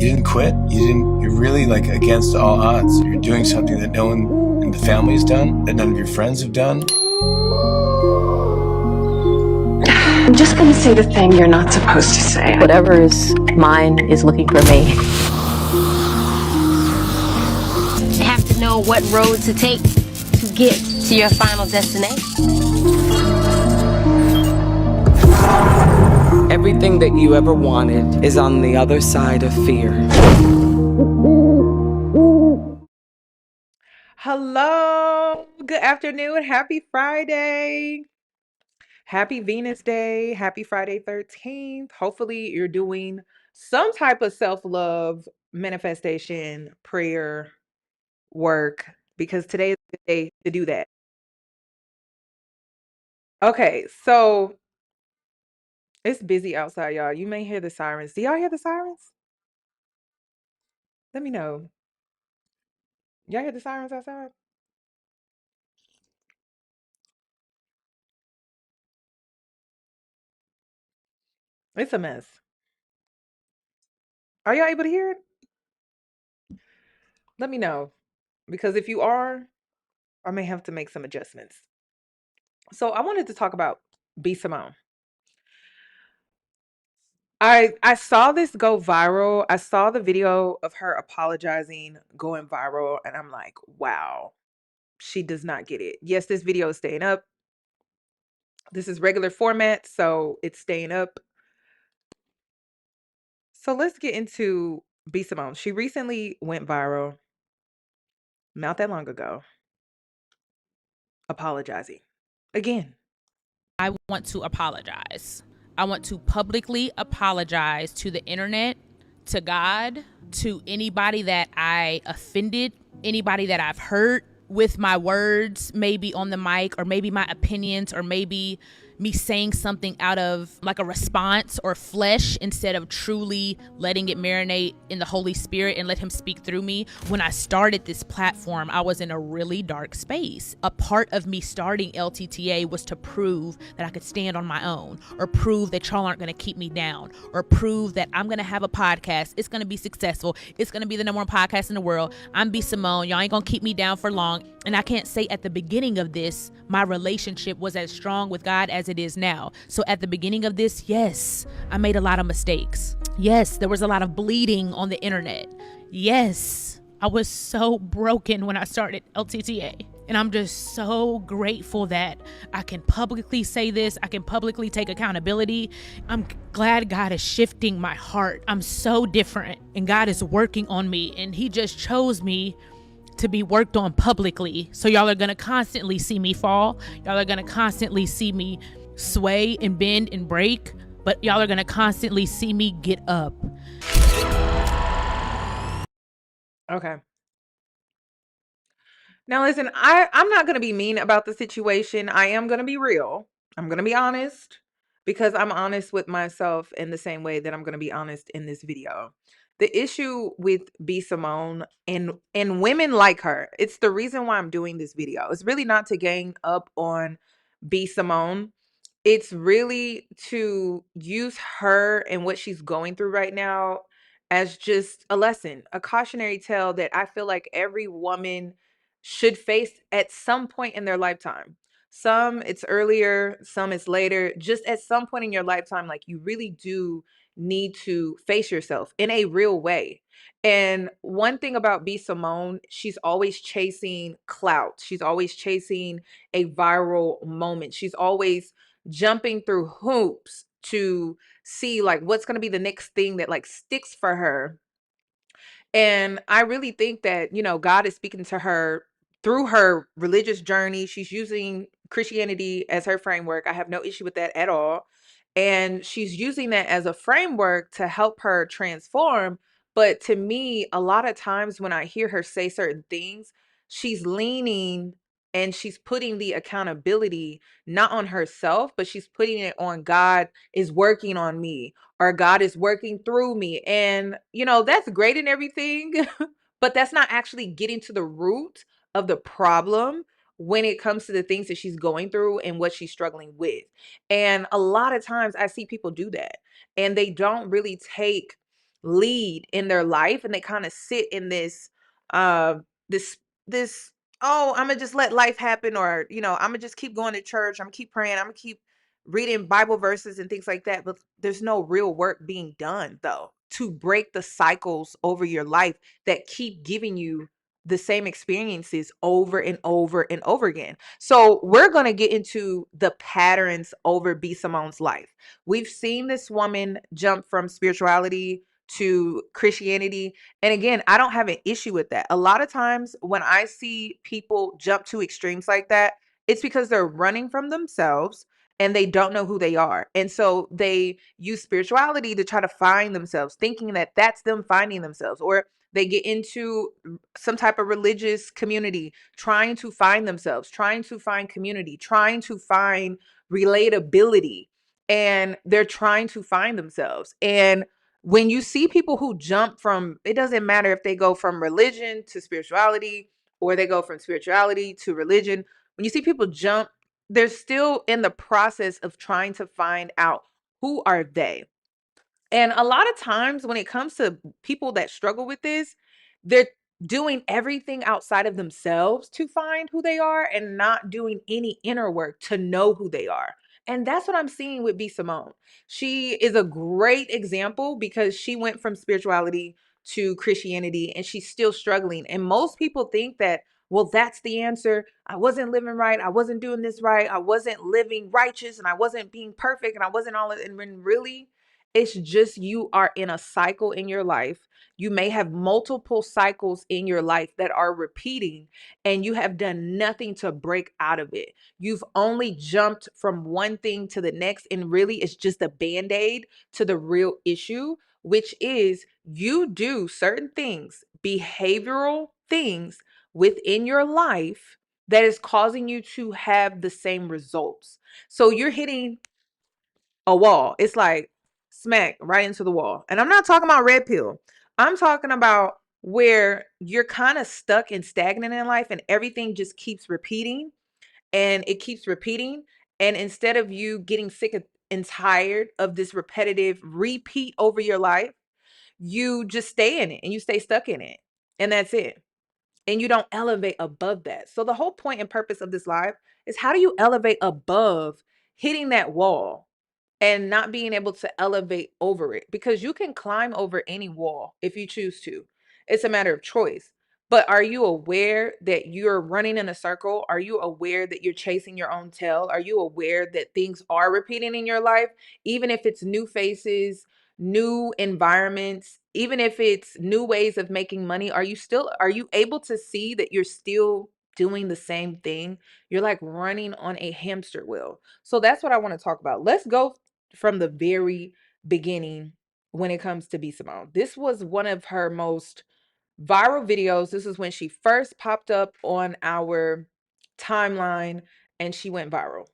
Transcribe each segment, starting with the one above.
You didn't quit. You're really like against all odds. You're doing something that no one in the family's done, that none of your friends have done. I'm just gonna say the thing you're not supposed to say. Whatever is mine is looking for me. You have to know what road to take to get to your final destination. Everything that you ever wanted is on the other side of fear. Hello, good afternoon, happy Friday. Happy Venus Day, happy Friday 13th. Hopefully, you're doing some type of self-love manifestation, prayer, work, because today is the day to do that. Okay, so it's busy outside, y'all. You may hear the sirens. Do y'all hear the sirens? Let me know. Y'all hear the sirens outside? It's a mess. Are y'all able to hear it? Let me know. Because if you are, I may have to make some adjustments. So I wanted to talk about B. Simone. I saw this go viral. I saw the video of her apologizing going viral, and I'm like, wow, she does not get it. Yes, this video is staying up. This is regular format, so it's staying up. So let's get into B. Simone. She recently went viral, not that long ago, apologizing again. I want to apologize. I want to publicly apologize to the internet, to God, to anybody that I offended, anybody that I've hurt with my words, maybe on the mic, or maybe my opinions, or maybe me saying something out of like a response or flesh instead of truly letting it marinate in the Holy Spirit and let him speak through me. When I started this platform, I was in a really dark space. A part of me starting LTTA was to prove that I could stand on my own, or prove that y'all aren't going to keep me down, or prove that I'm going to have a podcast. It's going to be successful. It's going to be the number one podcast in the world. I'm B. Simone. Y'all ain't going to keep me down for long. And I can't say at the beginning of this, my relationship was as strong with God as it is now. So at the beginning of this, yes, I made a lot of mistakes. Yes, there was a lot of bleeding on the internet. Yes, I was so broken when I started LTTA. And I'm just so grateful that I can publicly say this. I can publicly take accountability. I'm glad God is shifting my heart. I'm so different, and God is working on me, and he just chose me to be worked on publicly. So y'all are going to constantly see me fall. Y'all are going to constantly see me sway and bend and break, but y'all are going to constantly see me get up. Okay. Now listen, I'm not going to be mean about the situation. I am going to be real. I'm going to be honest, because I'm honest with myself in the same way that I'm going to be honest in this video. The issue with B. Simone and women like her, it's the reason why I'm doing this video. It's really not to gang up on B. Simone. It's really to use her and what she's going through right now as just a lesson, a cautionary tale that I feel like every woman should face at some point in their lifetime. Some it's earlier, some it's later. Just at some point in your lifetime, like, you really do need to face yourself in a real way. And one thing about B. Simone, she's always chasing clout. She's always chasing a viral moment. She's always jumping through hoops to see like what's going to be the next thing that like sticks for her. And I really think that, God is speaking to her through her religious journey. She's using Christianity as her framework. I have no issue with that at all. And she's using that as a framework to help her transform. But to me, a lot of times when I hear her say certain things, she's leaning and she's putting the accountability not on herself, but she's putting it on God is working on me, or God is working through me. And, that's great and everything, but that's not actually getting to the root of the problem when it comes to the things that she's going through and what she's struggling with. And a lot of times I see people do that, and they don't really take lead in their life, and they kind of sit in this this this oh, I'm gonna just let life happen, or I'm gonna just keep going to church, I'm gonna keep praying, I'm gonna keep reading Bible verses and things like that. But there's no real work being done, though, to break the cycles over your life that keep giving you the same experiences over and over and over again. So we're going to get into the patterns over B. Simone's life. We've seen this woman jump from spirituality to Christianity. And again, I don't have an issue with that. A lot of times when I see people jump to extremes like that, it's because they're running from themselves and they don't know who they are. And so they use spirituality to try to find themselves, thinking that that's them finding themselves. Or they get into some type of religious community, trying to find themselves, trying to find community, trying to find relatability. And they're trying to find themselves. And when you see people who jump from, it doesn't matter if they go from religion to spirituality or they go from spirituality to religion. When you see people jump, they're still in the process of trying to find out who are they. And a lot of times when it comes to people that struggle with this, they're doing everything outside of themselves to find who they are and not doing any inner work to know who they are. And that's what I'm seeing with B. Simone. She is a great example because she went from spirituality to Christianity and she's still struggling. And most people think that, well, that's the answer. I wasn't living right. I wasn't doing this right. I wasn't living righteous and I wasn't being perfect and I wasn't all. And when really, it's just you are in a cycle in your life. You may have multiple cycles in your life that are repeating, and you have done nothing to break out of it. You've only jumped from one thing to the next, and really it's just a band-aid to the real issue, which is you do certain things, behavioral things within your life that is causing you to have the same results. So you're hitting a wall. It's like smack right into the wall. And I'm not talking about red pill. I'm talking about where you're kind of stuck and stagnant in life and everything just keeps repeating and it keeps repeating. And instead of you getting sick and tired of this repetitive repeat over your life, you just stay in it and you stay stuck in it. And that's it. And you don't elevate above that. So the whole point and purpose of this live is, how do you elevate above hitting that wall and not being able to elevate over it? Because you can climb over any wall if you choose to. It's a matter of choice. But are you aware that you're running in a circle? Are you aware that you're chasing your own tail? Are you aware that things are repeating in your life? Even if it's new faces, new environments, even if it's new ways of making money, are you able to see that you're still doing the same thing? You're like running on a hamster wheel. So that's what I want to talk about. Let's go from the very beginning when it comes to B. Simone. This was one of her most viral videos. This is when she first popped up on our timeline and she went viral.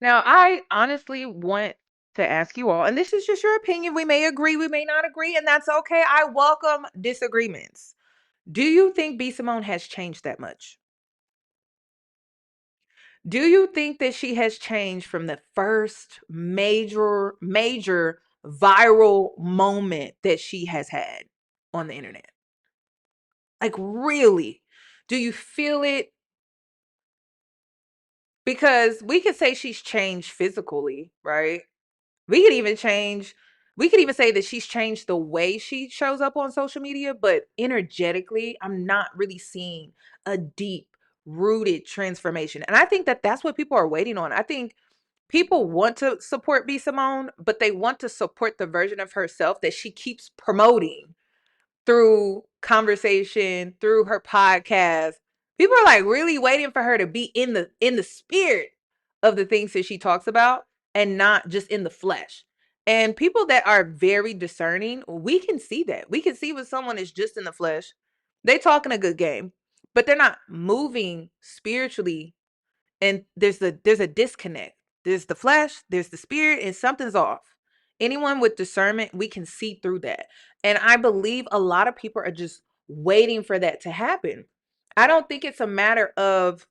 Now, I honestly want to ask you all, and this is just your opinion. We may agree, we may not agree, and that's okay. I welcome disagreements. Do you think B. Simone has changed that much? Do you think that she has changed from the first major viral moment that she has had on the internet? Like, really? Do you feel it? Because we could say she's changed physically, right? We could even change, we could even say that she's changed the way she shows up on social media, but energetically, I'm not really seeing a deep, rooted transformation. And I think that that's what people are waiting on. I think people want to support B. Simone, but they want to support the version of herself that she keeps promoting through conversation, through her podcast. People are like really waiting for her to be in the spirit of the things that she talks about and not just in the flesh. And people that are very discerning, we can see that. We can see when someone is just in the flesh. They talking a good game, but they're not moving spiritually, and there's a disconnect. There's the flesh, there's the spirit, and something's off. Anyone with discernment, we can see through that. And I believe a lot of people are just waiting for that to happen. I don't think it's a matter of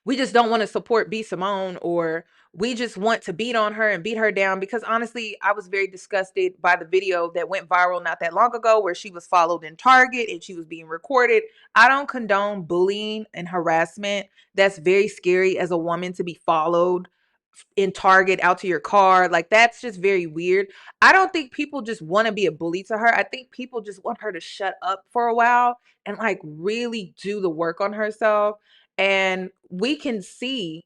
we just don't want to support B. Simone, or we just want to beat on her and beat her down, because honestly, I was very disgusted by the video that went viral not that long ago where she was followed in Target and she was being recorded. I don't condone bullying and harassment. That's very scary as a woman to be followed in Target out to your car. Like, that's just very weird. I don't think people just want to be a bully to her. I think people just want her to shut up for a while and like really do the work on herself. And we can see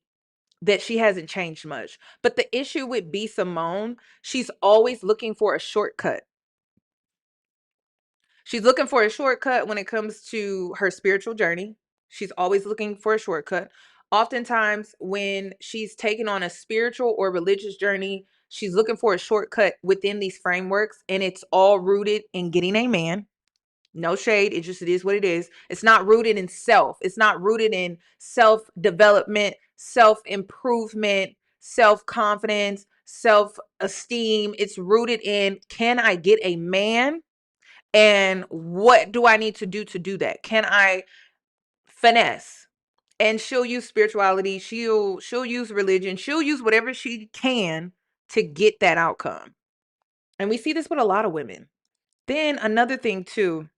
that she hasn't changed much. But the issue with B. Simone, she's always looking for a shortcut. She's looking for a shortcut when it comes to her spiritual journey. She's always looking for a shortcut. Oftentimes, when she's taking on a spiritual or religious journey, she's looking for a shortcut within these frameworks, and it's all rooted in getting a man. No shade. It is what it is. It's not rooted in self. It's not rooted in self-development, self-improvement, self-confidence, self-esteem. It's rooted in, can I get a man? And what do I need to do that? Can I finesse? And she'll use spirituality. She'll use religion. She'll use whatever she can to get that outcome. And we see this with a lot of women. Then another thing too,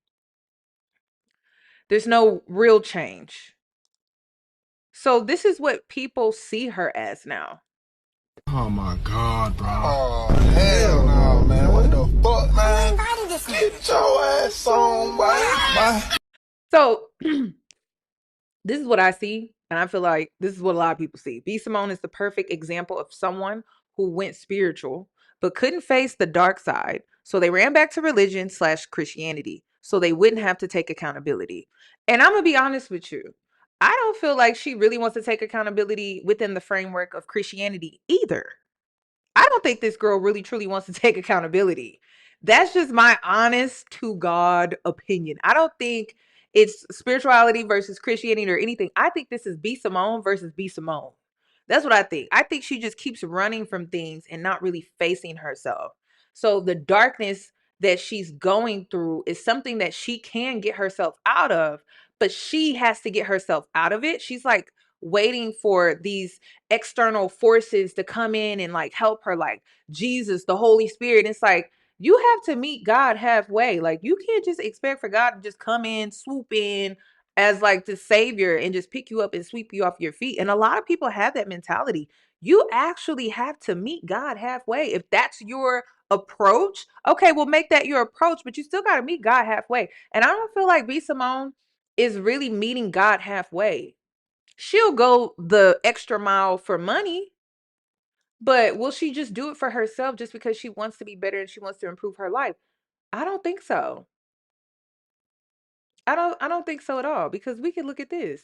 there's no real change. So this is what people see her as now. Oh my God, bro. Oh, hell no, man. What the fuck, man? Get your ass on, boy. So this is what I see. And I feel like this is what a lot of people see. B. Simone is the perfect example of someone who went spiritual, but couldn't face the dark side. So they ran back to religion / Christianity so they wouldn't have to take accountability. And I'm going to be honest with you. I don't feel like she really wants to take accountability within the framework of Christianity either. I don't think this girl really truly wants to take accountability. That's just my honest to God opinion. I don't think it's spirituality versus Christianity or anything. I think this is B. Simone versus B. Simone. That's what I think. I think she just keeps running from things and not really facing herself. So the darkness that she's going through is something that she can get herself out of, but she has to get herself out of it. She's like waiting for these external forces to come in and like help her, like Jesus, the Holy Spirit. It's like, you have to meet God halfway. Like, you can't just expect for God to just come in, swoop in as like the savior and just pick you up and sweep you off your feet. And a lot of people have that mentality. You actually have to meet God halfway. If that's your approach, okay, well, make that your approach, but you still got to meet God halfway. And I don't feel like B. Simone is really meeting God halfway. She'll go the extra mile for money, but will she just do it for herself just because she wants to be better and she wants to improve her life? I don't think so. I don't think so at all, because we can look at this.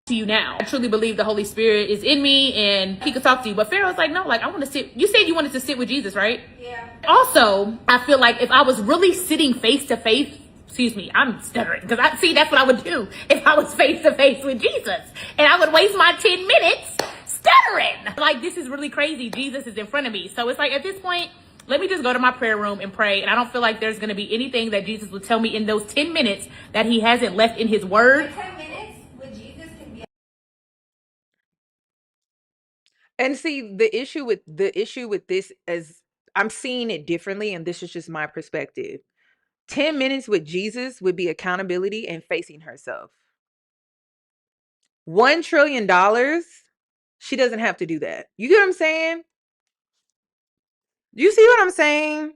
To you now. I truly believe the Holy Spirit is in me and he could talk to you. But Pharaoh's like, no, like I want to sit. You said you wanted to sit with Jesus, right? Yeah. Also, I feel like if I was really sitting face to face, excuse me, I'm stuttering because that's what I would do if I was face to face with Jesus. And I would waste my 10 minutes stuttering. Like, this is really crazy. Jesus is in front of me. So it's like, at this point, let me just go to my prayer room and pray. And I don't feel like there's going to be anything that Jesus would tell me in those 10 minutes that he hasn't left in his word. 10 minutes with Jesus can be. And see, the issue with this is I'm seeing it differently, and this is just my perspective. 10 minutes with Jesus would be accountability and facing herself. $1 trillion, she doesn't have to do that. You get what I'm saying? You see what I'm saying?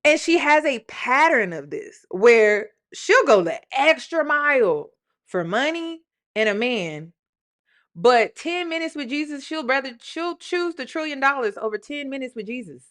And she has a pattern of this where she'll go the extra mile for money and a man. But 10 minutes with Jesus, she'll choose the $1 trillion over 10 minutes with Jesus.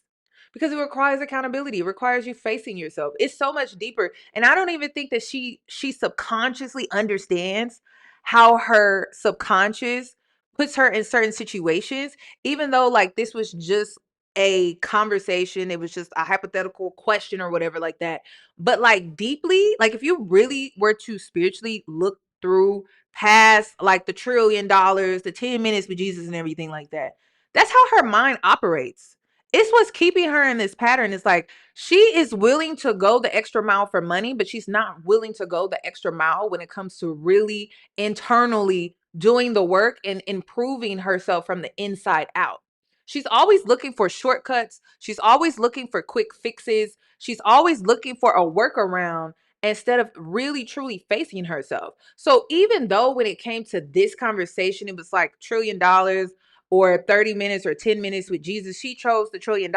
Because it requires accountability. It requires you facing yourself. It's so much deeper. And I don't even think that she subconsciously understands how her subconscious puts her in certain situations, even though like this was just a conversation, it was just a hypothetical question or whatever like that. But like deeply, like if you really were to spiritually look through past like the $1 trillion, the 10 minutes with Jesus and everything like that, that's how her mind operates. It's what's keeping her in this pattern. It's like she is willing to go the extra mile for money, but she's not willing to go the extra mile when it comes to really internally doing the work and improving herself from the inside out. She's always looking for shortcuts. She's always looking for quick fixes. She's always looking for a workaround instead of really truly facing herself. So even though when it came to this conversation, it was like $1 trillion or 30 minutes or 10 minutes with Jesus, she chose the $1 trillion.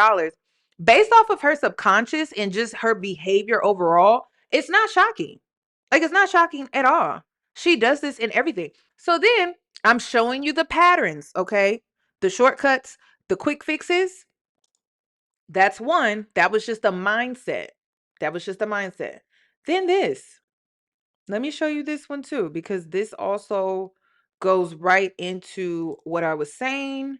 Based off of her subconscious and just her behavior overall, it's not shocking. Like, it's not shocking at all. She does this in everything. So then I'm showing you the patterns, okay? The shortcuts, the quick fixes. That's one. That was just a mindset. That was just a mindset. Then this. Let me show you this one too, because this also goes right into what I was saying.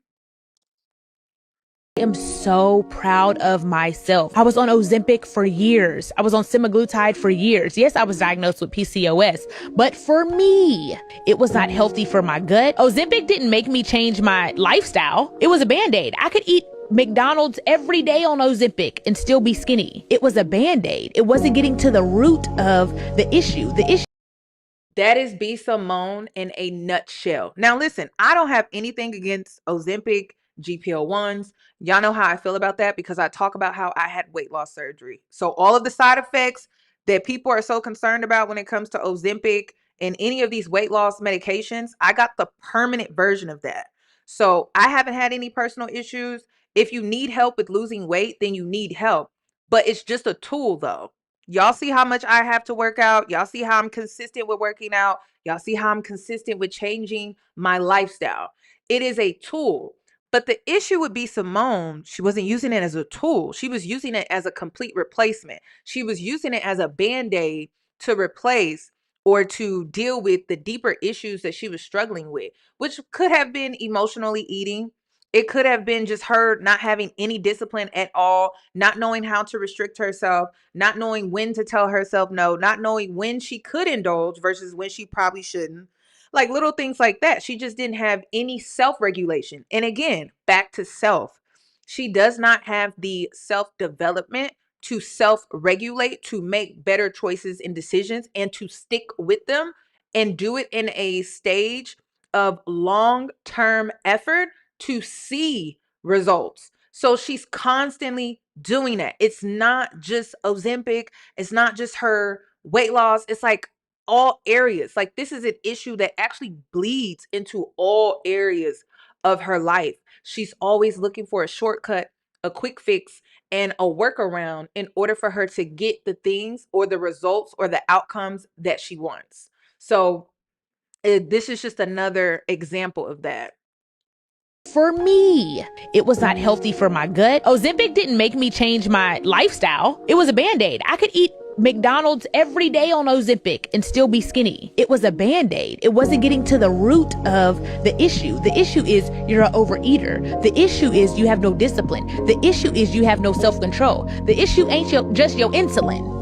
I am so proud of myself. I was on Ozempic for years. I was on semaglutide for years. Yes, I was diagnosed with PCOS, but for me, it was not healthy for my gut. Ozempic didn't make me change my lifestyle. It was a Band-Aid. I could eat McDonald's every day on Ozempic and still be skinny. It was a Band-Aid. It wasn't getting to the root of the issue. That is B. Simone in a nutshell. Now, listen, I don't have anything against Ozempic, GPO1s. Y'all know how I feel about that because I talk about how I had weight loss surgery. So all of the side effects that people are so concerned about when it comes to Ozempic and any of these weight loss medications, I got the permanent version of that. So I haven't had any personal issues. If you need help with losing weight, then you need help. But it's just a tool though. Y'all see how much I have to work out. Y'all see how I'm consistent with working out. Y'all see how I'm consistent with changing my lifestyle. It is a tool. But the issue would be Simone, she wasn't using it as a tool. She was using it as a complete replacement. She was using it as a Band-Aid to replace or to deal with the deeper issues that she was struggling with, which could have been emotionally eating. It could have been just her not having any discipline at all, not knowing how to restrict herself, not knowing when to tell herself no, not knowing when she could indulge versus when she probably shouldn't. Like little things like that. She just didn't have any self-regulation. And again, back to self. She does not have the self-development to self-regulate, to make better choices and decisions and to stick with them and do it in a stage of long-term effort to see results. So she's constantly doing that. It's not just Ozempic. It's not just her weight loss. It's like all areas. Like this is an issue that actually bleeds into all areas of her life. She's always looking for a shortcut, a quick fix, and a workaround in order for her to get the things or the results or the outcomes that she wants. So this is just another example of that. For me, it was not healthy for my gut. Ozempic didn't make me change my lifestyle. It was a Band-Aid. I could eat McDonald's every day on Ozempic and still be skinny. It was a Band-Aid. It wasn't getting to the root of the issue. The issue is you're an overeater. The issue is you have no discipline. The issue is you have no self-control. The issue ain't just your insulin.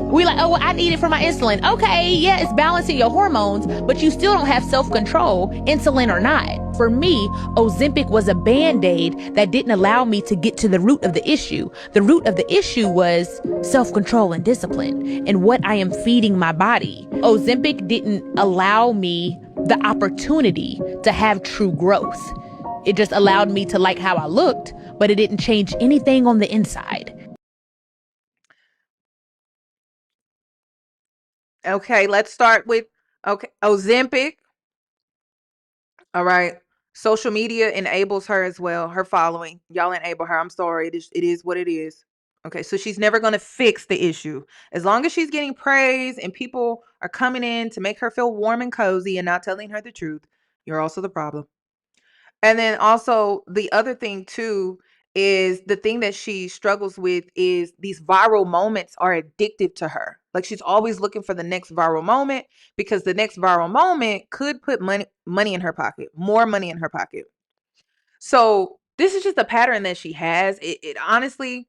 We like, oh, well, I need it for my insulin. Okay, yeah, it's balancing your hormones, but you still don't have self-control, insulin or not. For me, Ozempic was a Band-Aid that didn't allow me to get to the root of the issue. The root of the issue was self-control and discipline and what I am feeding my body. Ozempic didn't allow me the opportunity to have true growth. It just allowed me to like how I looked, but it didn't change anything on the inside. Okay, let's start with Ozempic. All right. Social media enables her as well. Her following. Y'all enable her. I'm sorry. It is what it is. Okay, so she's never going to fix the issue. As long as she's getting praise and people are coming in to make her feel warm and cozy and not telling her the truth, you're also the problem. And then also the other thing too is the thing that she struggles with is these viral moments are addictive to her. Like she's always looking for the next viral moment because the next viral moment could put money in her pocket, more money in her pocket. So this is just a pattern that she has. It honestly,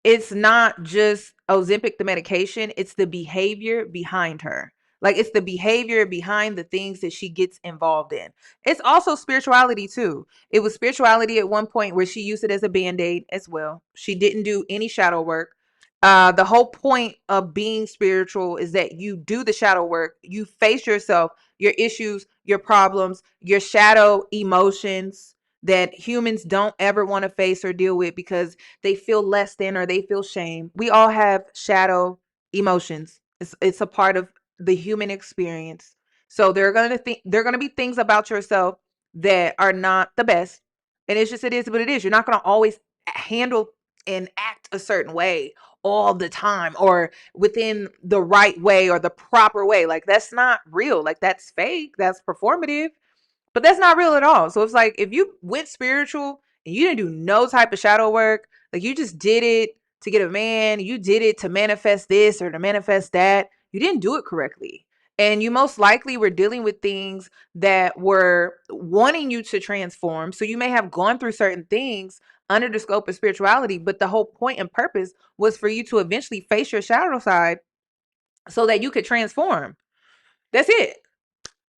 it's not just Ozempic, the medication, it's the behavior behind her. Like it's the behavior behind the things that she gets involved in. It's also spirituality too. It was spirituality at one point where she used it as a band-aid as well. She didn't do any shadow work. The whole point of being spiritual is that you do the shadow work. You face yourself, your issues, your problems, your shadow emotions that humans don't ever want to face or deal with because they feel less than or they feel shame. We all have shadow emotions. It's a part of the human experience. So there are gonna be things about yourself that are not the best. And it's just it is what it is. You're not gonna always handle and act a certain way all the time or within the right way or the proper way. Like that's not real. Like that's fake. That's performative. But that's not real at all. So it's like if you went spiritual and you didn't do no type of shadow work, like you just did it to get a man, you did it to manifest this or to manifest that, you didn't do it correctly. And you most likely were dealing with things that were wanting you to transform. So you may have gone through certain things under the scope of spirituality, but the whole point and purpose was for you to eventually face your shadow side so that you could transform. That's it.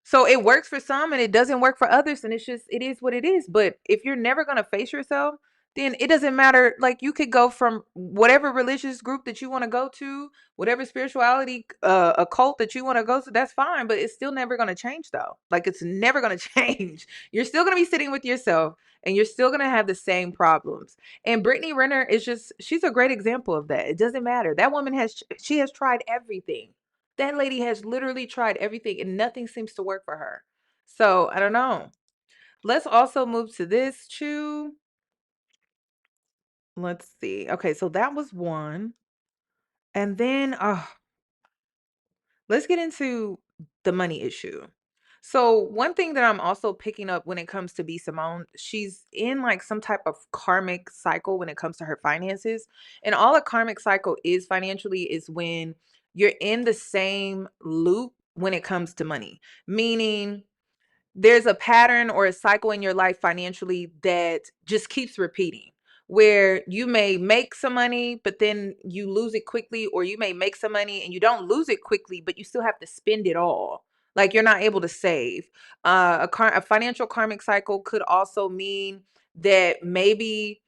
So it works for some and it doesn't work for others. And it's just, it is what it is. But if you're never going to face yourself, then it doesn't matter. Like you could go from whatever religious group that you want to go to, whatever spirituality, a cult that you want to go to, that's fine. But it's still never going to change though. Like it's never going to change. You're still going to be sitting with yourself and you're still going to have the same problems. And Brittany Renner is just, she's a great example of that. It doesn't matter. That woman she has tried everything. That lady has literally tried everything and nothing seems to work for her. So I don't know. Let's also move to this chew. Let's see. Okay, so that was one. And then let's get into the money issue. So one thing that I'm also picking up when it comes to B Simone, she's in like some type of karmic cycle when it comes to her finances. And all a karmic cycle is financially is when you're in the same loop when it comes to money. Meaning there's a pattern or a cycle in your life financially that just keeps repeating where you may make some money but then you lose it quickly, or you may make some money and you don't lose it quickly but you still have to spend it all, like you're not able to save. A financial karmic cycle could also mean that maybe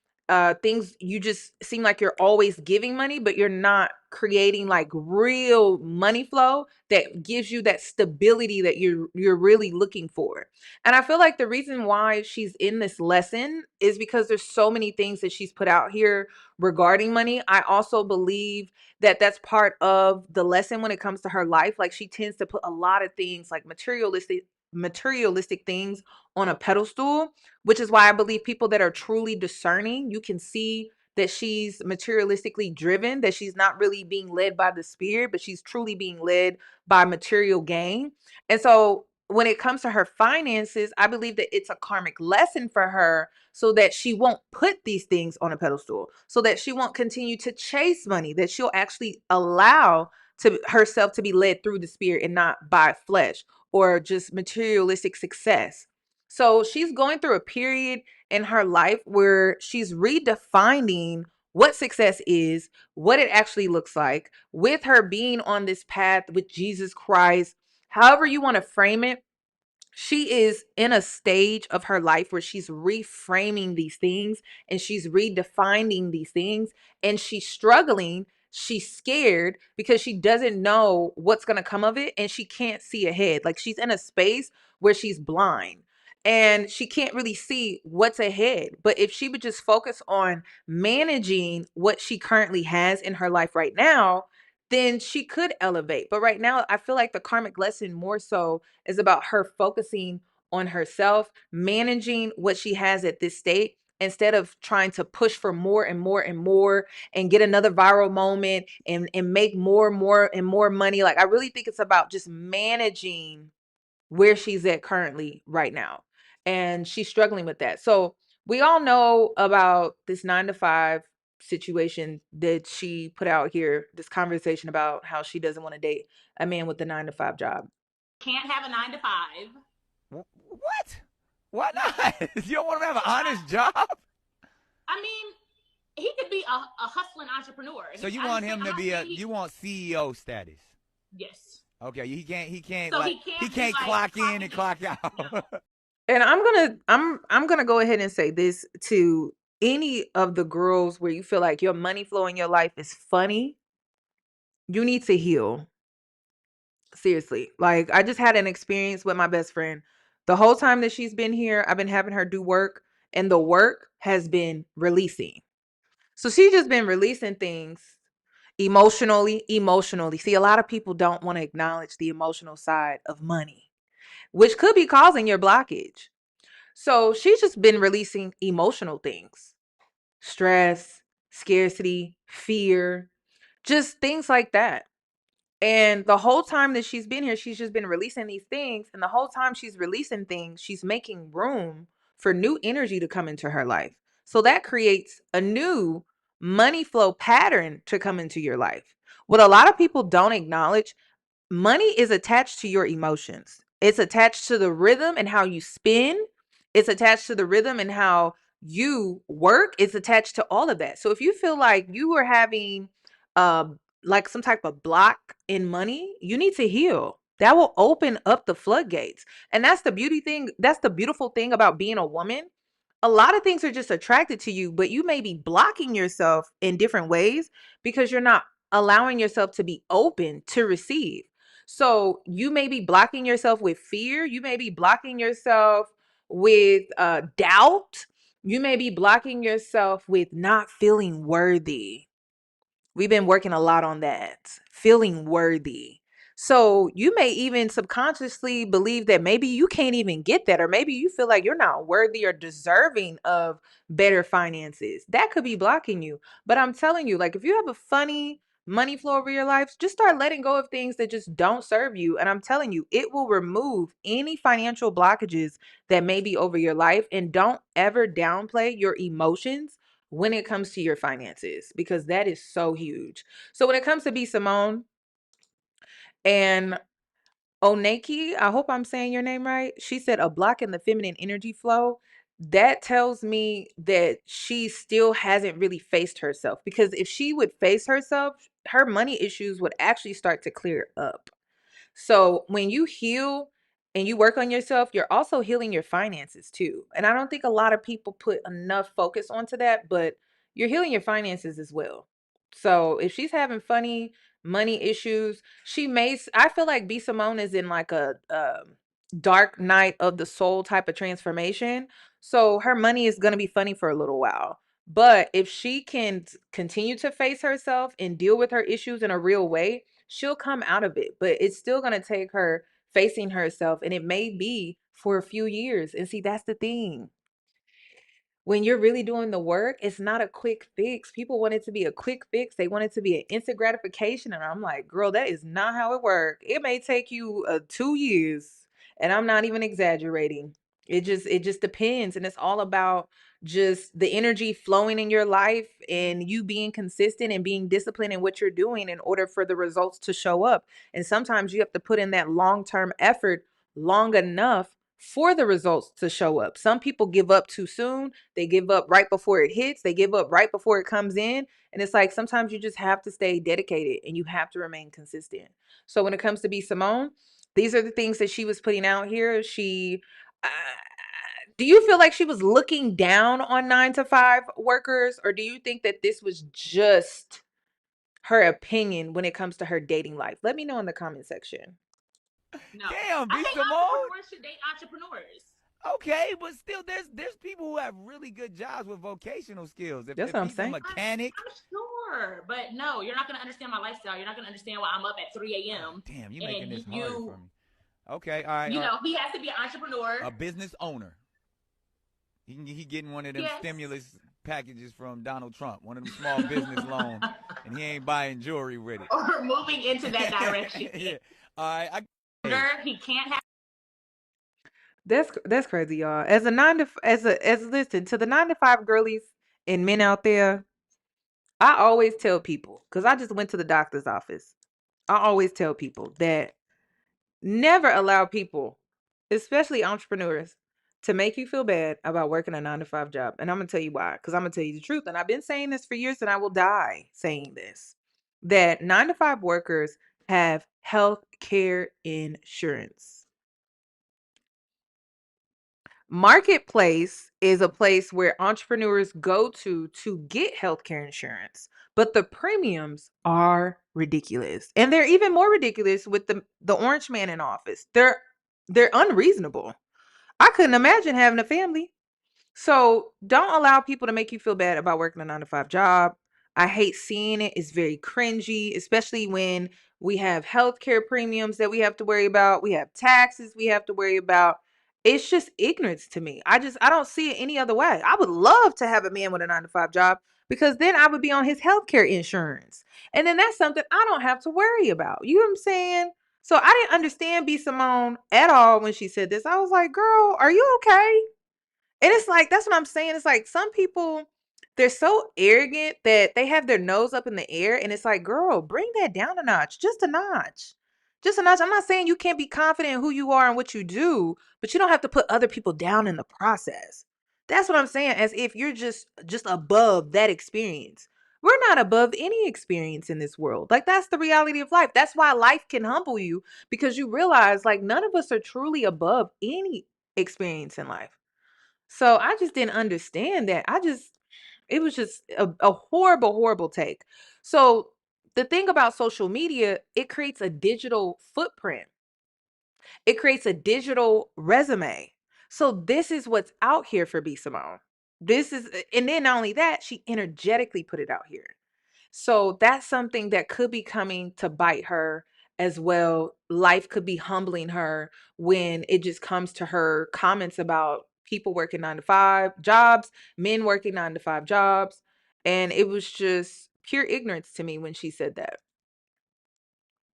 things, you just seem like you're always giving money but you're not creating like real money flow that gives you that stability that you're really looking for. And I feel like the reason why she's in this lesson is because there's so many things that she's put out here regarding money. I also believe that that's part of the lesson when it comes to her life. Like she tends to put a lot of things like materialistic things on a pedestal, which is why I believe people that are truly discerning, you can see that she's materialistically driven, that she's not really being led by the spirit, but she's truly being led by material gain. And so when it comes to her finances, I believe that it's a karmic lesson for her so that she won't put these things on a pedestal, so that she won't continue to chase money, that she'll actually allow to herself to be led through the spirit and not by flesh or just materialistic success. So she's going through a period in her life where she's redefining what success is, what it actually looks like, with her being on this path with Jesus Christ. However you want to frame it, she is in a stage of her life where she's reframing these things and she's redefining these things, and she's struggling. She's scared because she doesn't know what's going to come of it and she can't see ahead. Like she's in a space where she's blind and she can't really see what's ahead. But if she would just focus on managing what she currently has in her life right now, then she could elevate. But right now, I feel like the karmic lesson more so is about her focusing on herself, managing what she has at this state, instead of trying to push for more and more and more and get another viral moment and make more and more and more money. Like, I really think it's about just managing where she's at currently right now. And she's struggling with that. So we all know about this 9 to 5 situation that she put out here, this conversation about how she doesn't want to date a man with a 9 to 5 job. Can't have a 9 to 5. What? Why not? You don't want to have an honest job? I mean, he could be a hustling entrepreneur. So you want him to be you want CEO status? Yes. Okay, he can't So like he can't clock in and clock out. No. And I'm gonna go ahead and say this to any of the girls where you feel like your money flow in your life is funny. You need to heal. Seriously. Like, I just had an experience with my best friend. The whole time that she's been here, I've been having her do work, and the work has been releasing. So she's just been releasing things emotionally. See, a lot of people don't want to acknowledge the emotional side of money, which could be causing your blockage. So she's just been releasing emotional things, stress, scarcity, fear, just things like that. And the whole time that she's been here, she's just been releasing these things. And the whole time she's releasing things, she's making room for new energy to come into her life. So that creates a new money flow pattern to come into your life. What a lot of people don't acknowledge, money is attached to your emotions. It's attached to the rhythm and how you spin. It's attached to the rhythm and how you work. It's attached to all of that. So if you feel like you are having like some type of block in money, you need to heal. That will open up the floodgates. And that's the beauty thing. That's the beautiful thing about being a woman. A lot of things are just attracted to you, but you may be blocking yourself in different ways because you're not allowing yourself to be open to receive. So you may be blocking yourself with fear. You may be blocking yourself with doubt. You may be blocking yourself with not feeling worthy. We've been working a lot on that, feeling worthy. So you may even subconsciously believe that maybe you can't even get that, or maybe you feel like you're not worthy or deserving of better finances. That could be blocking you. But I'm telling you, like, if you have a funny money flow over your life, just start letting go of things that just don't serve you. And I'm telling you, it will remove any financial blockages that may be over your life. And don't ever downplay your emotions when it comes to your finances, because that is so huge. So when it comes to B Simone and Oneki, I hope I'm saying your name right. She said a block in the feminine energy flow. That tells me that she still hasn't really faced herself, because if she would face herself, her money issues would actually start to clear up. So when you heal and you work on yourself, you're also healing your finances too. And I don't think a lot of people put enough focus onto that, but you're healing your finances as well. So if she's having funny money issues, I feel like B Simone is in like a dark night of the soul type of transformation. So her money is going to be funny for a little while. But if she can continue to face herself and deal with her issues in a real way, she'll come out of it. But it's still going to take her facing herself, and it may be for a few years. And see, that's the thing. When you're really doing the work, it's not a quick fix. People want it to be a quick fix. They want it to be an instant gratification. And I'm like, girl, that is not how it works. It may take you 2 years. And I'm not even exaggerating. It just depends. And it's all about just the energy flowing in your life and you being consistent and being disciplined in what you're doing in order for the results to show up. And sometimes you have to put in that long-term effort long enough for the results to show up. Some people give up too soon. They give up right before it hits. They give up right before it comes in. And it's like sometimes you just have to stay dedicated and you have to remain consistent. So when it comes to B Simone, these are the things that she was putting out here. Uh, do you feel like she was looking down on 9 to 5 workers, or do you think that this was just her opinion when it comes to her dating life? Let me know in the comment section. No. Damn, B I think Simone. entrepreneurs should date entrepreneurs. Okay, but still, there's people who have really good jobs with vocational skills. That's what I'm he's saying. a mechanic, I'm sure, but no, you're not gonna understand my lifestyle. You're not gonna understand why I'm up at 3 a.m. Damn, you making this hard for me. Okay, all right. You know, he has to be an entrepreneur. A business owner. He getting one of them Yes. stimulus packages from Donald Trump, one of them small business loans, and he ain't buying jewelry with it. Or moving into that direction. Yeah. All right. He can't have. That's crazy, y'all. As a listen to the 9 to 5 girlies and men out there, I always tell people, because I just went to the doctor's office. I always tell people that never allow people, especially entrepreneurs, to make you feel bad about working a 9 to 5 job. And I'm gonna tell you why. Because I'm gonna tell you the truth. And I've been saying this for years, and I will die saying this. That 9 to 5 workers have health care insurance. Marketplace is a place where entrepreneurs go to get healthcare insurance, but the premiums are ridiculous. And they're even more ridiculous with the orange man in office. They're unreasonable. I couldn't imagine having a family. So don't allow people to make you feel bad about working a 9 to 5 job. I hate seeing it. It's very cringy, especially when we have healthcare premiums that we have to worry about. We have taxes we have to worry about. It's just ignorance to me. I don't see it any other way. I would love to have a man with a 9 to 5 job because then I would be on his healthcare insurance. And then that's something I don't have to worry about. You know what I'm saying? So I didn't understand B. Simone at all when she said this. I was like, girl, are you okay? And it's like, that's what I'm saying. It's like some people, they're so arrogant that they have their nose up in the air. And it's like, girl, bring that down a notch, just a notch. Just a notch. I'm not saying you can't be confident in who you are and what you do, but you don't have to put other people down in the process. That's what I'm saying, as if you're just above that experience. We're not above any experience in this world. Like, that's the reality of life. That's why life can humble you, because you realize like none of us are truly above any experience in life. So I just didn't understand that. It was just a horrible, horrible take. So the thing about social media, it creates a digital footprint. It creates a digital resume. So this is what's out here for B. Simone. And then not only that, she energetically put it out here. So that's something that could be coming to bite her as well. Life could be humbling her when it just comes to her comments about people working 9 to 5 jobs, men working 9 to 5 jobs. And it was just pure ignorance to me when she said that.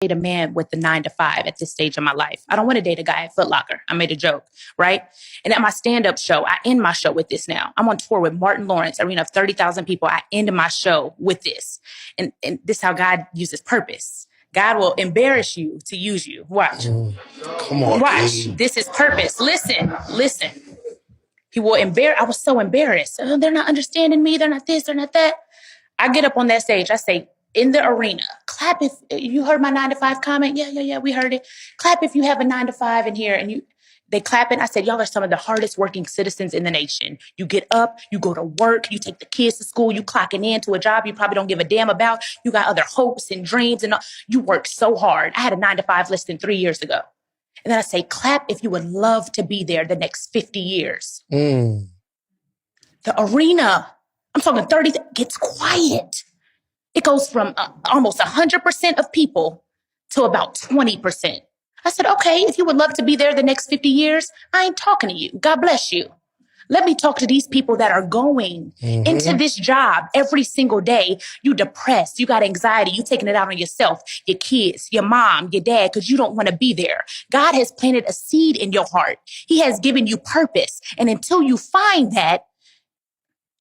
Date a man with the 9 to 5 at this stage of my life. I don't want to date a guy at Foot Locker. I made a joke, right? And at my stand-up show, I end my show with this now. I'm on tour with Martin Lawrence, arena of 30,000 people. I end my show with this. And this is how God uses purpose. God will embarrass you to use you. Watch. Come on, Watch. Katie. This is purpose. Listen. He will embarrass. I was so embarrassed. Oh, they're not understanding me. They're not this. They're not that. I get up on that stage. I say, in the arena, clap if you heard my 9 to 5 comment. Yeah, we heard it. Clap if you have a 9 to 5 in here. And they clap it. I said, y'all are some of the hardest working citizens in the nation. You get up, you go to work, you take the kids to school, you clocking in to a job you probably don't give a damn about. You got other hopes and dreams, and you work so hard. I had a 9 to 5 less than 3 years ago. And then I say, clap if you would love to be there the next 50 years. The arena, I'm talking 30, gets quiet. It goes from almost 100% of people to about 20%. I said, okay, if you would love to be there the next 50 years, I ain't talking to you. God bless you. Let me talk to these people that are going into this job every single day. You depressed, you got anxiety, you taking it out on yourself, your kids, your mom, your dad, because you don't want to be there. God has planted a seed in your heart. He has given you purpose. And until you find that,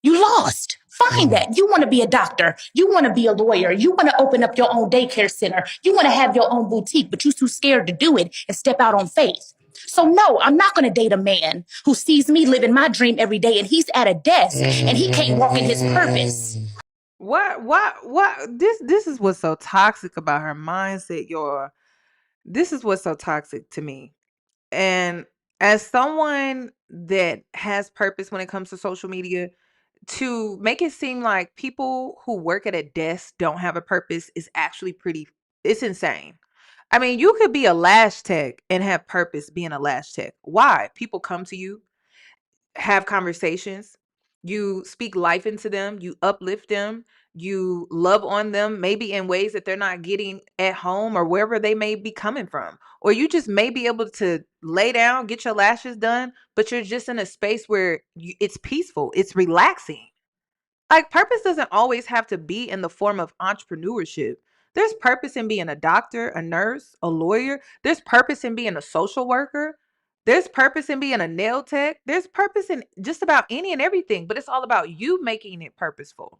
you lost. Find that. You want to be a doctor. You want to be a lawyer. You want to open up your own daycare center. You want to have your own boutique, but you're too scared to do it and step out on faith. So no, I'm not going to date a man who sees me living my dream every day and he's at a desk and he can't walk in his purpose. What? This is what's so toxic about her mindset, y'all. This is what's so toxic to me. And as someone that has purpose when it comes to social media, to make it seem like people who work at a desk don't have a purpose is actually it's insane. I mean, you could be a lash tech and have purpose being a lash tech. Why? People come to you, have conversations, you speak life into them, you uplift them, you love on them, maybe in ways that they're not getting at home or wherever they may be coming from. Or you just may be able to lay down, get your lashes done, but you're just in a space where it's peaceful, it's relaxing. Like, purpose doesn't always have to be in the form of entrepreneurship. There's purpose in being a doctor, a nurse, a lawyer. There's purpose in being a social worker. There's purpose in being a nail tech. There's purpose in just about any and everything, but it's all about you making it purposeful.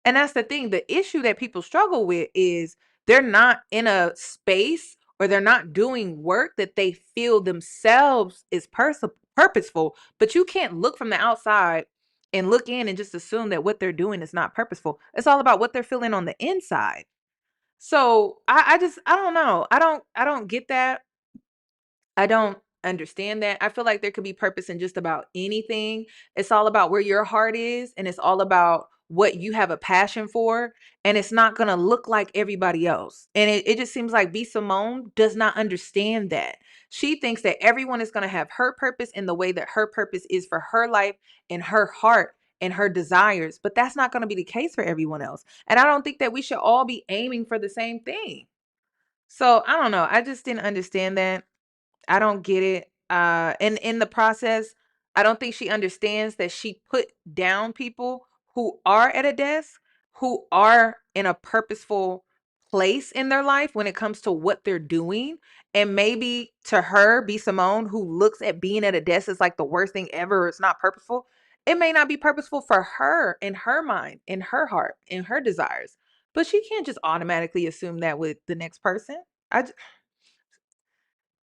And that's the thing. The issue that people struggle with is they're not in a space or they're not doing work that they feel themselves is purposeful. But you can't look from the outside and look in and just assume that what they're doing is not purposeful. It's all about what they're feeling on the inside. So I don't know. I don't get that. I don't understand that. I feel like there could be purpose in just about anything. It's all about where your heart is, and it's all about what you have a passion for, and it's not going to look like everybody else. And it just seems like B. Simone does not understand that. She thinks that everyone is going to have her purpose in the way that her purpose is for her life and her heart and her desires, but that's not going to be the case for everyone else. And I don't think that we should all be aiming for the same thing. So I don't know. I just didn't understand that. I don't get it. And in the process, I don't think she understands that she put down people who are at a desk, who are in a purposeful place in their life when it comes to what they're doing. And maybe to her, be Simone, who looks at being at a desk as like the worst thing ever, or it's not purposeful. It may not be purposeful for her in her mind, in her heart, in her desires. But she can't just automatically assume that with the next person.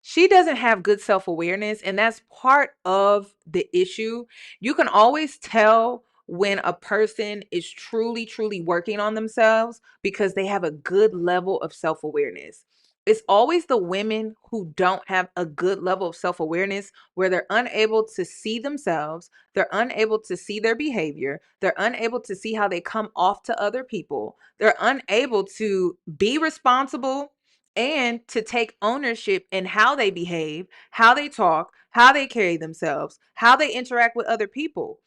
She doesn't have good self-awareness, and that's part of the issue. You can always tell when a person is truly, truly working on themselves because they have a good level of self-awareness. It's always the women who don't have a good level of self-awareness where they're unable to see themselves, they're unable to see their behavior, they're unable to see how they come off to other people, they're unable to be responsible and to take ownership in how they behave, how they talk, how they carry themselves, how they interact with other people.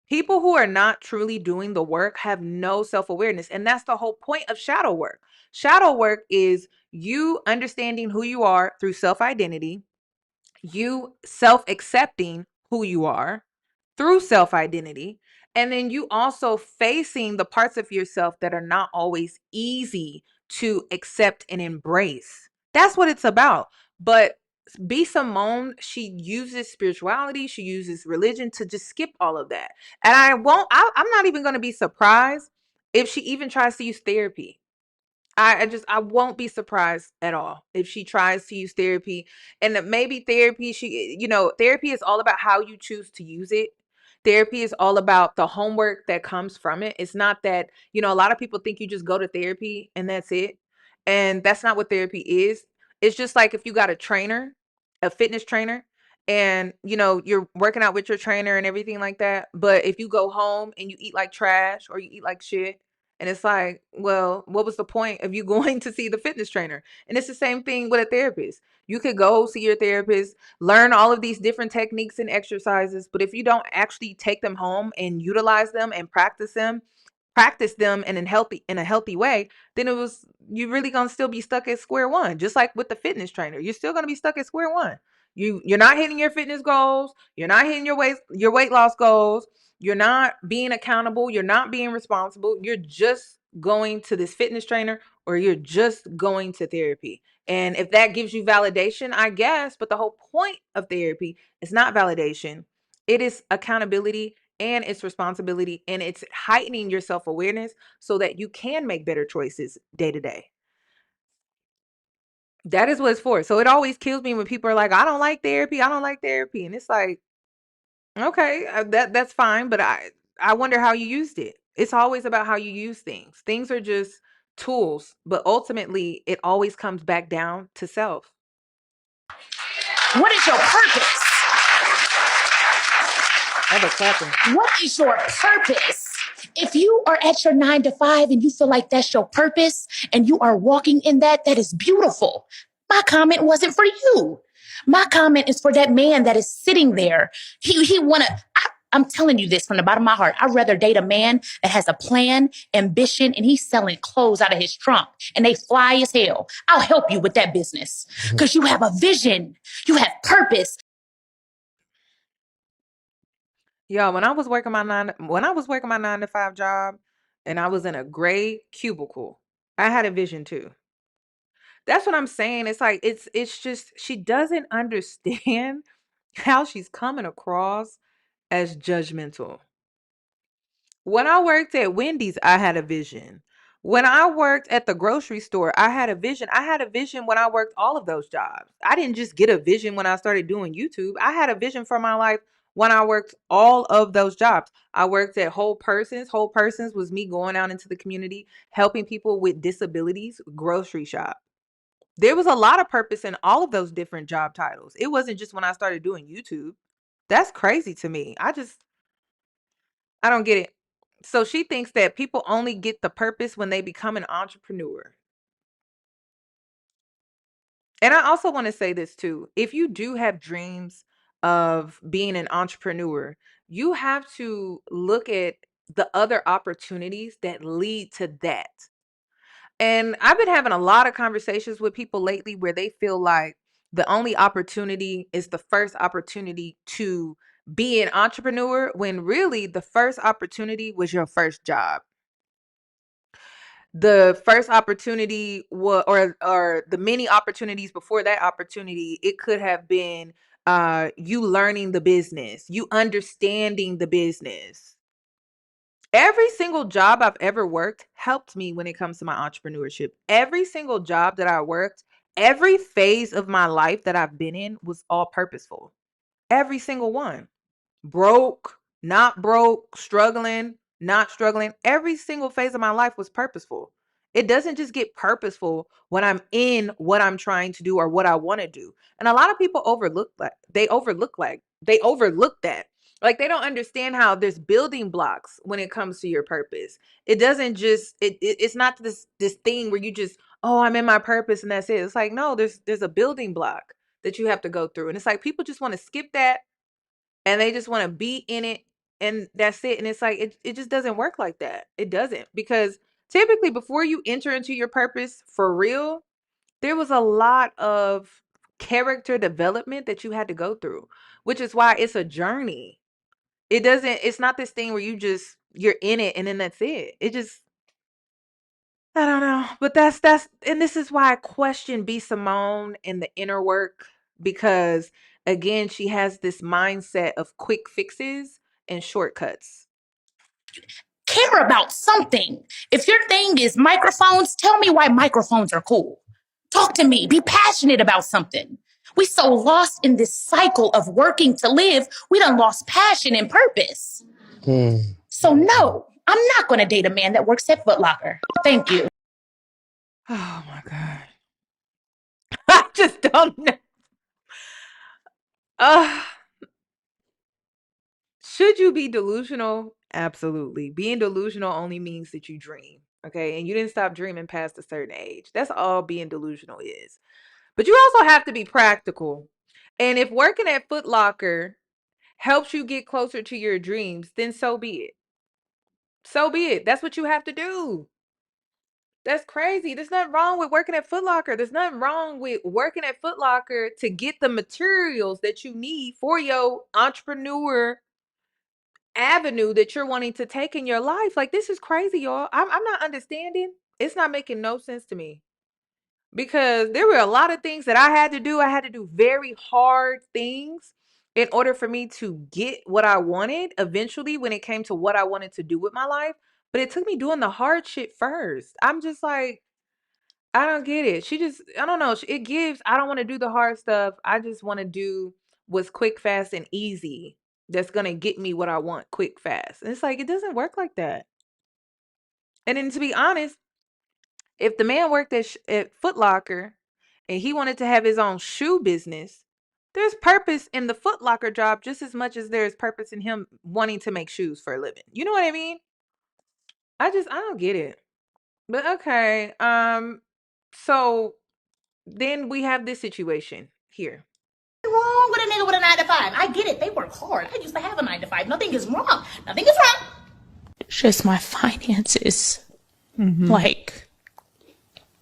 People who are not truly doing the work have no self-awareness, and that's the whole point of shadow work. Shadow work is you understanding who you are through self-identity, you self-accepting who you are through self-identity, and then you also facing the parts of yourself that are not always easy to accept and embrace. That's what it's about. But B. Simone, she uses spirituality, she uses religion to just skip all of that. And I'm not even going to be surprised if she even tries to use therapy. I won't be surprised at all if she tries to use therapy, and that maybe therapy, therapy is all about how you choose to use it. Therapy is all about the homework that comes from it. It's not that, a lot of people think you just go to therapy and that's it. And that's not what therapy is. It's just like if you got a trainer, a fitness trainer, and you're working out with your trainer and everything like that, but if you go home and you eat like trash or you eat like shit, and it's like, well, what was the point of you going to see the fitness trainer? And it's the same thing with a therapist. You could go see your therapist, learn all of these different techniques and exercises, but if you don't actually take them home and utilize them and practice them in a healthy way, then you really gonna still be stuck at square one. Just like with the fitness trainer, you're still gonna be stuck at square one. You're not hitting your fitness goals, you're not hitting your weight loss goals, you're not being accountable, you're not being responsible, you're just going to this fitness trainer or you're just going to therapy. And if that gives you validation, I guess, but the whole point of therapy is not validation. It is accountability and it's responsibility, and it's heightening your self-awareness so that you can make better choices day to day. That is what it's for. So it always kills me when people are like, I don't like therapy, I don't like therapy. And it's like, okay, that's fine, but I wonder how you used it. It's always about how you use things. Things are just tools, but ultimately it always comes back down to self. What is your purpose? I have a clapping. What is your purpose? If you are at your 9 to 5 and you feel like that's your purpose and you are walking in that is beautiful. My comment wasn't for you. My comment is for that man that is sitting there. He wanna, I'm telling you this from the bottom of my heart. I'd rather date a man that has a plan, ambition, and he's selling clothes out of his trunk and they fly as hell. I'll help you with that business because you have a vision, you have purpose. Yo, when I was working my 9 to 5 job and I was in a gray cubicle, I had a vision too. That's what I'm saying. It's like it's just she doesn't understand how she's coming across as judgmental. When I worked at Wendy's, I had a vision. When I worked at the grocery store, I had a vision. I had a vision when I worked all of those jobs. I didn't just get a vision when I started doing YouTube. I had a vision for my life when I worked all of those jobs. I worked at Whole Persons. Whole Persons was me going out into the community, helping people with disabilities, grocery shop. There was a lot of purpose in all of those different job titles. It wasn't just when I started doing YouTube. That's crazy to me. I don't get it. So she thinks that people only get the purpose when they become an entrepreneur. And I also want to say this too. If you do have dreams of being an entrepreneur, you have to look at the other opportunities that lead to that. And I've been having a lot of conversations with people lately where they feel like the only opportunity is the first opportunity to be an entrepreneur when really the first opportunity was your first job. The first opportunity was or the many opportunities before that opportunity, it could have been you learning the business, you understanding the business. Every single job I've ever worked helped me when it comes to my entrepreneurship. Every single job that I worked, every phase of my life that I've been in was all purposeful. Every single one. Broke, not broke, struggling, not struggling. Every single phase of my life was purposeful. It doesn't just get purposeful when I'm in what I'm trying to do or what I want to do. And a lot of people overlook that. Like they don't understand how there's building blocks when it comes to your purpose. It doesn't just it's not this thing where you just, oh, I'm in my purpose and that's it. It's like, no, there's a building block that you have to go through. And it's like people just want to skip that and they just want to be in it and that's it. And it's like it just doesn't work like that. It doesn't, because typically before you enter into your purpose for real, there was a lot of character development that you had to go through, which is why it's a journey. It's not this thing where you're in it and then that's it. It just, I don't know. But and this is why I question B Simone and the inner work, because again, she has this mindset of quick fixes and shortcuts. Care about something. If your thing is microphones, tell me why microphones are cool. Talk to me. Be passionate about something. We so lost in this cycle of working to live, we done lost passion and purpose. So no, I'm not going to date a man that works at Foot Locker. Thank you. Oh my God. I just don't know. Should you be delusional? Absolutely. Being delusional only means that you dream. Okay. And you didn't stop dreaming past a certain age. That's all being delusional is. But you also have to be practical. And if working at Foot Locker helps you get closer to your dreams, then so be it. So be it. That's what you have to do. That's crazy. There's nothing wrong with working at Foot Locker. There's nothing wrong with working at Foot Locker to get the materials that you need for your entrepreneur avenue that you're wanting to take in your life. Like, this is crazy, y'all. I'm not understanding. It's not making no sense to me, because there were a lot of things that I had to do. I had to do very hard things in order for me to get what I wanted eventually when it came to what I wanted to do with my life. But it took me doing the hard shit first. I'm just like, I don't get it. I don't know. I don't want to do the hard stuff. I just want to do what's quick, fast, and easy. That's going to get me what I want quick, fast. And it's like, it doesn't work like that. And then to be honest, if the man worked at Foot Locker and he wanted to have his own shoe business, there's purpose in the Foot Locker job just as much as there's purpose in him wanting to make shoes for a living. You know what I mean? I don't get it. But okay. So then we have this situation here. wrong with a nigga with a 9 to 5. I get it. They work hard. I used to have a 9 to 5. Nothing is wrong. Nothing is wrong. It's just my finances. Like,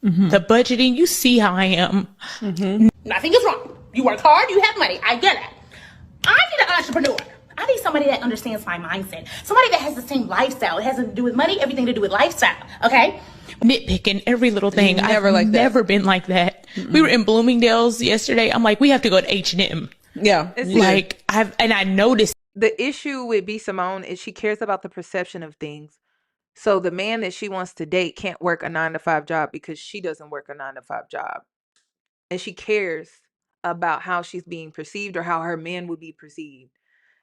the budgeting, you see how I am. Nothing is wrong. You work hard, you have money. I get it. I need an entrepreneur. I need somebody that understands my mindset. Somebody that has the same lifestyle. It has nothing to do with money, everything to do with lifestyle. Okay? Nitpicking every little thing. Never I've like that. never been like that. We were in Bloomingdale's yesterday. I'm like, we have to go to H&M. Yeah. Like, I noticed. The issue with B. Simone is she cares about the perception of things. So the man that she wants to date can't work a 9 to 5 job because she doesn't work a 9 to 5 job. And she cares about how she's being perceived or how her man would be perceived.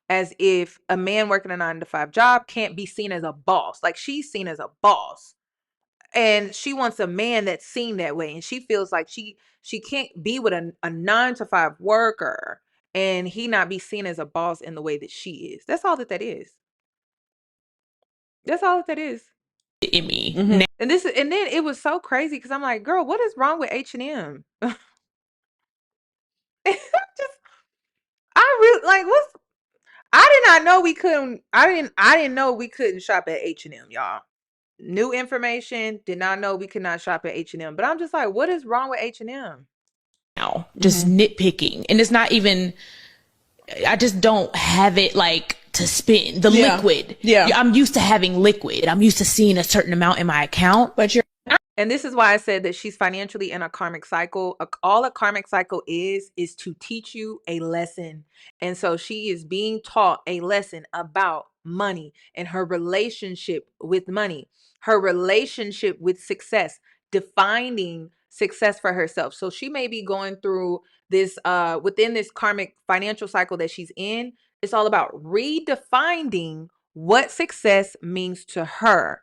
As if a man working a 9 to 5 job can't be seen as a boss. Like, she's seen as a boss. And she wants a man that's seen that way. And she feels like she can't be with a 9 to 5 worker and he not be seen as a boss in the way that she is. That's all that is. That's all that is. In me. And then it was so crazy because I'm like, girl, what is wrong with H&M? I really like I did not know we couldn't. I didn't know we couldn't shop at H&M, y'all. New information. Did not know we could not shop at H&M. But I'm just like, what is wrong with H&M? Now, just nitpicking, and it's not even. I just don't have it like to spend the liquid. Yeah, I'm used to having liquid. I'm used to seeing a certain amount in my account. But and this is why I said that she's financially in a karmic cycle. All a karmic cycle is to teach you a lesson. And so she is being taught a lesson about money and her relationship with money, her relationship with success, defining success for herself. So she may be going through this within this karmic financial cycle that she's in. It's all about redefining what success means to her.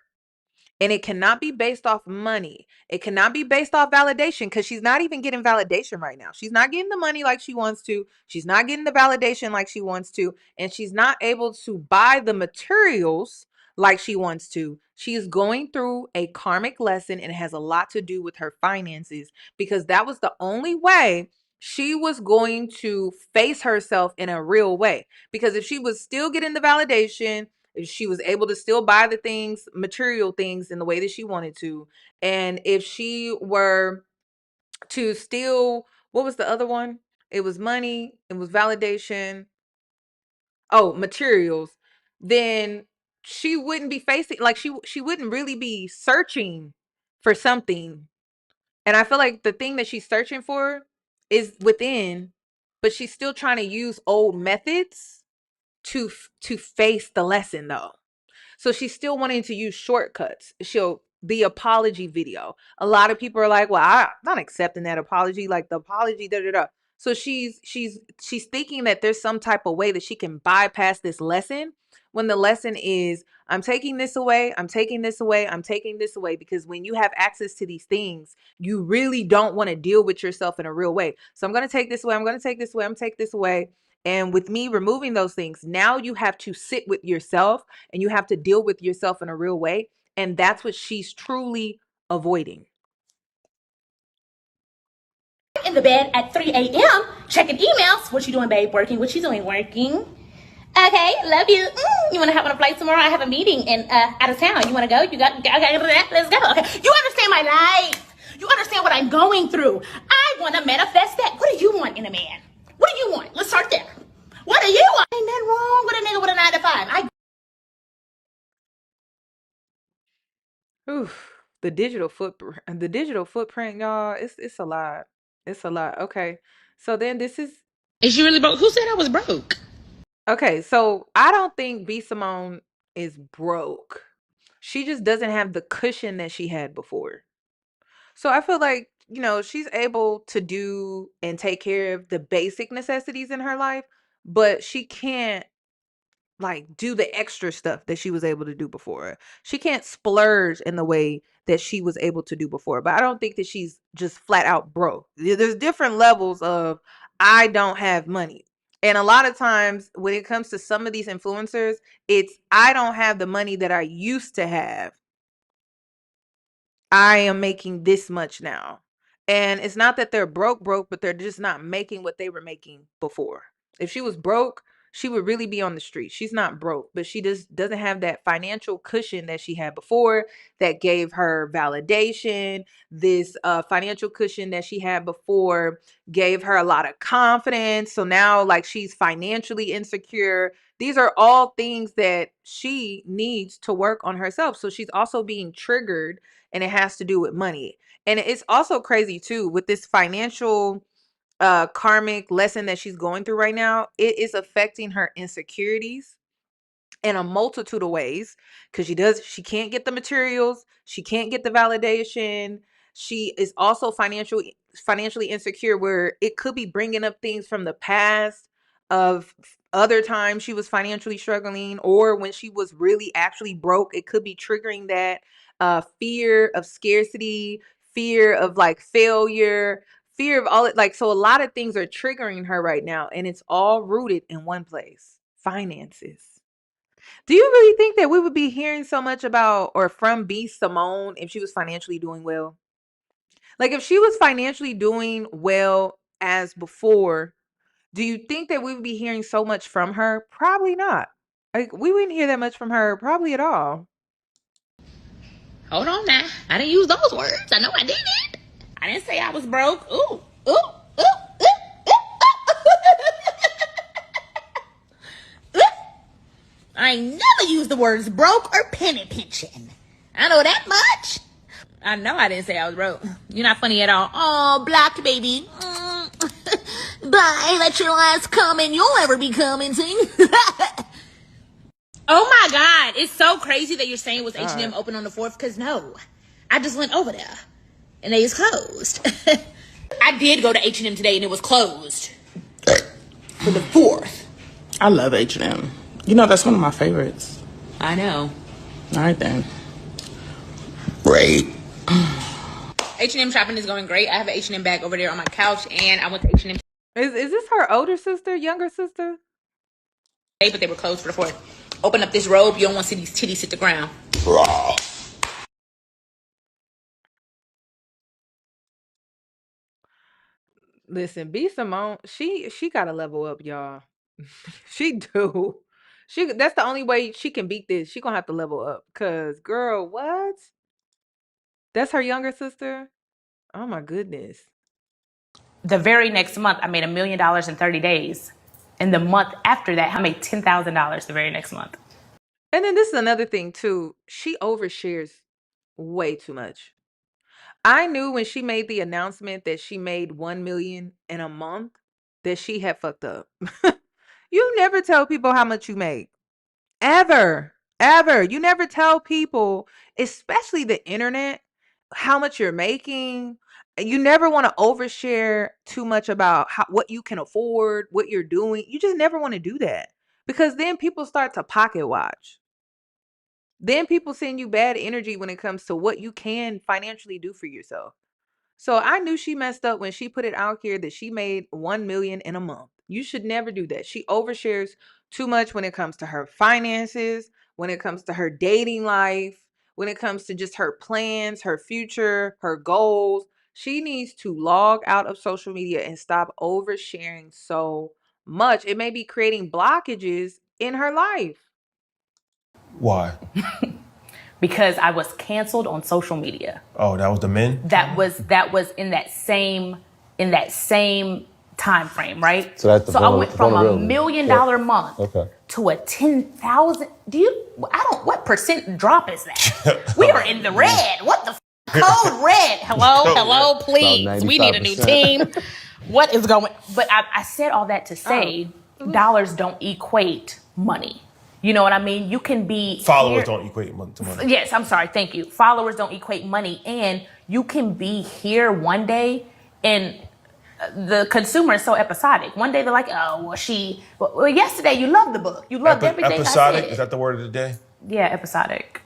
And it cannot be based off money. It cannot be based off validation because she's not even getting validation right now. She's not getting the money like she wants to. She's not getting the validation like she wants to. And she's not able to buy the materials like she wants to. She is going through a karmic lesson and it has a lot to do with her finances because that was the only way she was going to face herself in a real way. Because if she was still getting the validation, if she was able to still buy the things, material things in the way that she wanted to. And if she were to still, what was the other one? It was money, it was validation. Oh, materials. Then she wouldn't be facing, like she wouldn't really be searching for something. And I feel like the thing that she's searching for is within, but she's still trying to use old methods to face the lesson though. So she's still wanting to use shortcuts. The apology video. A lot of people are like, well, I'm not accepting that apology. Like the apology, da da da. So she's thinking that there's some type of way that she can bypass this lesson when the lesson is, I'm taking this away, I'm taking this away, I'm taking this away. Because when you have access to these things, you really don't want to deal with yourself in a real way. So I'm going to take this away, I'm going to take this away, I'm take this away. And with me removing those things, now you have to sit with yourself and you have to deal with yourself in a real way. And that's what she's truly avoiding. In the bed at 3 a.m. checking emails. What you doing, babe? Working. What you doing? Working. Okay, love you. You want to hop on a flight tomorrow? I have a meeting in out of town. You want to go? You got? Okay, let's go. Okay, you understand my life. You understand what I'm going through. I want to manifest that. What do you want in a man? What do you want? Let's start there. What do you want? Ain't nothing wrong with a nigga with a 9 to 5. Oof, the digital footprint, y'all. It's a lot. It's a lot. Okay, so then this is. Is she really broke? Who said I was broke? Okay, so I don't think B. Simone is broke. She just doesn't have the cushion that she had before. So I feel like, she's able to do and take care of the basic necessities in her life, but she can't like do the extra stuff that she was able to do before. She can't splurge in the way that she was able to do before. But I don't think that she's just flat out broke. There's different levels of I don't have money. And a lot of times when it comes to some of these influencers, it's I don't have the money that I used to have. I am making this much now. And it's not that they're broke, but they're just not making what they were making before. If she was broke, she would really be on the street. She's not broke, but she just doesn't have that financial cushion that she had before that gave her validation. This financial cushion that she had before gave her a lot of confidence. So now, like, she's financially insecure. These are all things that she needs to work on herself. So she's also being triggered, and it has to do with money. And it's also crazy too with this financial karmic lesson that she's going through right now. It is affecting her insecurities in a multitude of ways, because she can't get the materials, she can't get the validation. She is also financially insecure, where it could be bringing up things from the past of other times she was financially struggling, or when she was really actually broke. It could be triggering that fear of scarcity, fear of like failure, fear of all it, like, so a lot of things are triggering her right now, and it's all rooted in one place: finances. Do you really think that we would be hearing so much about or from B Simone if she was financially doing well? Like, if she was financially doing well as before, do you think that we would be hearing so much from her? Probably not. Like, we wouldn't hear that much from her probably at all. Hold on now. I didn't use those words. I know I didn't. I didn't say I was broke. Ooh, ooh, ooh, ooh, ooh. I ain't never used the words broke or penny pinching. I know that much. I know I didn't say I was broke. You're not funny at all. Oh, blocked, baby. Bye. Let your last comment you'll ever be commenting. Oh my God. It's so crazy that you're saying was H&M open on the 4th, because no. I just went over there and they is closed. I did go to H&M today and it was closed for the 4th. I love H&M. You know, that's one of my favorites. I know. All right, then. Great. H&M shopping is going great. I have an H&M bag over there on my couch, and I went to H&M Is this her older sister, younger sister? today, but they were closed for the 4th. Open up this robe. You don't want to see these titties hit the ground. Listen, B Simone, she gotta level up, y'all. She do. That's the only way she can beat this. She gonna have to level up. Cause girl, what? That's her younger sister? Oh my goodness. The very next month, I made $1 million in 30 days. And the month after that, I made $10,000 the very next month. And then this is another thing too. She overshares way too much. I knew when she made the announcement that she made 1 million in a month that she had fucked up. You never tell people how much you make. Ever. Ever. You never tell people, especially the internet, how much you're making. You never want to overshare too much about what you can afford, what you're doing. You just never want to do that, because then people start to pocket watch. Then people send you bad energy when it comes to what you can financially do for yourself. So I knew she messed up when she put it out here that she made 1 million in a month. You should never do that. She overshares too much when it comes to her finances, when it comes to her dating life, when it comes to just her plans, her future, her goals. She needs to log out of social media and stop oversharing so much. It may be creating blockages in her life. Why? Because I was canceled on social media. Oh, that was the men? That was in that same time frame, right? So that's the I went from vulnerability. $1 million month Okay. to a 10,000. What percent drop is that? We are in the red. What the code red? Hello, please. We need a new team. What is going? But I said all that to say dollars don't equate money. You know what I mean? You can be Followers don't equate to money. Yes, I'm sorry. Thank you. Followers don't equate money, and you can be here one day, and the consumer is so episodic. One day they're like, "Oh, well, yesterday you loved the book. You loved everything episodic? I said." Is that the word of the day? Yeah, episodic.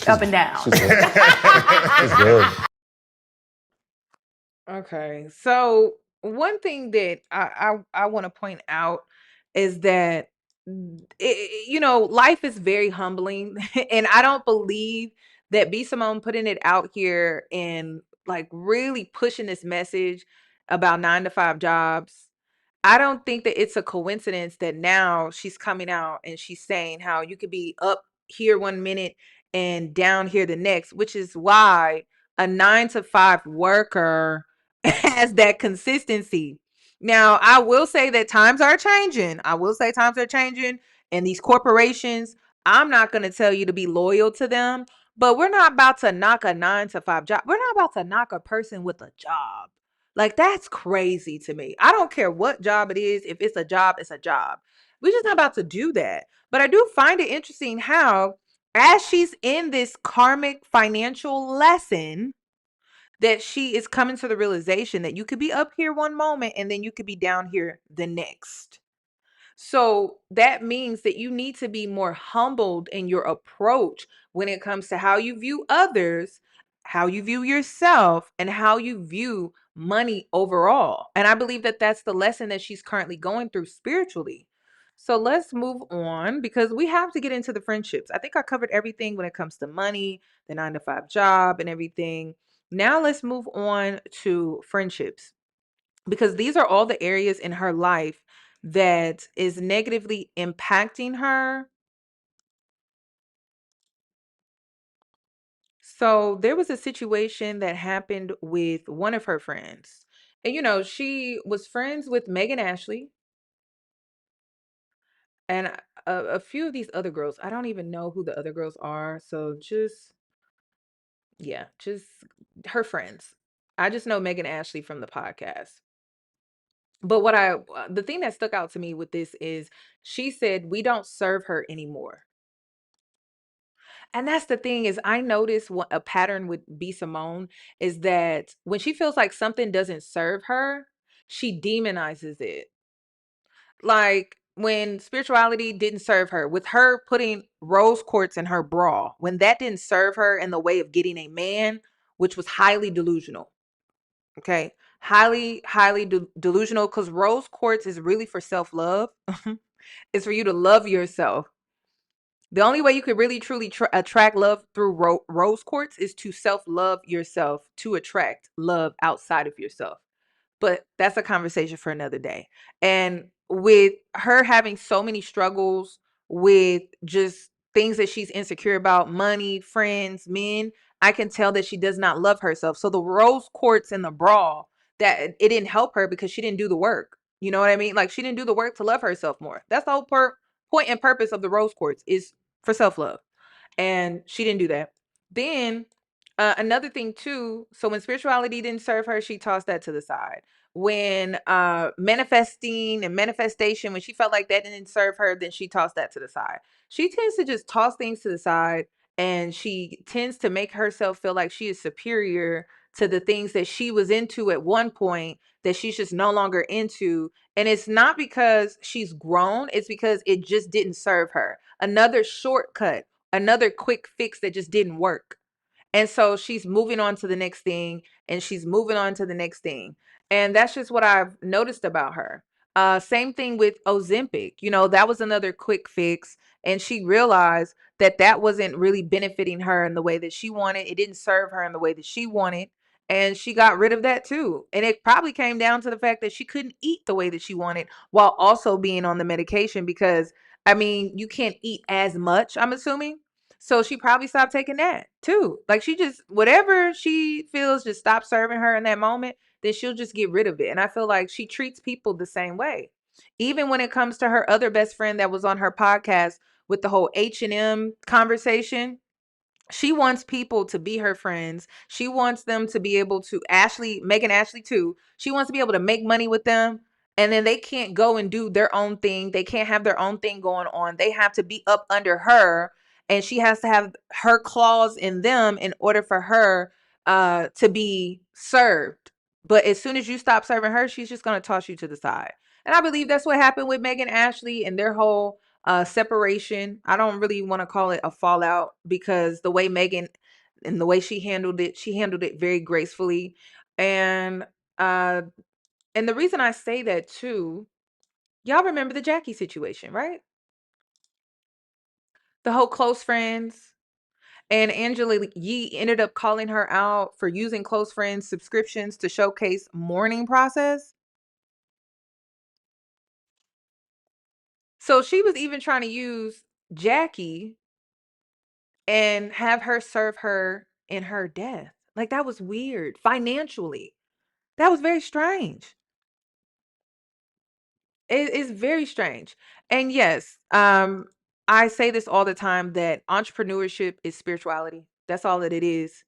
Up and down. It's good. Okay. So one thing that I want to point out is that life is very humbling, and I don't believe that B Simone putting it out here and like really pushing this message about 9 to 5 jobs. I don't think that it's a coincidence that now she's coming out and she's saying how you could be up here 1 minute and down here the next, which is why a 9 to 5 worker has that consistency. Now, I will say that times are changing. I will say times are changing, and these corporations, I'm not going to tell you to be loyal to them, but we're not about to knock a 9 to 5 job. We're not about to knock a person with a job. Like, that's crazy to me. I don't care what job it is. If it's a job, it's a job. We're just not about to do that. But I do find it interesting how, as she's in this karmic financial lesson, that she is coming to the realization that you could be up here one moment and then you could be down here the next. So that means that you need to be more humbled in your approach when it comes to how you view others, how you view yourself, and how you view money overall. And I believe that that's the lesson that she's currently going through spiritually. So let's move on because we have to get into the friendships. I think I covered everything when it comes to money, the 9 to 5 job, and everything. Now let's move on to friendships because these are all the areas in her life that is negatively impacting her. So there was a situation that happened with one of her friends. And she was friends with Megan Ashley and a few of these other girls. I don't even know who the other girls are. So just her friends. I just know Megan Ashley from the podcast. But the thing that stuck out to me with this is she said, we don't serve her anymore. And that's the thing is I notice what a pattern with B Simone is that when she feels like something doesn't serve her, she demonizes it. Like when spirituality didn't serve her, with her putting rose quartz in her bra, when that didn't serve her in the way of getting a man, which was highly delusional. Okay. Highly delusional because rose quartz is really for self-love. It's for you to love yourself. The only way you could really truly attract love through rose quartz is to self-love yourself to attract love outside of yourself. But that's a conversation for another day. And with her having so many struggles with just things that she's insecure about, money, friends, men, I can tell that she does not love herself. So the rose quartz and the bra, that it didn't help her because she didn't do the work. You know what I mean? Like she didn't do the work to love herself more. That's the whole point and purpose of the rose quartz is for self-love. And she didn't do that. Then another thing too, so when spirituality didn't serve her, she tossed that to the side. When manifesting and manifestation, when she felt like that didn't serve her, then she tossed that to the side. She tends to just toss things to the side, and she tends to make herself feel like she is superior to the things that she was into at one point that she's just no longer into. And it's not because she's grown, it's because it just didn't serve her. Another shortcut, another quick fix that just didn't work. And so she's moving on to the next thing and she's moving on to the next thing. And that's just what I've noticed about her. Same thing with Ozempic. That was another quick fix. And she realized that that wasn't really benefiting her in the way that she wanted. It didn't serve her in the way that she wanted. And she got rid of that too. And it probably came down to the fact that she couldn't eat the way that she wanted while also being on the medication because, I mean, you can't eat as much, I'm assuming. So she probably stopped taking that too. Like she just, whatever she feels just stop serving her in that moment, then she'll just get rid of it. And I feel like she treats people the same way. Even when it comes to her other best friend that was on her podcast with the whole H&M conversation, she wants people to be her friends. She wants them to be able to Megan Ashley too. She wants to be able to make money with them. And then they can't go and do their own thing. They can't have their own thing going on. They have to be up under her. And she has to have her claws in them in order for her to be served. But as soon as you stop serving her, she's just going to toss you to the side. And I believe that's what happened with Megan Ashley and their whole separation. I don't really want to call it a fallout because the way Megan and the way she handled it very gracefully. And the reason I say that too, y'all remember the Jackie situation, right? The whole close friends. And Angela Yee ended up calling her out for using close friends subscriptions to showcase mourning process. So she was even trying to use Jackie and have her serve her in her death. Like, that was weird financially. That was very strange. It is very strange. And yes, I say this all the time that entrepreneurship is spirituality. That's all that it is.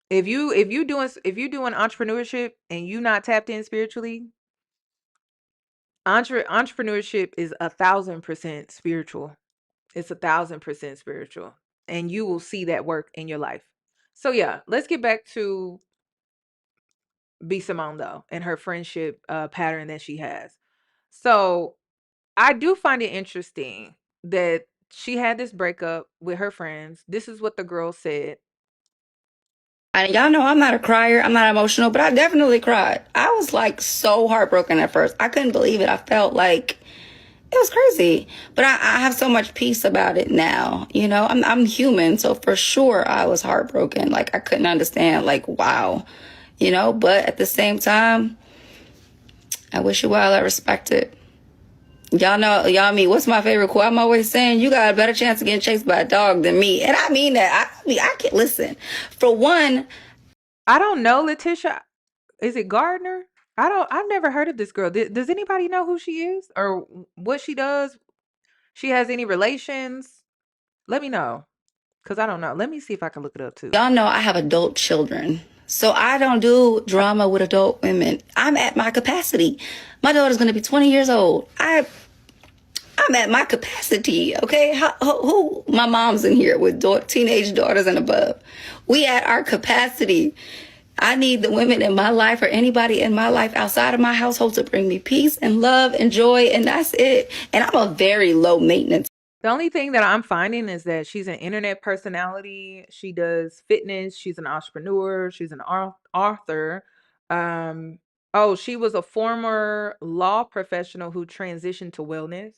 If you doing entrepreneurship and you not tapped in spiritually, entrepreneurship is 1,000% spiritual. It's 1,000% spiritual, and you will see that work in your life. So yeah, let's get back to B Simone though and her friendship pattern that she has. So I do find it interesting that she had this breakup with her friends. This is what the girl said. And y'all know I'm not a crier. I'm not emotional, but I definitely cried. I was like so heartbroken at first. I couldn't believe it. I felt like it was crazy, but I have so much peace about it now. You know, I'm human. So for sure I was heartbroken. Like I couldn't understand, like, wow, you know, but at the same time, I wish you well. I respect it. Y'all know, me, what's my favorite quote? I'm always saying, you got a better chance of getting chased by a dog than me. And I mean that. I can listen. For one, I don't know, Letitia. Is it Gardner? I've never heard of this girl. Does anybody know who she is or what she does? She has any relations? Let me know. Because I don't know. Let me see if I can look it up too. y'all know I have adult children. So I don't do drama with adult women. I'm at my capacity. My daughter's going to be 20 years old. I'm at my capacity, okay? Who my mom's in here with teenage daughters and above. We at our capacity. I need the women in my life or anybody in my life outside of my household to bring me peace and love and joy, and that's it. And I'm a very low maintenance. The only thing that I'm finding is that she's an internet personality. She does fitness. She's an entrepreneur. She's an author. She was a former law professional who transitioned to wellness.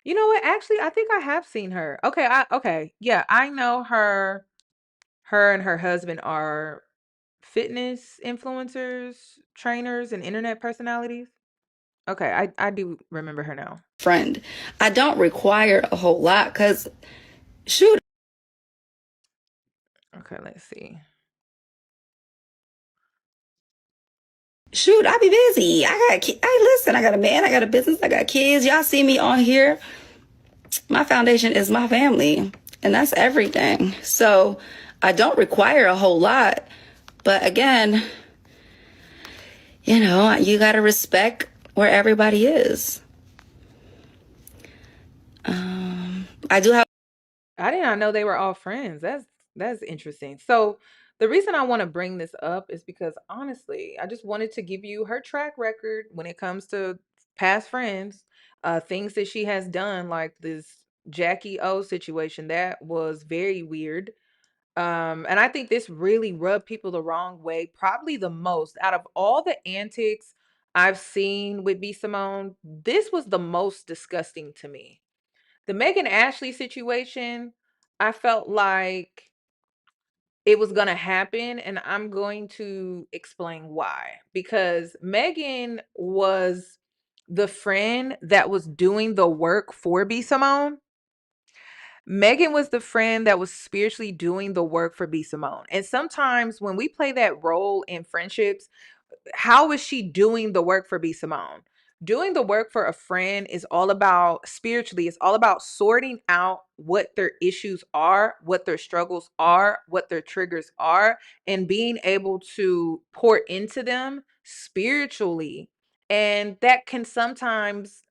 You know what? Actually, I think I have seen her. Okay. Yeah, I know her. Her and her husband are fitness influencers, trainers, and internet personalities. Okay, I do remember her now. Friend, I don't require a whole lot because, shoot. Okay, let's see. Shoot, I be busy. I got a man, I got a business, I got kids. Y'all see me on here. My foundation is my family, and that's everything. So I don't require a whole lot. But again, you know, you got to respect where everybody is. I do have. I did not know they were all friends. That's interesting. So the reason I want to bring this up is because honestly, I just wanted to give you her track record when it comes to past friends, things that she has done, like this Jackie O situation that was very weird. And I think this really rubbed people the wrong way, probably the most out of all the antics I've seen with B Simone. This was the most disgusting to me. The Megan Ashley situation, I felt like it was going to happen, and I'm going to explain why. Because Megan was the friend that was doing the work for B Simone. Megan was the friend that was spiritually doing the work for B Simone. And sometimes when we play that role in friendships, how is she doing the work for B Simone? Doing the work for a friend is all about spiritually, it's all about sorting out what their issues are, what their struggles are, what their triggers are, and being able to pour into them spiritually. And that can sometimes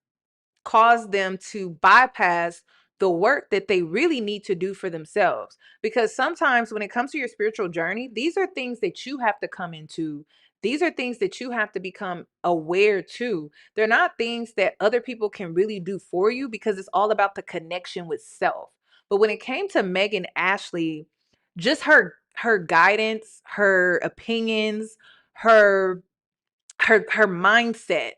cause them to bypass the work that they really need to do for themselves. Because sometimes when it comes to your spiritual journey, these are things that you have to come into. These are things that you have to become aware to. They're not things that other people can really do for you because it's all about the connection with self. But when it came to Megan Ashley, just her guidance, her opinions, her mindset,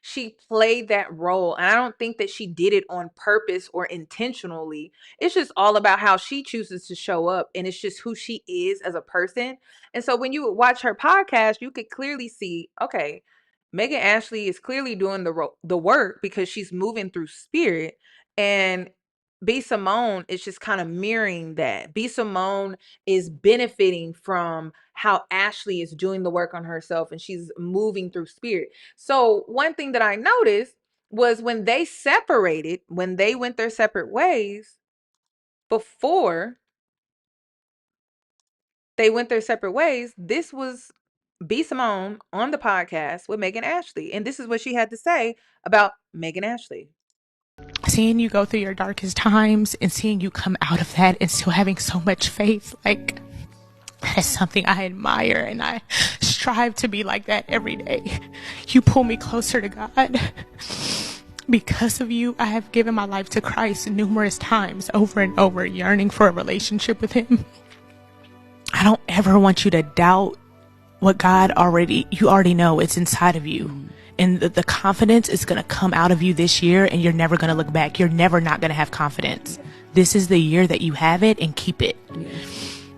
she played that role. And I don't think that she did it on purpose or intentionally. It's just all about how she chooses to show up. And it's just who she is as a person. And so when you watch her podcast, you could clearly see, okay, Megan Ashley is clearly doing the work because she's moving through spirit. And B. Simone is just kind of mirroring that. B. Simone is benefiting from how Ashley is doing the work on herself and she's moving through spirit. So one thing that I noticed was when they separated, when they went their separate ways, before they went their separate ways, this was B. Simone on the podcast with Megan Ashley. And this is what she had to say about Megan Ashley. Seeing you go through your darkest times and seeing you come out of that and still having so much faith, like, that is something I admire, and I strive to be like that every day. You pull me closer to God. Because of you, I have given my life to Christ numerous times, over and over, yearning for a relationship with Him. I don't ever want you to doubt what you already know it's inside of you. And the confidence is going to come out of you this year, and you're never going to look back. You're never not going to have confidence. This is the year that you have it, and keep it.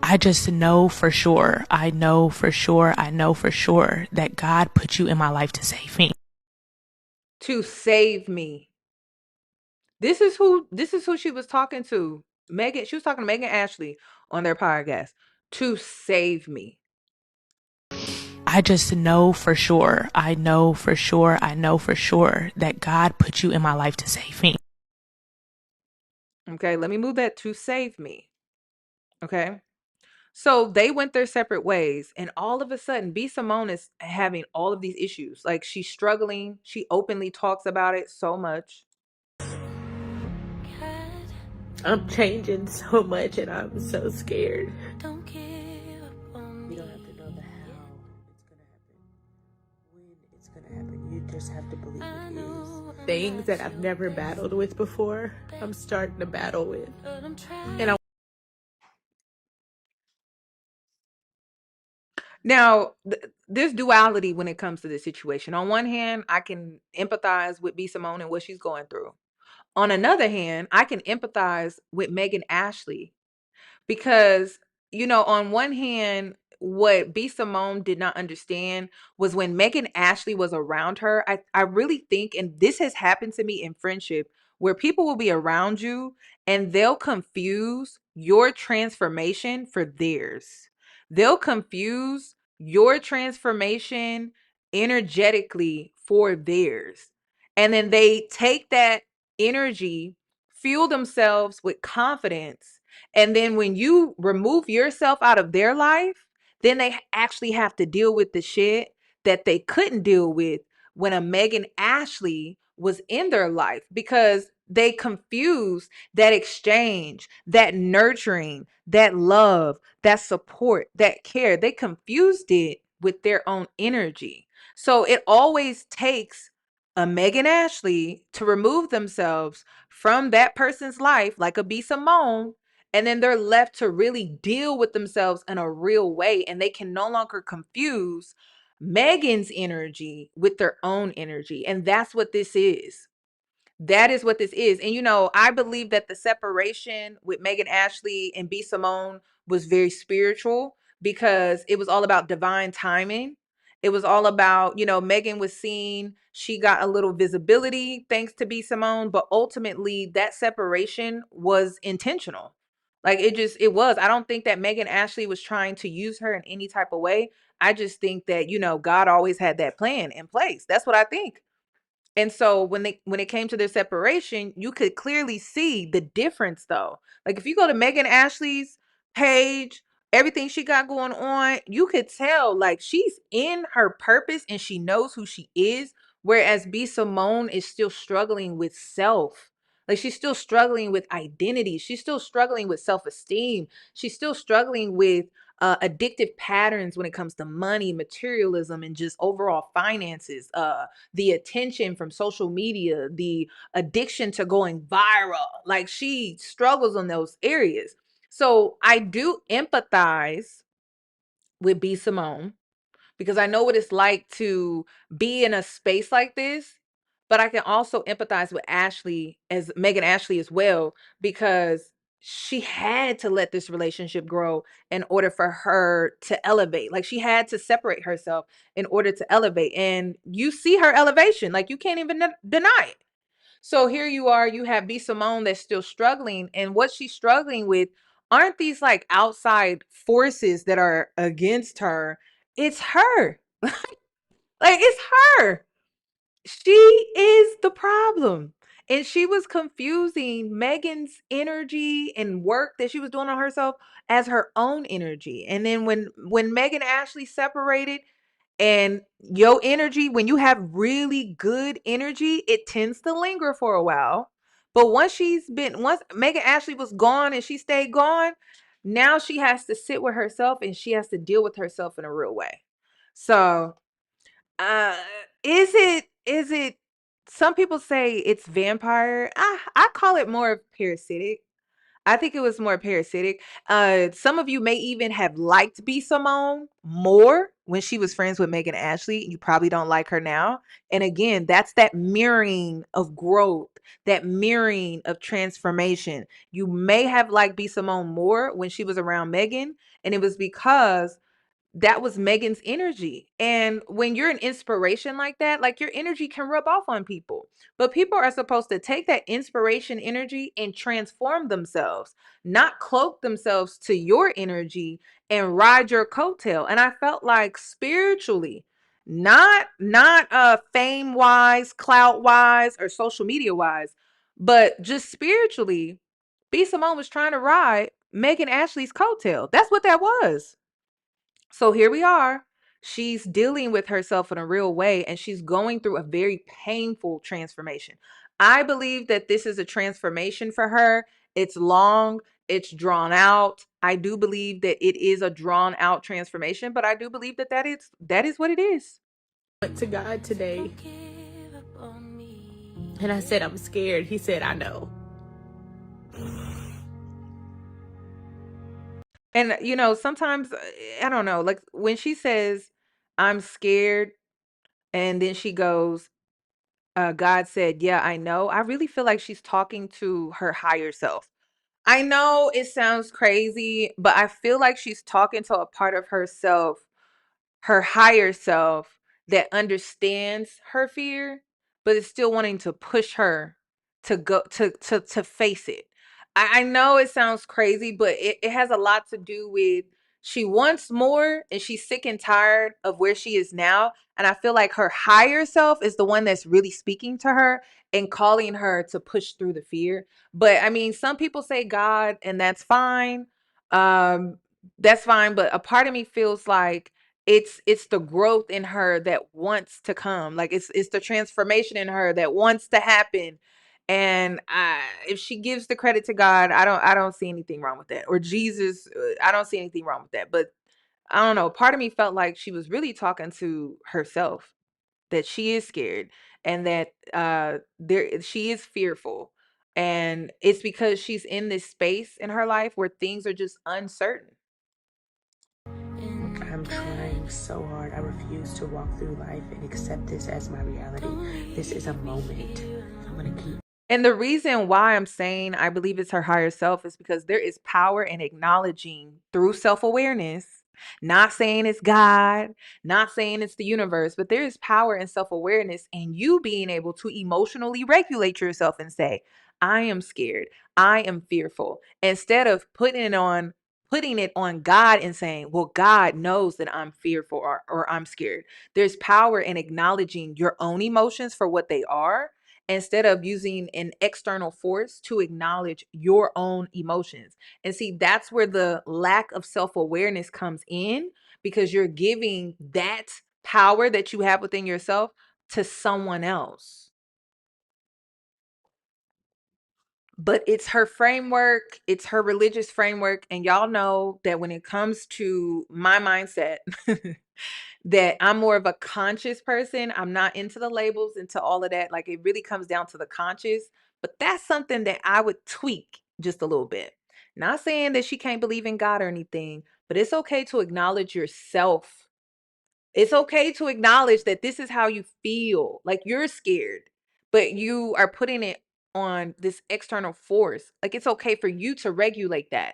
I just know for sure, I know for sure that God put you in my life to save me. To save me. This is who she was talking to. Megan, she was talking to Megan Ashley on their podcast. To save me. I just know for sure, I know for sure that God put you in my life to save me. Okay, let me move that to save me. Okay. So they went their separate ways, and all of a sudden, B. Simone is having all of these issues. Like, she's struggling. She openly talks about it so much. I'm changing so much and I'm so scared. You don't have to know the how it's gonna happen, when it's gonna happen. You just have to believe it is. Things that I've never battled with before, I'm starting to battle with. And Now, there's duality when it comes to this situation. On one hand, I can empathize with B. Simone and what she's going through. On another hand, I can empathize with Megan Ashley because, on one hand, what B. Simone did not understand was when Megan Ashley was around her, I really think, and this has happened to me in friendship, where people will be around you and they'll confuse your transformation for theirs. They'll confuse your transformation energetically for theirs. And then they take that energy, fuel themselves with confidence, and then when you remove yourself out of their life, then they actually have to deal with the shit that they couldn't deal with when a Megan Ashley was in their life, because they confused that exchange, that nurturing, that love, that support, that care. They confused it with their own energy. So it always takes a Megan Ashley to remove themselves from that person's life, like a B. Simone, and then they're left to really deal with themselves in a real way. And they can no longer confuse Megan's energy with their own energy. And that's what this is. That is what this is. And I believe that the separation with Megan Ashley and B. Simone was very spiritual because it was all about divine timing. It was all about, Megan was seen, she got a little visibility thanks to B. Simone, but ultimately that separation was intentional. Like, it was. I don't think that Megan Ashley was trying to use her in any type of way. I just think that, God always had that plan in place. That's what I think. And so when it came to their separation, you could clearly see the difference though. Like, if you go to Megan Ashley's page, everything she got going on, you could tell like she's in her purpose and she knows who she is. Whereas B. Simone is still struggling with self. Like, she's still struggling with identity. She's still struggling with self-esteem. She's still struggling with addictive patterns when it comes to money, materialism, and just overall finances. The attention from social media, the addiction to going viral. Like, she struggles in those areas. So I do empathize with B. Simone because I know what it's like to be in a space like this But I can also empathize with Ashley, as Megan Ashley as well, because she had to let this relationship grow in order for her to elevate. Like, she had to separate herself in order to elevate. And you see her elevation. Like, you can't even deny it. So here you are, you have B Simone that's still struggling. And what she's struggling with aren't these like outside forces that are against her. It's her. Like, it's her. She is the problem. And she was confusing Megan's energy and work that she was doing on herself as her own energy. And then when Megan Ashley separated, and your energy, when you have really good energy, it tends to linger for a while. But once Megan Ashley was gone and she stayed gone, now she has to sit with herself and she has to deal with herself in a real way. So uh is it some people say it's vampire. I call it more parasitic. I think it was more parasitic. Some of you may even have liked B Simone more when she was friends with Megan Ashley. You probably don't like her now. And again, that's that mirroring of growth, that mirroring of transformation. You may have liked B Simone more when she was around Megan, and it was because that was Megan's energy. And when you're an inspiration like that, like, your energy can rub off on people. But people are supposed to take that inspiration energy and transform themselves, not cloak themselves to your energy and ride your coattail. And I felt like spiritually, not fame wise, clout wise, or social media wise, but just spiritually, B Simone was trying to ride Megan Ashley's coattail. That's what that was. So here we are. She's dealing with herself in a real way, and she's going through a very painful transformation. I believe that this is a transformation for her. It's long, it's drawn out. I do believe that it is a drawn out transformation, but I do believe that that is what it is. Went to God today and I said, I'm scared. He said, I know. And sometimes I don't know, like when she says, I'm scared, and then she goes, God said, yeah, I know. I really feel like she's talking to her higher self. I know it sounds crazy, but I feel like she's talking to a part of herself, her higher self, that understands her fear, but is still wanting to push her to go to face it. I know it sounds crazy, but it has a lot to do with she wants more and she's sick and tired of where she is now. And I feel like her higher self is the one that's really speaking to her and calling her to push through the fear. But I mean, some people say God, and that's fine. Um, that's fine. But a part of me feels like it's the growth in her that wants to come. Like, it's the transformation in her that wants to happen. And if she gives the credit to God, I don't see anything wrong with that. Or Jesus, I don't see anything wrong with that. But I don't know. Part of me felt like she was really talking to herself, that she is scared, and that she is fearful. And it's because she's in this space in her life where things are just uncertain. I'm trying so hard. I refuse to walk through life and accept this as my reality. This is a moment. I'm going to keep. And the reason why I'm saying I believe it's her higher self is because there is power in acknowledging through self-awareness, not saying it's God, not saying it's the universe, but there is power in self-awareness and you being able to emotionally regulate yourself and say, I am scared. I am fearful. Instead of putting it on God and saying, well, God knows that I'm fearful or I'm scared. There's power in acknowledging your own emotions for what they are, instead of using an external force to acknowledge your own emotions. And see, that's where the lack of self-awareness comes in, because you're giving that power that you have within yourself to someone else. But it's her framework, it's her religious framework. And y'all know that when it comes to my mindset, that I'm more of a conscious person. I'm not into the labels, into all of that. Like, it really comes down to the conscious. But that's something that I would tweak just a little bit. Not saying that she can't believe in God or anything, but it's okay to acknowledge yourself. It's okay to acknowledge that this is how you feel. Like, you're scared. but you are putting it on this external force. Like, it's okay for you to regulate that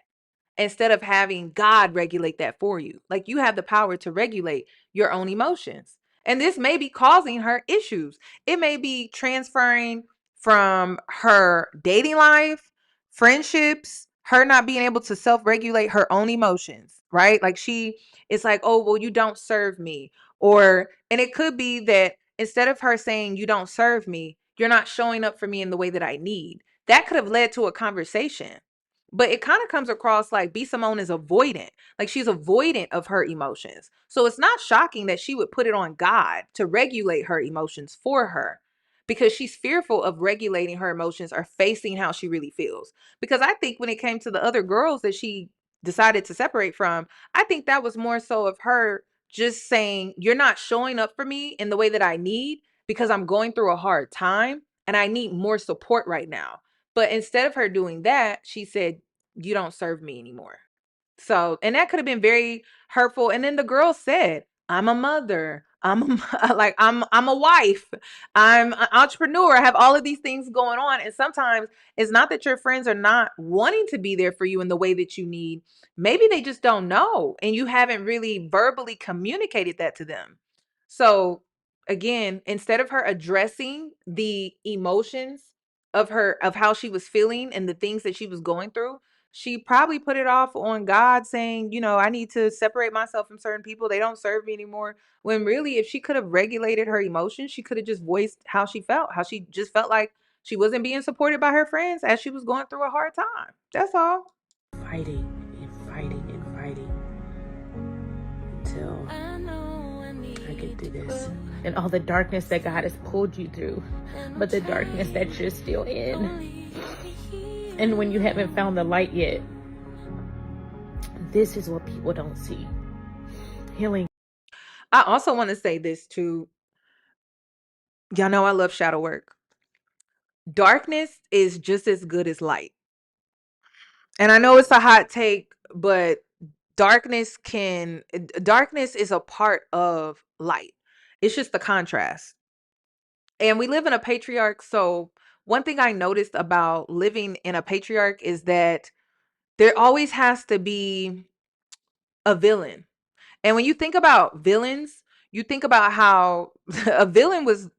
instead of having God regulate that for you. Like, you have the power to regulate your own emotions. And this may be causing her issues. It may be transferring from her dating life, friendships, her not being able to self-regulate her own emotions, right? Like, she is like, oh, well, you don't serve me. And it could be that instead of her saying, you don't serve me, you're not showing up for me in the way that I need. That could have led to a conversation. But it kind of comes across like B. Simone is avoidant. Like, she's avoidant of her emotions. So it's not shocking that she would put it on God to regulate her emotions for her, because she's fearful of regulating her emotions or facing how she really feels. Because I think when it came to the other girls that she decided to separate from, I think that was more so of her just saying, you're not showing up for me in the way that I need because I'm going through a hard time and I need more support right now. But instead of her doing that, she said, you don't serve me anymore. So, and that could have been very hurtful. And then the girl said, I'm a mother. I'm a wife. I'm an entrepreneur. I have all of these things going on. And sometimes it's not that your friends are not wanting to be there for you in the way that you need. Maybe they just don't know. And you haven't really verbally communicated that to them. So again, instead of her addressing the emotions of how she was feeling and the things that she was going through, she probably put it off on God, saying, I need to separate myself from certain people. They don't serve me anymore. When really, if she could have regulated her emotions, she could have just voiced how she felt, how she just felt like she wasn't being supported by her friends as she was going through a hard time. That's all. Fighting and fighting and fighting until I get through this. And all the darkness that God has pulled you through, but the darkness that you're still in. And when you haven't found the light yet, this is what people don't see. Healing. I also want to say this too. Y'all know I love shadow work. Darkness is just as good as light. And I know it's a hot take, but darkness is a part of light. It's just the contrast. And we live in a patriarch. So one thing I noticed about living in a patriarch is that there always has to be a villain. And when you think about villains, you think about how a villain was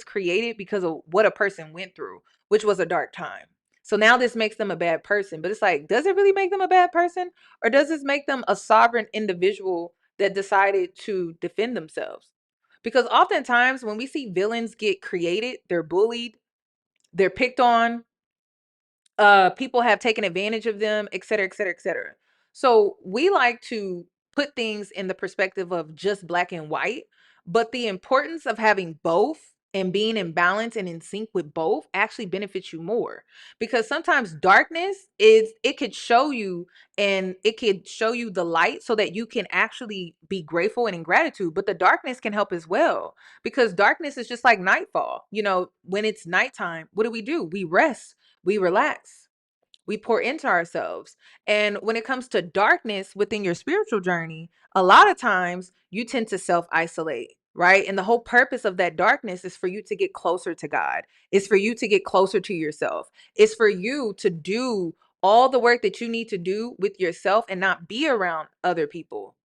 created because of what a person went through, which was a dark time. So now this makes them a bad person. But it's like, does it really make them a bad person? Or does this make them a sovereign individual that decided to defend themselves? Because oftentimes when we see villains get created, they're bullied, they're picked on, people have taken advantage of them, et cetera, et cetera, et cetera. So we like to put things in the perspective of just black and white, but the importance of having both and being in balance and in sync with both actually benefits you more, because sometimes darkness it could show you, and it could show you the light so that you can actually be grateful and in gratitude. But the darkness can help as well, because darkness is just like nightfall. When it's nighttime, what do? We rest, we relax, we pour into ourselves. And when it comes to darkness within your spiritual journey, a lot of times you tend to self-isolate, right? And the whole purpose of that darkness is for you to get closer to God. It's for you to get closer to yourself. It's for you to do all the work that you need to do with yourself and not be around other people.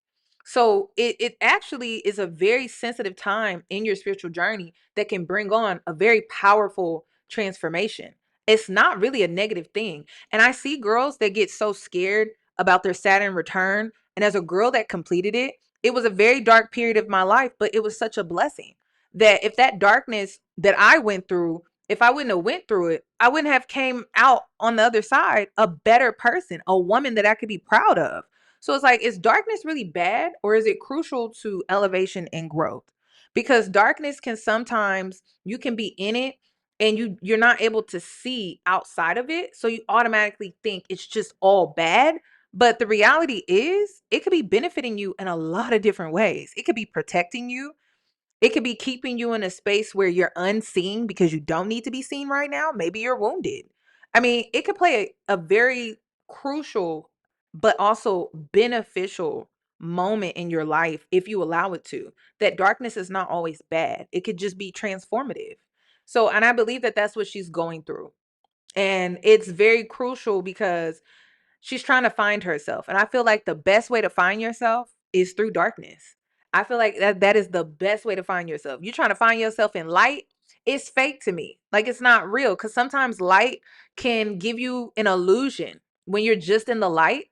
So it actually is a very sensitive time in your spiritual journey that can bring on a very powerful transformation. It's not really a negative thing. And I see girls that get so scared about their Saturn return. And as a girl that completed it, it was a very dark period of my life, but it was such a blessing that if that darkness that I went through, if I wouldn't have went through it, I wouldn't have came out on the other side a better person, a woman that I could be proud of. So it's like, is darkness really bad, or is it crucial to elevation and growth? Because darkness can sometimes, you can be in it and you're not able to see outside of it. So you automatically think it's just all bad. But the reality is it could be benefiting you in a lot of different ways. It could be protecting you. It could be keeping you in a space where you're unseen because you don't need to be seen right now. Maybe you're wounded. I mean, it could play a very crucial but also beneficial moment in your life if you allow it to. That darkness is not always bad. It could just be transformative. So, and I believe that that's what she's going through. And it's very crucial because she's trying to find herself. And I feel like the best way to find yourself is through darkness. I feel like that is the best way to find yourself. You're trying to find yourself in light. It's fake to me. Like, it's not real, because sometimes light can give you an illusion. When you're just in the light,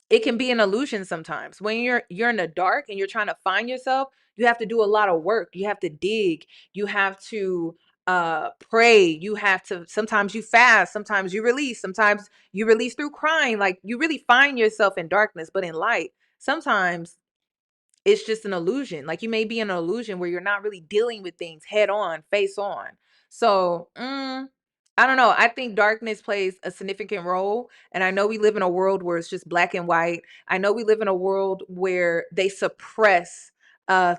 it can be an illusion sometimes. When you're in the dark and you're trying to find yourself, you have to do a lot of work. You have to dig. You have to pray. You have to, sometimes you fast, sometimes sometimes you release through crying. Like, you really find yourself in darkness. But in light, sometimes it's just an illusion. Like, you may be in an illusion where you're not really dealing with things head on, face on. So, I don't know. I think darkness plays a significant role. And I know we live in a world where it's just black and white. I know we live in a world where they suppress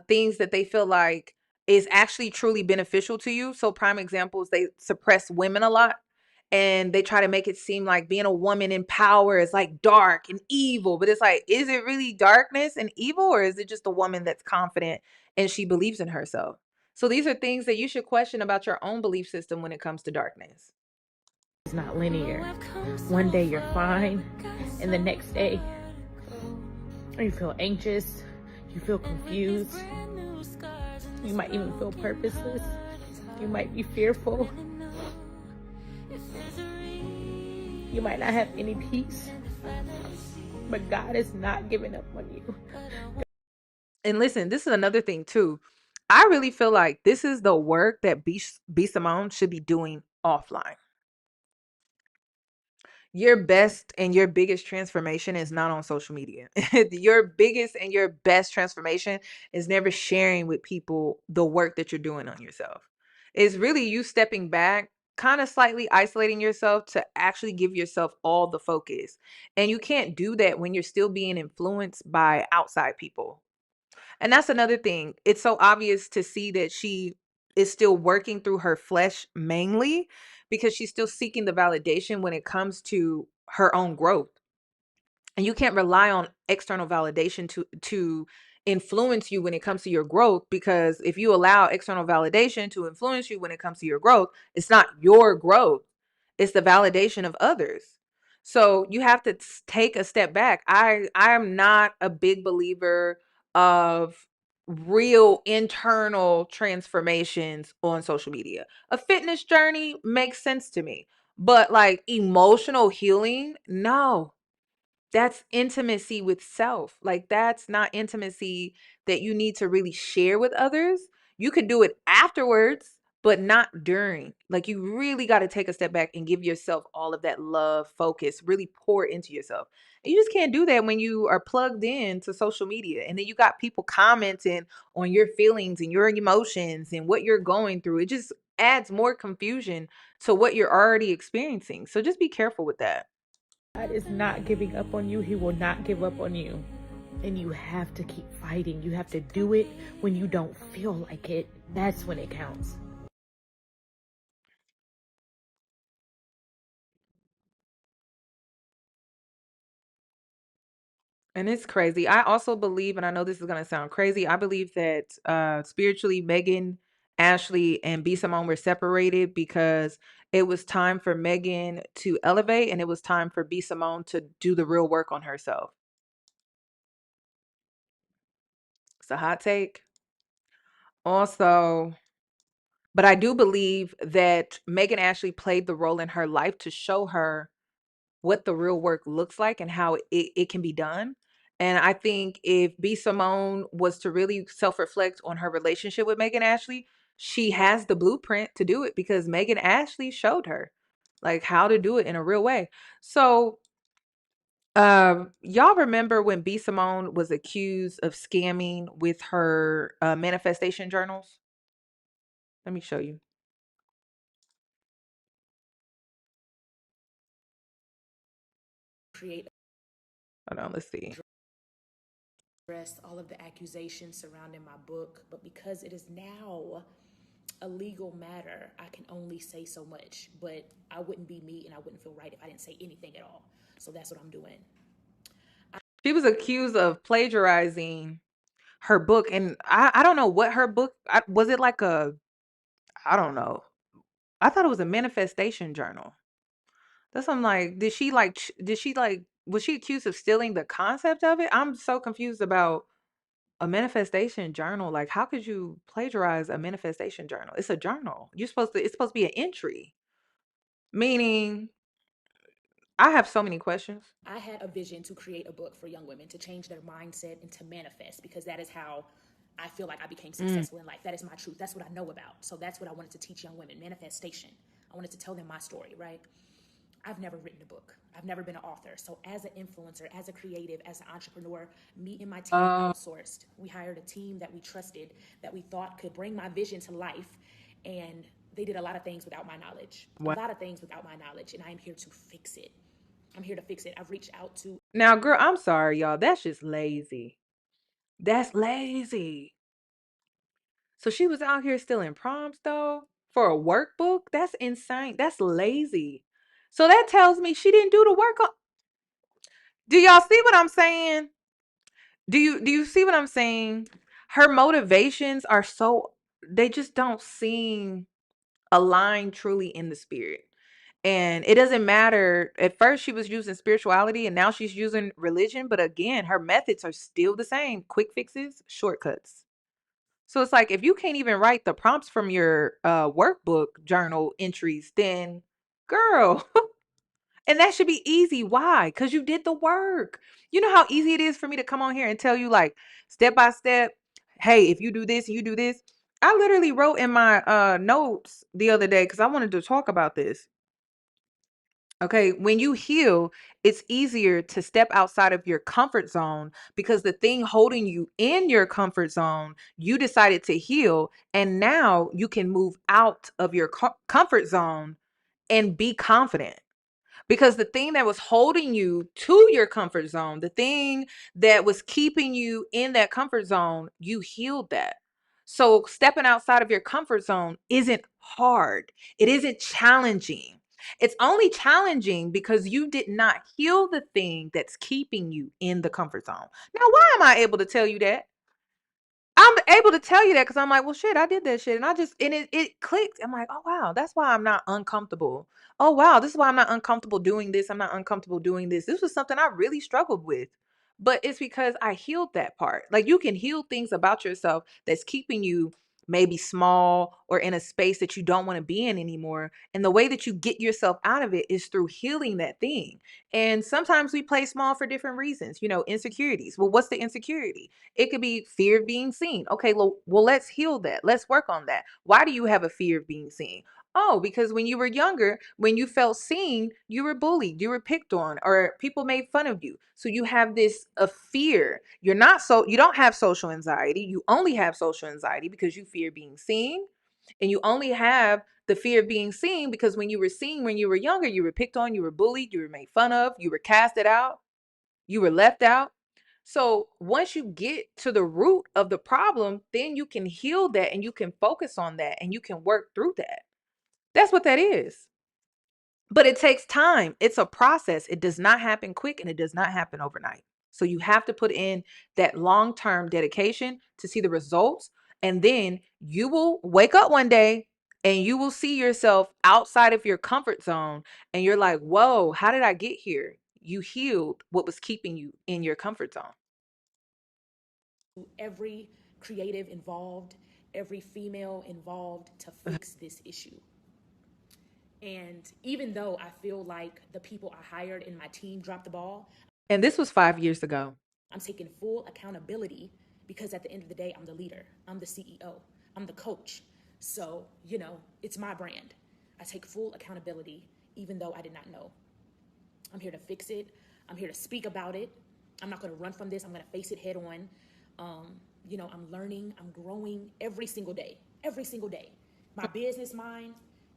things that they feel like is actually truly beneficial to you. So prime examples, they suppress women a lot. And they try to make it seem like being a woman in power is like dark and evil. But it's like, is it really darkness and evil, or is it just a woman that's confident and she believes in herself? So these are things that you should question about your own belief system when it comes to darkness. It's not linear. One day you're fine, and the next day you feel anxious, you feel confused, you might even feel purposeless, you might be fearful, you might not have any peace, but God is not giving up on you. And listen, this is another thing too. I really feel like this is the work that B Simone should be doing offline. Your best and your biggest transformation is not on social media. Your biggest and your best transformation is never sharing with people the work that you're doing on yourself. It's really you stepping back, kind of slightly isolating yourself to actually give yourself all the focus. And you can't do that when you're still being influenced by outside people. And that's another thing. It's so obvious to see that she is still working through her flesh mainly, because she's still seeking the validation when it comes to her own growth. And you can't rely on external validation to influence you when it comes to your growth, because if you allow external validation to influence you when it comes to your growth, it's not your growth. It's the validation of others. So you have to take a step back. I'm not a big believer of real internal transformations on social media. A fitness journey makes sense to me, but like emotional healing, no. That's intimacy with self. Like, that's not intimacy that you need to really share with others. You could do it afterwards, but not during. Like, you really got to take a step back and give yourself all of that love, focus, really pour into yourself. And you just can't do that when you are plugged in to social media. And then you got people commenting on your feelings and your emotions and what you're going through. It just adds more confusion to what you're already experiencing. So just be careful with that. God is not giving up on you. He will not give up on you. And you have to keep fighting. You have to do it when you don't feel like it. That's when it counts. And it's crazy. I also believe, and I know this is gonna sound crazy, I believe that spiritually Megan, Ashley, and B Simone were separated because it was time for Megan to elevate and it was time for B Simone to do the real work on herself. It's a hot take. Also, but I do believe that Megan Ashley played the role in her life to show her what the real work looks like and how it can be done. And I think if B Simone was to really self-reflect on her relationship with Megan Ashley, she has the blueprint to do it, because Megan Ashley showed her like how to do it in a real way. So y'all remember when B Simone was accused of scamming with her manifestation journals? Let me show you. Create Hold on, let's see. address all of the accusations surrounding my book, but because it is now a legal matter, I can only say so much. But I wouldn't be me and I wouldn't feel right if I didn't say anything at all. So that's what I'm doing. She was accused of plagiarizing her book, and I don't know what her book was. It like a, I don't know. I thought it was a manifestation journal. That's what I'm like, was she accused of stealing the concept of it? I'm so confused about a manifestation journal. Like, how could you plagiarize a manifestation journal? It's a journal. It's supposed to be an entry. Meaning, I have so many questions. I had a vision to create a book for young women to change their mindset and to manifest, because that is how I feel like I became successful in life. That is my truth. That's what I know about. So that's what I wanted to teach young women, manifestation. I wanted to tell them my story, right? I've never written a book. I've never been an author. So as an influencer, as a creative, as an entrepreneur, me and my team outsourced. We hired a team that we trusted, that we thought could bring my vision to life. And they did a lot of things without my knowledge. What? A lot of things without my knowledge. And I am here to fix it. I'm here to fix it. I've reached out to. Now, girl, I'm sorry, y'all. That's just lazy. That's lazy. So she was out here stealing prompts though for a workbook? That's insane. That's lazy. So that tells me she didn't do the work on. Do y'all see what I'm saying? Do you see what I'm saying? Her motivations are they just don't seem aligned truly in the spirit. And it doesn't matter. At first she was using spirituality and now she's using religion, but again, her methods are still the same. Quick fixes, shortcuts. So it's like, if you can't even write the prompts from your workbook journal entries, then girl, and that should be easy. Why? Because you did the work. You know how easy it is for me to come on here and tell you, like, step by step, hey, if you do this, you do this. I literally wrote in my notes the other day because I wanted to talk about this. Okay, when you heal, it's easier to step outside of your comfort zone because the thing holding you in your comfort zone, you decided to heal, and now you can move out of your comfort zone and be confident. Because the thing that was holding you to your comfort zone, the thing that was keeping you in that comfort zone, you healed that. So stepping outside of your comfort zone isn't hard. It isn't challenging. It's only challenging because you did not heal the thing that's keeping you in the comfort zone. Now, why am I able to tell you that? I'm able to tell you that because I'm like, well, shit, I did that shit. And it clicked. I'm like, oh, wow, that's why I'm not uncomfortable. Oh, wow, this is why I'm not uncomfortable doing this. I'm not uncomfortable doing this. This was something I really struggled with. But it's because I healed that part. Like, you can heal things about yourself that's keeping you maybe small or in a space that you don't want to be in anymore. And the way that you get yourself out of it is through healing that thing. And sometimes we play small for different reasons, insecurities. Well, what's the insecurity? It could be fear of being seen. Okay, well, let's heal that. Let's work on that. Why do you have a fear of being seen? Oh, because when you were younger, when you felt seen, you were bullied, you were picked on, or people made fun of you. So you have this a fear. You don't have social anxiety. You only have social anxiety because you fear being seen. And you only have the fear of being seen because when you were seen when you were younger, you were picked on, you were bullied, you were made fun of, you were casted out, you were left out. So once you get to the root of the problem, then you can heal that and you can focus on that and you can work through that. That's what that is. But it takes time. It's a process. It does not happen quick and it does not happen overnight. So you have to put in that long-term dedication to see the results. And then you will wake up one day and you will see yourself outside of your comfort zone. And you're like, whoa, how did I get here? You healed what was keeping you in your comfort zone. Every creative involved, every female involved to fix this issue. And even though I feel like the people I hired in my team dropped the ball, and this was 5 years ago, I'm taking full accountability because at the end of the day, I'm the leader, I'm the CEO, I'm the coach. So, it's my brand. I take full accountability even though I did not know. I'm here to fix it. I'm here to speak about it. I'm not going to run from this. I'm going to face it head on. I'm learning. I'm growing every single day. Every single day. My business mind,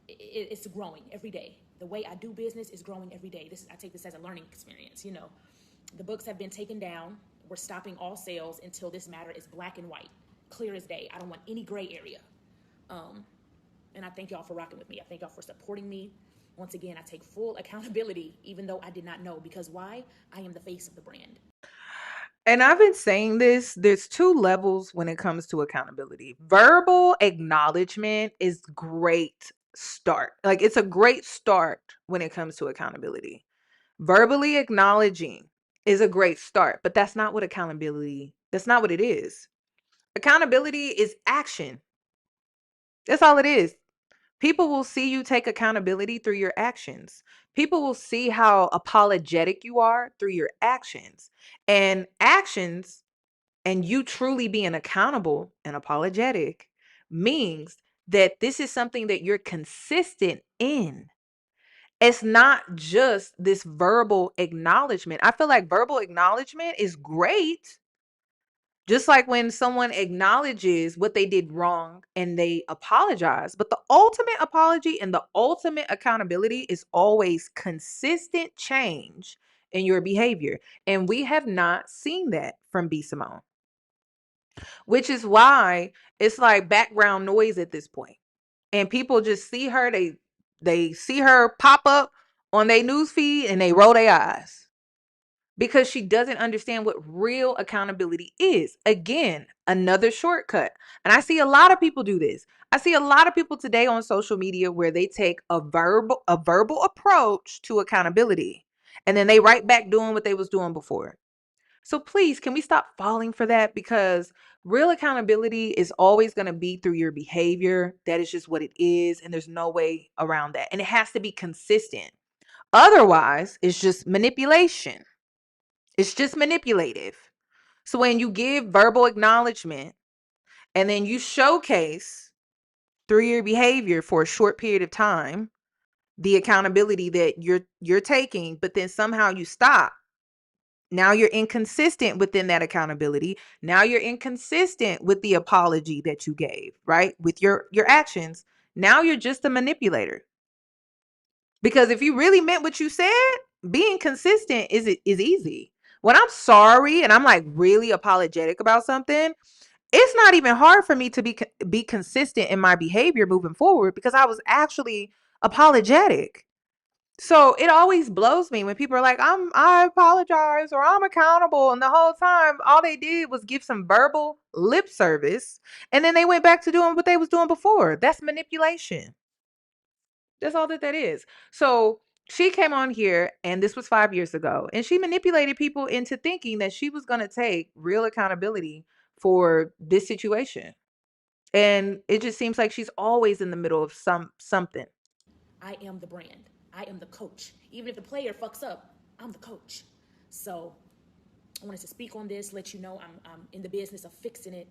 it's growing every day. The way I do business is growing every day. I take this as a learning experience. The books have been taken down. We're stopping all sales until this matter is black and white, clear as day. I don't want any gray area. And I thank y'all for rocking with me. I thank y'all for supporting me. Once again, I take full accountability, even though I did not know. Because why? I am the face of the brand. And I've been saying this, there's two levels when it comes to accountability. Verbal acknowledgement is great start. Like it's a great start when it comes to accountability. Verbally acknowledging is a great start, but that's not what that's not what it is. Accountability is action. That's all it is. People will see you take accountability through your actions. People will see how apologetic you are through your actions. And actions and you truly being accountable and apologetic means that this is something that you're consistent in. It's not just this verbal acknowledgement. I feel like verbal acknowledgement is great. Just like when someone acknowledges what they did wrong and they apologize. But the ultimate apology and the ultimate accountability is always consistent change in your behavior. And we have not seen that from B. Simone, which is why it's like background noise at this point. And people just see her, they see her pop up on their news feed and they roll their eyes because she doesn't understand what real accountability is. Again, another shortcut. And I see a lot of people do this. I see a lot of people today on social media where they take a verbal approach to accountability and then they right back doing what they was doing before. So please, can we stop falling for that? Because real accountability is always going to be through your behavior. That is just what it is. And there's no way around that. And it has to be consistent. Otherwise, it's just manipulation. It's just manipulative. So when you give verbal acknowledgement and then you showcase through your behavior for a short period of time the accountability that you're taking, but then somehow you stop. Now you're inconsistent within that accountability. Now you're inconsistent with the apology that you gave, right? With your actions. Now you're just a manipulator. Because if you really meant what you said, being consistent is easy. When I'm sorry and I'm like really apologetic about something, it's not even hard for me to be consistent in my behavior moving forward because I was actually apologetic. So it always blows me when people are like, I apologize or I'm accountable. And the whole time, all they did was give some verbal lip service. And then they went back to doing what they was doing before. That's manipulation. That's all that is. So she came on here and this was 5 years ago. And she manipulated people into thinking that she was going to take real accountability for this situation. And it just seems like she's always in the middle of something. I am the brand. I am the coach. Even if the player fucks up, I'm the coach. So I wanted to speak on this, let you know I'm in the business of fixing it.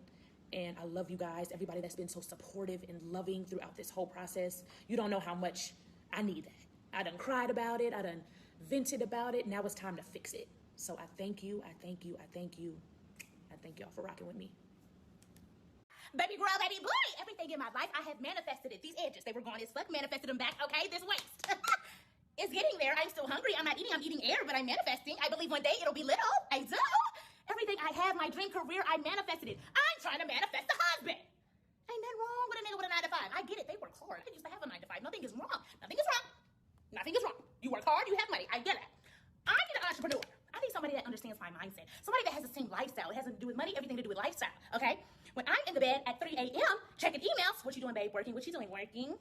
And I love you guys, everybody that's been so supportive and loving throughout this whole process. You don't know how much I need that. I done cried about it. I done vented about it. Now it's time to fix it. So I thank you. I thank you. I thank you. I thank y'all for rocking with me. Baby girl, baby boy, everything in my life, I have manifested it. These edges, they were gone as fuck, manifested them back, okay? This waist. It's getting there. I'm still hungry. I'm not eating. I'm eating air, but I'm manifesting. I believe one day it'll be little. I do. Everything I have, my dream career, I manifested it. I'm trying to manifest a husband. Ain't nothing wrong with a nigga with a 9 to 5. I get it. They work hard. I used to have a 9 to 5. Nothing is wrong. Nothing is wrong. Nothing is wrong. You work hard, you have money. I get it. I need an entrepreneur. I need somebody that understands my mindset. Somebody that has the same lifestyle. It has nothing to do with money, everything to do with lifestyle, okay? When I'm in the bed at 3 a.m. checking emails, what you doing, babe? Working? What you doing? Working?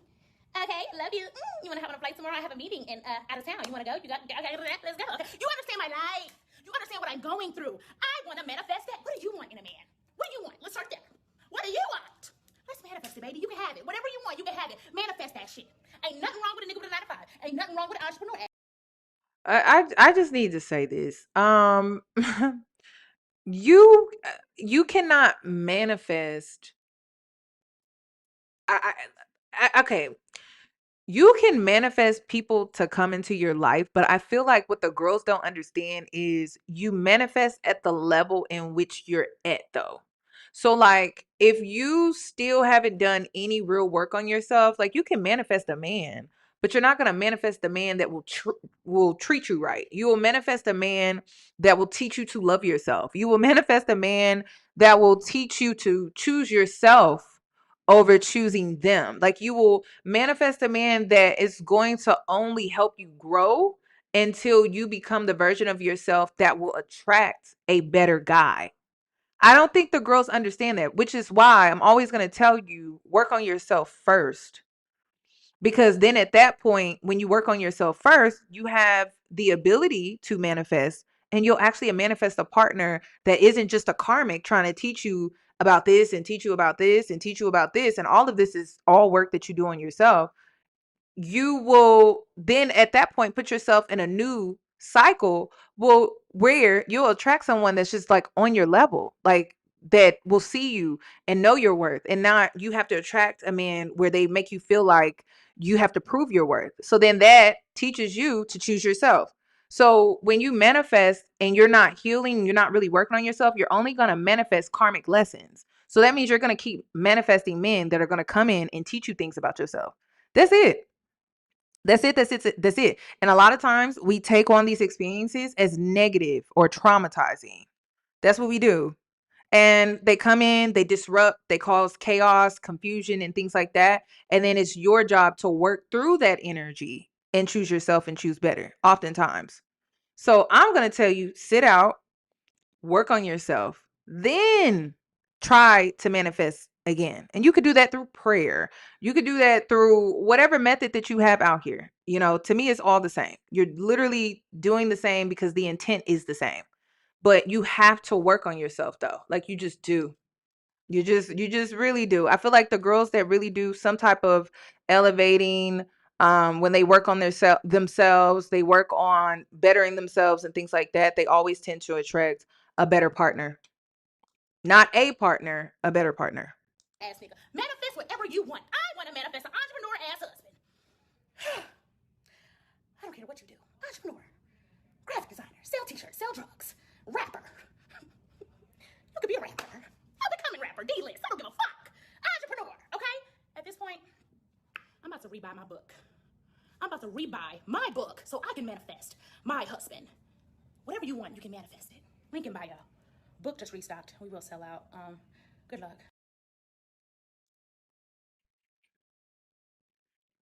Okay, love you. You want to hop on a flight tomorrow? I have a meeting in out of town. You want to go? You got? Okay, let's go. Okay. You understand my life? You understand what I'm going through? I want to manifest that. What do you want in a man? What do you want? Let's start there. What do you want? Let's manifest it, baby. You can have it. Whatever you want, you can have it. Manifest that shit. Ain't nothing wrong with a nigga with a 9 to 5. Ain't nothing wrong with an entrepreneur. I just need to say this. You cannot manifest. Okay. You can manifest people to come into your life, but I feel like what the girls don't understand is you manifest at the level in which you're at, though. So, like, if you still haven't done any real work on yourself, like, you can manifest a man, but you're not going to manifest a man that will treat you right. You will manifest a man that will teach you to love yourself. You will manifest a man that will teach you to choose yourself over choosing them. Like you will manifest a man that is going to only help you grow until you become the version of yourself that will attract a better guy. I don't think the girls understand that, which is why I'm always going to tell you, work on yourself first. Because then at that point, when you work on yourself first, you have the ability to manifest, and you'll actually manifest a partner that isn't just a karmic trying to teach you about this and teach you about this and teach you about this. And all of this is all work that you do on yourself. You will then at that point put yourself in a new cycle where you'll attract someone that's just like on your level, like that will see you and know your worth. And not you have to attract a man where they make you feel like you have to prove your worth. So then that teaches you to choose yourself. So when you manifest and you're not healing, you're not really working on yourself, you're only going to manifest karmic lessons. So that means you're going to keep manifesting men that are going to come in and teach you things about yourself. That's it. That's it. That's it. That's it. And a lot of times we take on these experiences as negative or traumatizing. That's what we do. And they come in, they disrupt, they cause chaos, confusion, and things like that. And then it's your job to work through that energy and choose yourself and choose better, oftentimes. So I'm going to tell you, sit out, work on yourself, then try to manifest again. And you could do that through prayer. You could do that through whatever method that you have out here. You know, to me, it's all the same. You're literally doing the same because the intent is the same. But you have to work on yourself though. Like you just do. You just really do. I feel like the girls that really do some type of elevating, when they work on themselves, they work on bettering themselves and things like that, they always tend to attract a better partner. Not a partner, a better partner. Ass nigga. Manifest whatever you want. I want to manifest an entrepreneur ass husband. I don't care what you do. Entrepreneur, graphic designer, sell t-shirts, sell drugs, rapper. You could be a rapper. Up and coming rapper, D-list. I don't give a fuck. Entrepreneur, okay? At this point, I'm about to rebuy my book. I'm about to rebuy my book so I can manifest my husband. Whatever you want, you can manifest it. Link in bio. Book just restocked. We will sell out. Good luck.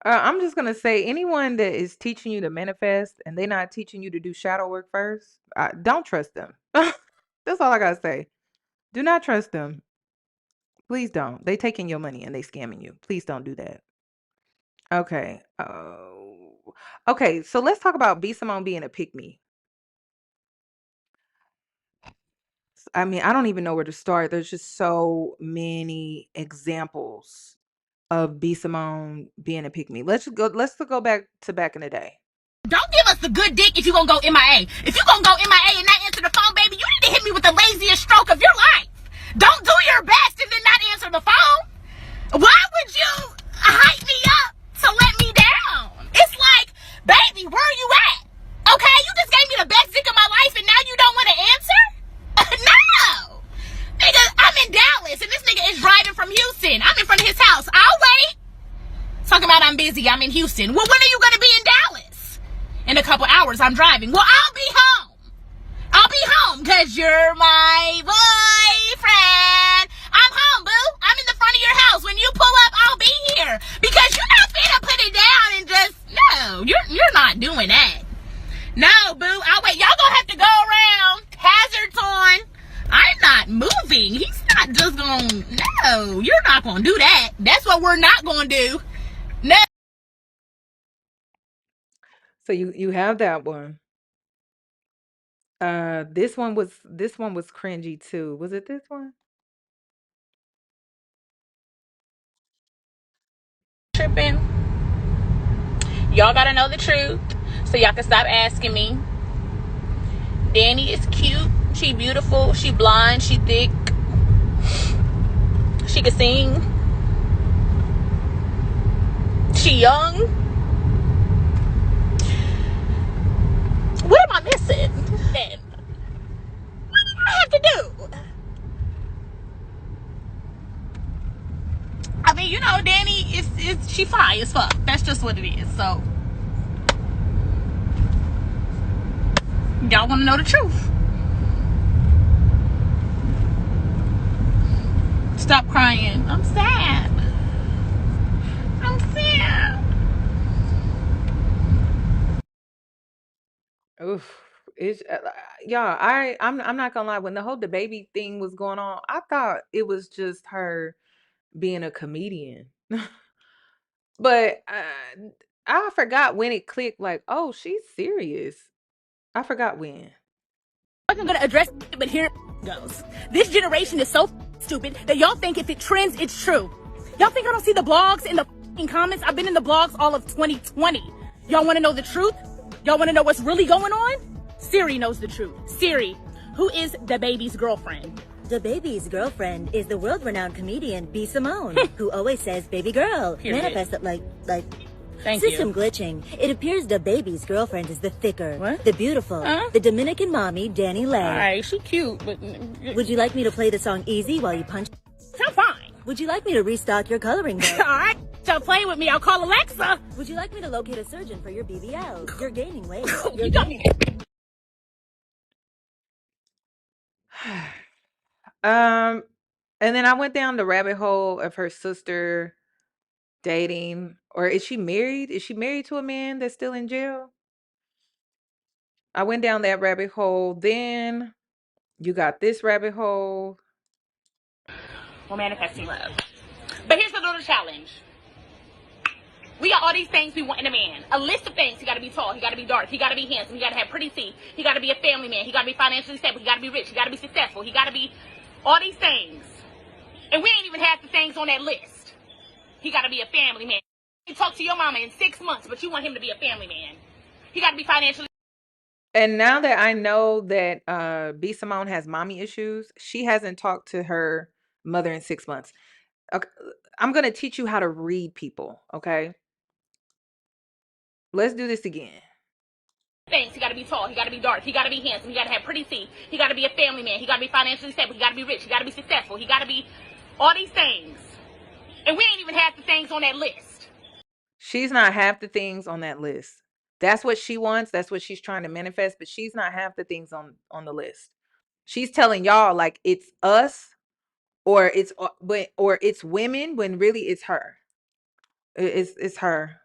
I'm just gonna say, anyone that is teaching you to manifest and they're not teaching you to do shadow work first, don't trust them. That's all I gotta say. Do not trust them. Please don't. They taking your money and they scamming you. Please don't do that. Okay. Okay. So let's talk about B Simone being a pick me. I mean, I don't even know where to start. There's just so many examples of B Simone being a pick me. Let's go back in the day. Don't give us the good dick if you gonna go MIA. If you gonna go MIA and not answer the phone, baby, you need to hit me with the laziest stroke of your life. Don't do your best and then not answer the phone. Why would you hype me up to let me down? It's like, baby, where are you at? Okay, you just gave me the best dick of my life and now you don't want to answer? No. Nigga, I'm in Dallas and this nigga is driving from Houston. I'm in front of his house. I'll wait. Talking about I'm busy. I'm in Houston. Well, when are you going to be in Dallas? In a couple hours, I'm driving. Well, I'll be home. I'll be home because you're my boyfriend. I'm home, boo. I'm in the front of your house. When you pull up, I'll be here. Because you're not finna put it down and just, no, you're not doing that. No, boo. I'll wait. Y'all gonna have to go around. Hazards on. I'm not moving. He's not just gonna, no, you're not gonna do that. That's what we're not gonna do. No. So you have that one. This one was cringy too. Was it this one? Tripping. Y'all gotta know the truth so y'all can stop asking me. Danny is cute. She beautiful. She blonde. She thick. She can sing. She young. What am I missing? Then what do I have to do? I mean, you know, Danny is she fine as fuck. That's just what it is. So y'all want to know the truth. Stop crying. I'm sad. I'm sad. Oof. It's y'all. I'm not gonna lie. When the whole the baby thing was going on, I thought it was just her being a comedian. But I forgot when it clicked. Like, oh, she's serious. I forgot when. I'm gonna address it, but here it goes. This generation is so stupid that y'all think if it trends, it's true. Y'all think I don't see the blogs and the comments? I've been in the blogs all of 2020. Y'all want to know the truth? Y'all want to know what's really going on? Siri knows the truth. Siri, who is the baby's girlfriend? The baby's girlfriend is the world-renowned comedian B. Simone, who always says "baby girl." Period. Manifest it like Thank system you. glitching. It appears the baby's girlfriend is the thicker, the beautiful, the Dominican mommy, Danny Lay. Alright, she cute, but would you like me to play the song "Easy" while you punch? I'm fine. Would you like me to restock your coloring book? Alright, stop playing with me. I'll call Alexa. Would you like me to locate a surgeon for your BBL? You're gaining weight. You got me. And then I went down the rabbit hole of her sister dating, or is she married? Is she married to a man that's still in jail? I went down that rabbit hole. Then you got this rabbit hole. We're manifesting love. But here's the little challenge. We got all these things we want in a man. A list of things. He got to be tall. He got to be dark. He got to be handsome. He got to have pretty teeth. He got to be a family man. He got to be financially stable. He got to be rich. He got to be successful. He got to be all these things. And we ain't even half the things on that list. He got to be a family man. You talk to your mama in 6 months, but you want him to be a family man. He got to be financially. And now that I know that B. Simone has mommy issues, she hasn't talked to her mother in 6 months. Okay, I'm going to teach you how to read people, okay? Let's do this again. Things. He got to be tall. He got to be dark. He got to be handsome. He got to have pretty teeth. He got to be a family man. He got to be financially stable. He got to be rich. He got to be successful. He got to be all these things. And we ain't even half the things on that list. She's not half the things on that list. That's what she wants. That's what she's trying to manifest. But she's not half the things on the list. She's telling y'all like it's us, or it's women, when really it's her. It's her.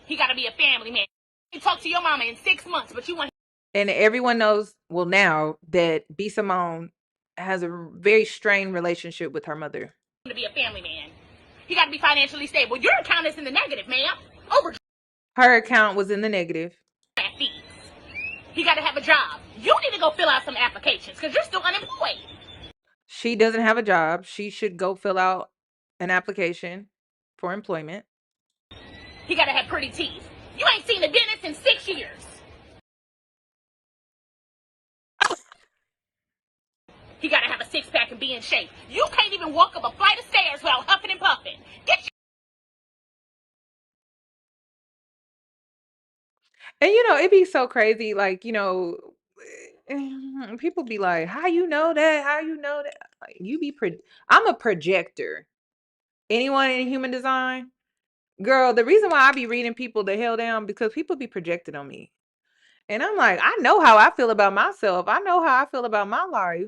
He got to be a family man. You talk to your mama in 6 months, but you want. And everyone knows, well, now that B. Simone has a very strained relationship with her mother. To be a family man. He got to be financially stable. Your account is in the negative, ma'am. Her account was in the negative. Fees. He got to have a job. You need to go fill out some applications because you're still unemployed. She doesn't have a job. She should go fill out an application for employment. He got to have pretty teeth. You ain't seen a dentist in 6 years. He got to have a six-pack and be in shape. You can't even walk up a flight of stairs without huffing and puffing. Get your. And it'd be so crazy. Like, people be like, how you know that? How you know that? Like, I'm a projector. Anyone in human design? Girl, the reason why I be reading people the hell down, because people be projected on me. And I'm like, I know how I feel about myself. I know how I feel about my life.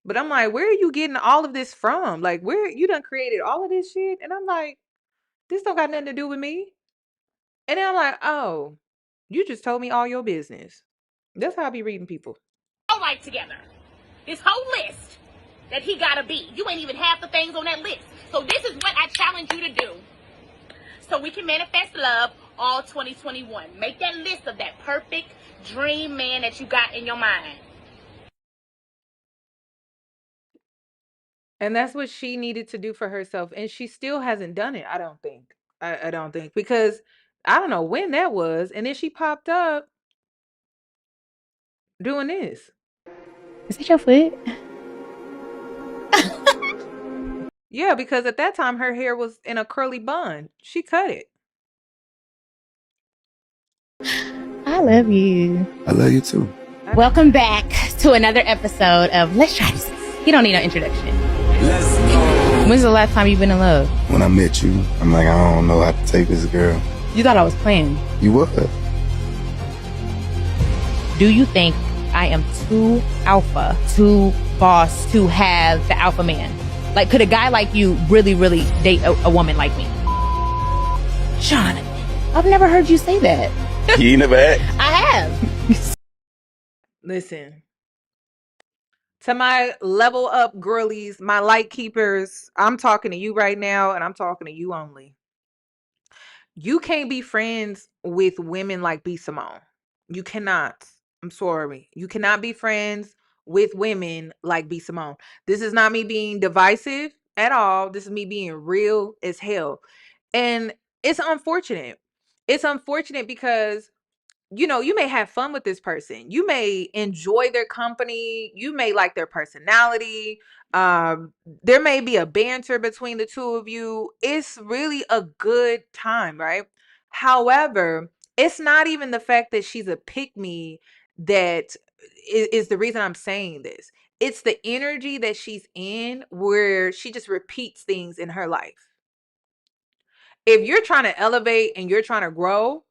But I'm like, where are you getting all of this from? Like, where you done created all of this shit? And I'm like, this don't got nothing to do with me. And then I'm like, oh, you just told me all your business. That's how I be reading people. All right, together. This whole list that he got to be. You ain't even half the things on that list. So this is what I challenge you to do. So we can manifest love all 2021. Make that list of that perfect dream man that you got in your mind. And that's what she needed to do for herself. And she still hasn't done it, I don't think. I don't think. Because I don't know when that was. And then she popped up doing this. Is that your foot? Yeah, because at that time her hair was in a curly bun. She cut it. I love you. I love you too. Welcome back to another episode of Let's Try This. You don't need no introduction. Let's go. When's the last time you've been in love? When I met you, I'm like, I don't know how to take this girl. You thought I was playing. You were. Do you think I am too alpha, too boss to have the alpha man? Like, could a guy like you really, really date a woman like me? Sean, I've never heard you say that. You never had? I have. Listen, to my level up girlies, my light keepers, I'm talking to you right now, and I'm talking to you only. You can't be friends with women like B. Simone. You cannot. I'm sorry. You cannot be friends with women like B. Simone. This is not me being divisive at all. This is me being real as hell. And it's unfortunate. It's unfortunate because you may have fun with this person. You may enjoy their company. You may like their personality. There may be a banter between the two of you. It's really a good time, right? However, it's not even the fact that she's a pick me that is the reason I'm saying this. It's the energy that she's in where she just repeats things in her life. If you're trying to elevate and you're trying to grow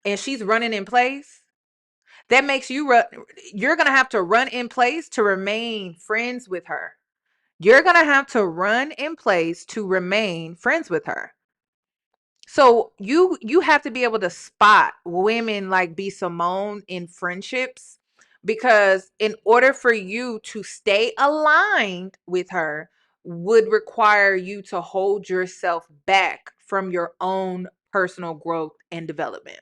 and she's running in place, that makes you're going to have to run in place to remain friends with her. You're going to have to run in place to remain friends with her. So you have to be able to spot women like B. Simone in friendships, because in order for you to stay aligned with her would require you to hold yourself back from your own personal growth and development.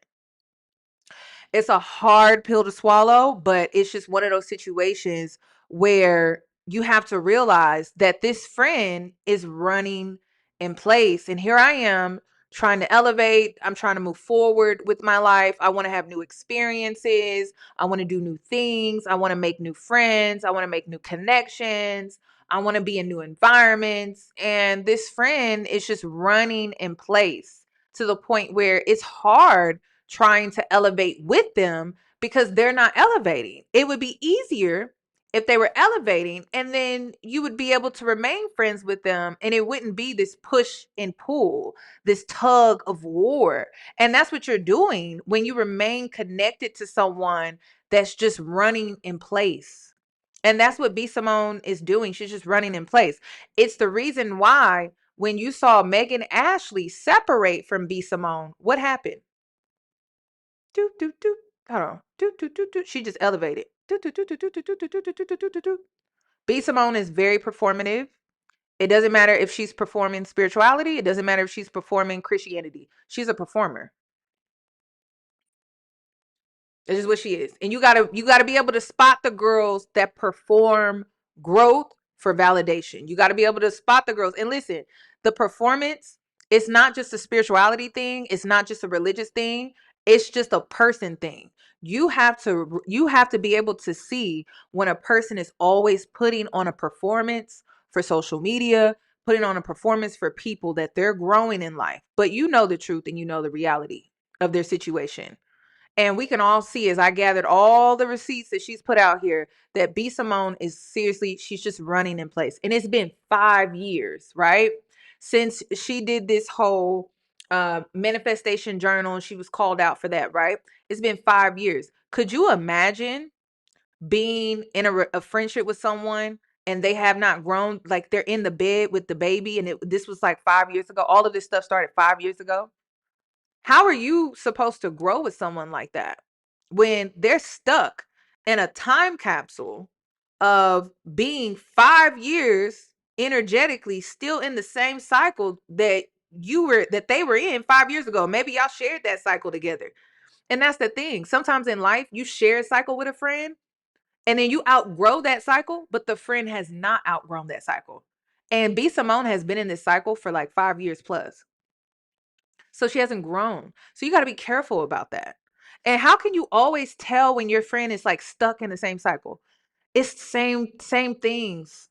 It's a hard pill to swallow, but it's just one of those situations where you have to realize that this friend is running in place. And here I am trying to elevate. I'm trying to move forward with my life. I want to have new experiences. I want to do new things. I want to make new friends. I want to make new connections. I want to be in new environments. And this friend is just running in place to the point where it's hard trying to elevate with them because they're not elevating. It would be easier if they were elevating, and then you would be able to remain friends with them, and it wouldn't be this push and pull, this tug of war. And that's what you're doing when you remain connected to someone that's just running in place. And that's what B. Simone is doing. She's just running in place. It's the reason why when you saw Megan Ashley separate from B. Simone, what happened? Do do do. Hold on. Do do do do. She just elevated. Do do do do do do do do do do do do do. B. Simone is very performative. It doesn't matter if she's performing spirituality. It doesn't matter if she's performing Christianity. She's a performer. This is what she is. And you gotta be able to spot the girls that perform growth for validation. You gotta be able to spot the girls. And listen, the performance, it's not just a spirituality thing, it's not just a religious thing, it's just a person thing. You have to be able to see when a person is always putting on a performance for social media, putting on a performance for people that they're growing in life. But you know the truth and you know the reality of their situation. And we can all see, as I gathered all the receipts that she's put out here, that B. Simone is seriously, she's just running in place. And it's been 5 years, right? Since she did this whole manifestation journal, and she was called out for that, right? It's been 5 years. Could you imagine being in a friendship with someone and they have not grown, like they're in the bed with the baby, and this was like 5 years ago? All of this stuff started 5 years ago. How are you supposed to grow with someone like that when they're stuck in a time capsule of being 5 years energetically still in the same cycle that they were in 5 years ago? Maybe y'all shared that cycle together. And that's the thing. Sometimes in life, you share a cycle with a friend and then you outgrow that cycle, but the friend has not outgrown that cycle. And B. Simone has been in this cycle for like 5 years plus. So she hasn't grown. So you got to be careful about that. And how can you always tell when your friend is like stuck in the same cycle? It's same things.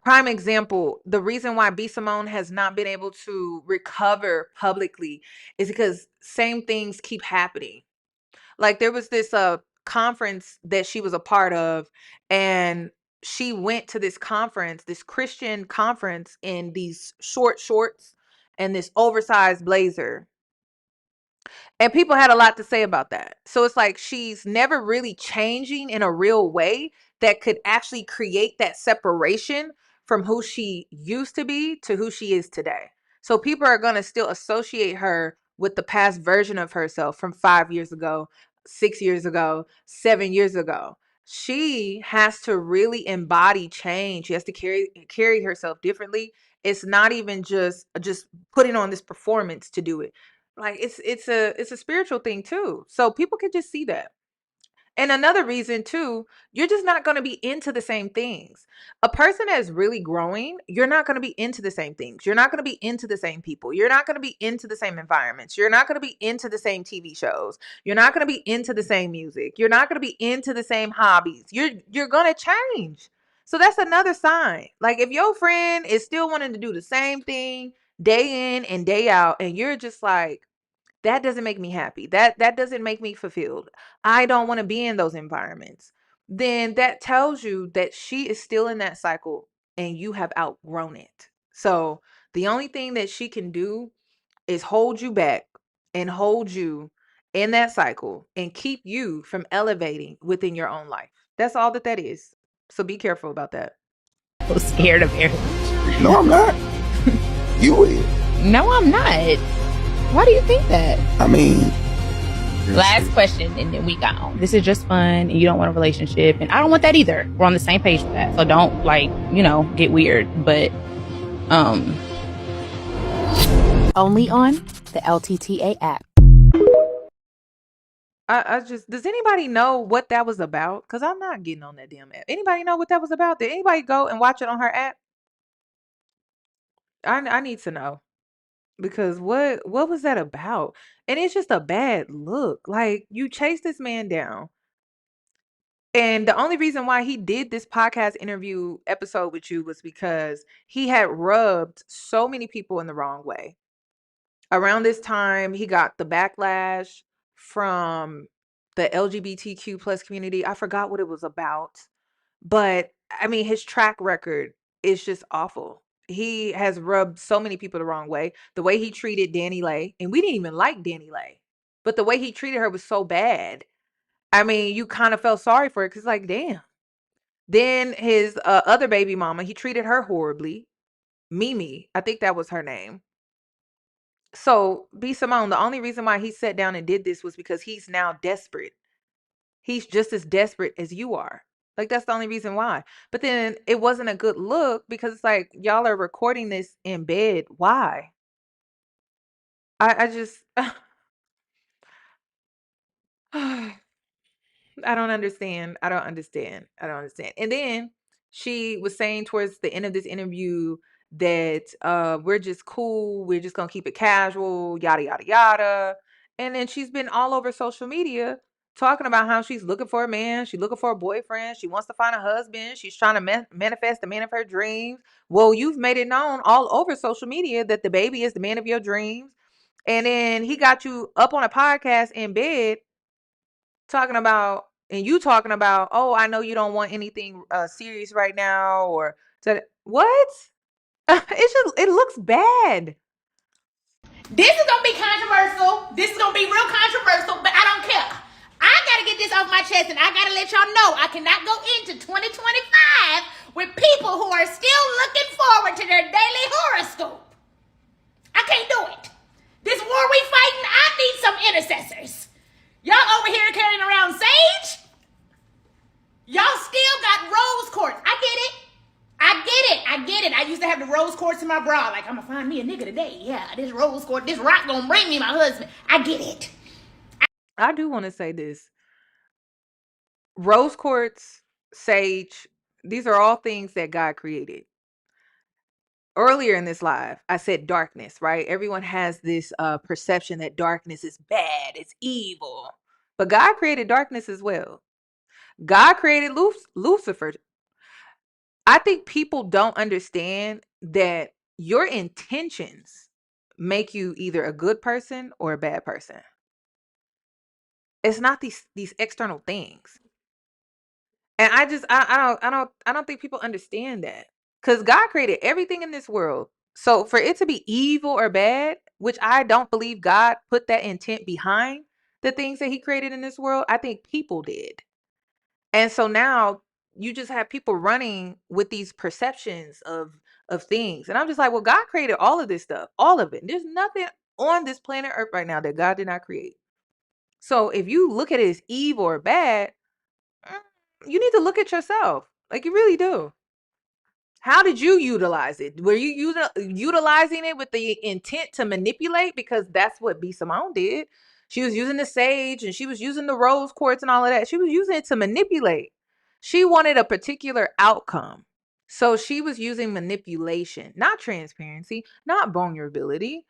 Prime example, the reason why B. Simone has not been able to recover publicly is because same things keep happening. Like there was this conference that she was a part of, and she went to this conference, this Christian conference, in these short shorts and this oversized blazer. And people had a lot to say about that. So it's like she's never really changing in a real way that could actually create that separation from who she used to be to who she is today. So people are going to still associate her with the past version of herself from 5 years ago. 6 years ago, 7 years ago. She has to really embody change. She has to carry herself differently. It's not even just putting on this performance to do it. Like it's a spiritual thing too. So people can just see that. And another reason too, you're just not going to be into the same things. A person that's really growing, you're not going to be into the same things. You're not going to be into the same people. You're not going to be into the same environments. You're not going to be into the same TV shows. You're not going to be into the same music. You're not going to be into the same hobbies. You're going to change. So that's another sign. Like if your friend is still wanting to do the same thing day in and day out and you're just like, that doesn't make me happy. That doesn't make me fulfilled. I don't want to be in those environments. Then that tells you that she is still in that cycle and you have outgrown it. So the only thing that she can do is hold you back and hold you in that cycle and keep you from elevating within your own life. That's all that is. So be careful about that. I'm scared of marriage. No, I'm not. You is. No, I'm not. Why do you think that? I mean, last question and then we gone. This is just fun and you don't want a relationship and I don't want that either. We're on the same page with that. So don't get weird. But only on the LTTA app. I just, does anybody know what that was about? Because I'm not getting on that damn app. Anybody know what that was about? Did anybody go and watch it on her app? I need to know. Because what was that about? And it's just a bad look. Like you chased this man down. And the only reason why he did this podcast interview episode with you was because he had rubbed so many people in the wrong way. Around this time, he got the backlash from the LGBTQ plus community. I forgot what it was about. But I mean, his track record is just awful. He has rubbed so many people the wrong way. The way he treated Danny Lay, and we didn't even like Danny Lay, but the way he treated her was so bad. I mean, you kind of felt sorry for it because, like, damn. Then his other baby mama, he treated her horribly. Mimi, I think that was her name. So, B. Simone, the only reason why he sat down and did this was because he's now desperate. He's just as desperate as you are. Like, that's the only reason why. But then it wasn't a good look because it's like, y'all are recording this in bed. Why? I just, I don't understand. I don't understand. I don't understand. And then she was saying towards the end of this interview that we're just cool. We're just gonna keep it casual, yada yada yada. And then she's been all over social media talking about how she's looking for a man, she's looking for a boyfriend, she wants to find a husband, she's trying to manifest the man of her dreams. Well, you've made it known all over social media that the baby is the man of your dreams. And then he got you up on a podcast in bed talking about, and you talking about, oh, I know you don't want anything serious right now, or what? It looks bad. This is gonna be controversial. This is gonna be real controversial, but I don't care. I gotta get this off my chest, and I gotta let y'all know I cannot go into 2025 with people who are still looking forward to their daily horoscope. I can't do it. This war we fighting, I need some intercessors. Y'all over here carrying around sage? Y'all still got rose quartz. I get it. I used to have the rose quartz in my bra. Like, I'm gonna find me a nigga today. Yeah, this rose quartz, this rock gonna bring me my husband. I get it. I do want to say this. Rose quartz, sage, these are all things that God created. Earlier in this live, I said darkness, right? Everyone has this perception that darkness is bad, it's evil. But God created darkness as well. God created Lucifer. I think people don't understand that your intentions make you either a good person or a bad person. It's not these external things. And I don't think people understand that. Cuz God created everything in this world. So for it to be evil or bad, which I don't believe God put that intent behind the things that he created in this world, I think people did. And so now you just have people running with these perceptions of things. And I'm just like, well, God created all of this stuff, all of it. There's nothing on this planet Earth right now that God did not create. So if you look at it as evil or bad, you need to look at yourself. Like, you really do. How did you utilize it? Were you utilizing it with the intent to manipulate? Because that's what B. Simone did. She was using the sage and she was using the rose quartz and all of that. She was using it to manipulate. She wanted a particular outcome. So she was using manipulation, not transparency, not vulnerability,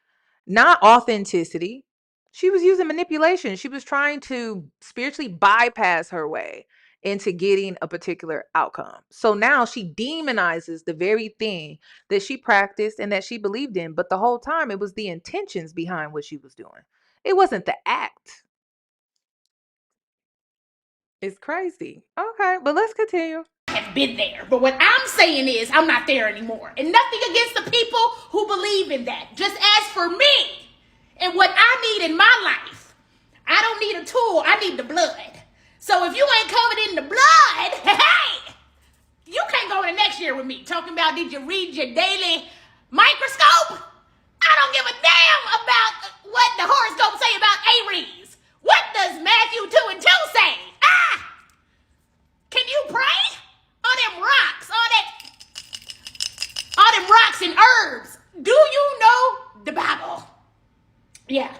not authenticity. She was using manipulation. She was trying to spiritually bypass her way into getting a particular outcome. So now she demonizes the very thing that she practiced and that she believed in. But the whole time, it was the intentions behind what she was doing. It wasn't the act. It's crazy. Okay, but let's continue. Have been there. But what I'm saying is I'm not there anymore. And nothing against the people who believe in that. Just as for me and what I need in my life, I don't need a tool. I need the blood. So if you ain't covered in the blood, hey, you can't go to next year with me talking about did you read your daily microscope? I don't give a damn about what the horoscope say about Aries. What does Matthew 2 and 2 say? Can you pray? All them rocks, all them rocks and herbs. Do you know the Bible? Yeah.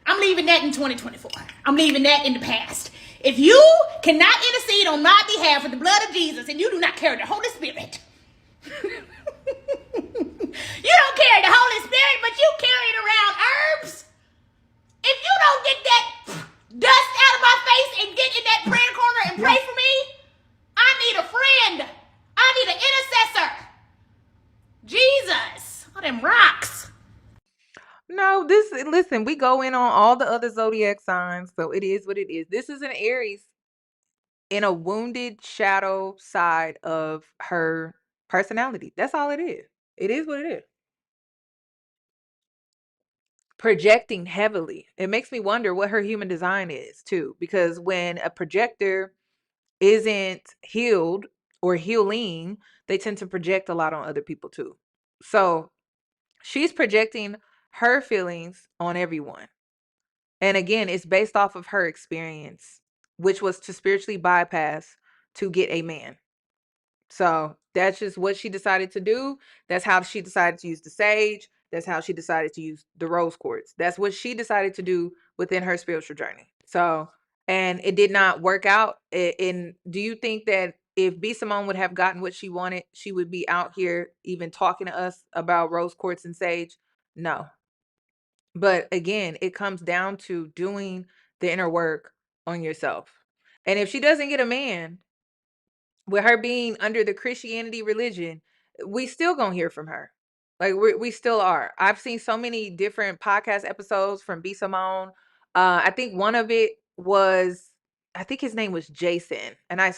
I'm leaving that in 2024. I'm leaving that in the past. If you cannot intercede on my behalf with the blood of Jesus and you do not carry the Holy Spirit, you don't carry the Holy Spirit, but you carry it around herbs. If you don't get that dust out of my face and get in that prayer corner and pray for me, I need a friend. I need an intercessor. Jesus. All them rocks. No, listen, we go in on all the other zodiac signs, so it is what it is. This is an Aries in a wounded shadow side of her personality. That's all it is. It is what it is. Projecting heavily. It makes me wonder what her human design is too, because when a projector isn't healed or healing, they tend to project a lot on other people too. So she's projecting her feelings on everyone. And again, it's based off of her experience, which was to spiritually bypass to get a man. So that's just what she decided to do. That's how she decided to use the sage. That's how she decided to use the rose quartz. That's what she decided to do within her spiritual journey. So, and it did not work out. And do you think that if B. Simone would have gotten what she wanted, she would be out here even talking to us about rose quartz and sage? No. But again, it comes down to doing the inner work on yourself. And if she doesn't get a man, with her being under the Christianity religion, we still gonna hear from her. Like we still are. I've seen so many different podcast episodes from B. Simone. I think one of it was, I think his name was Jason, and I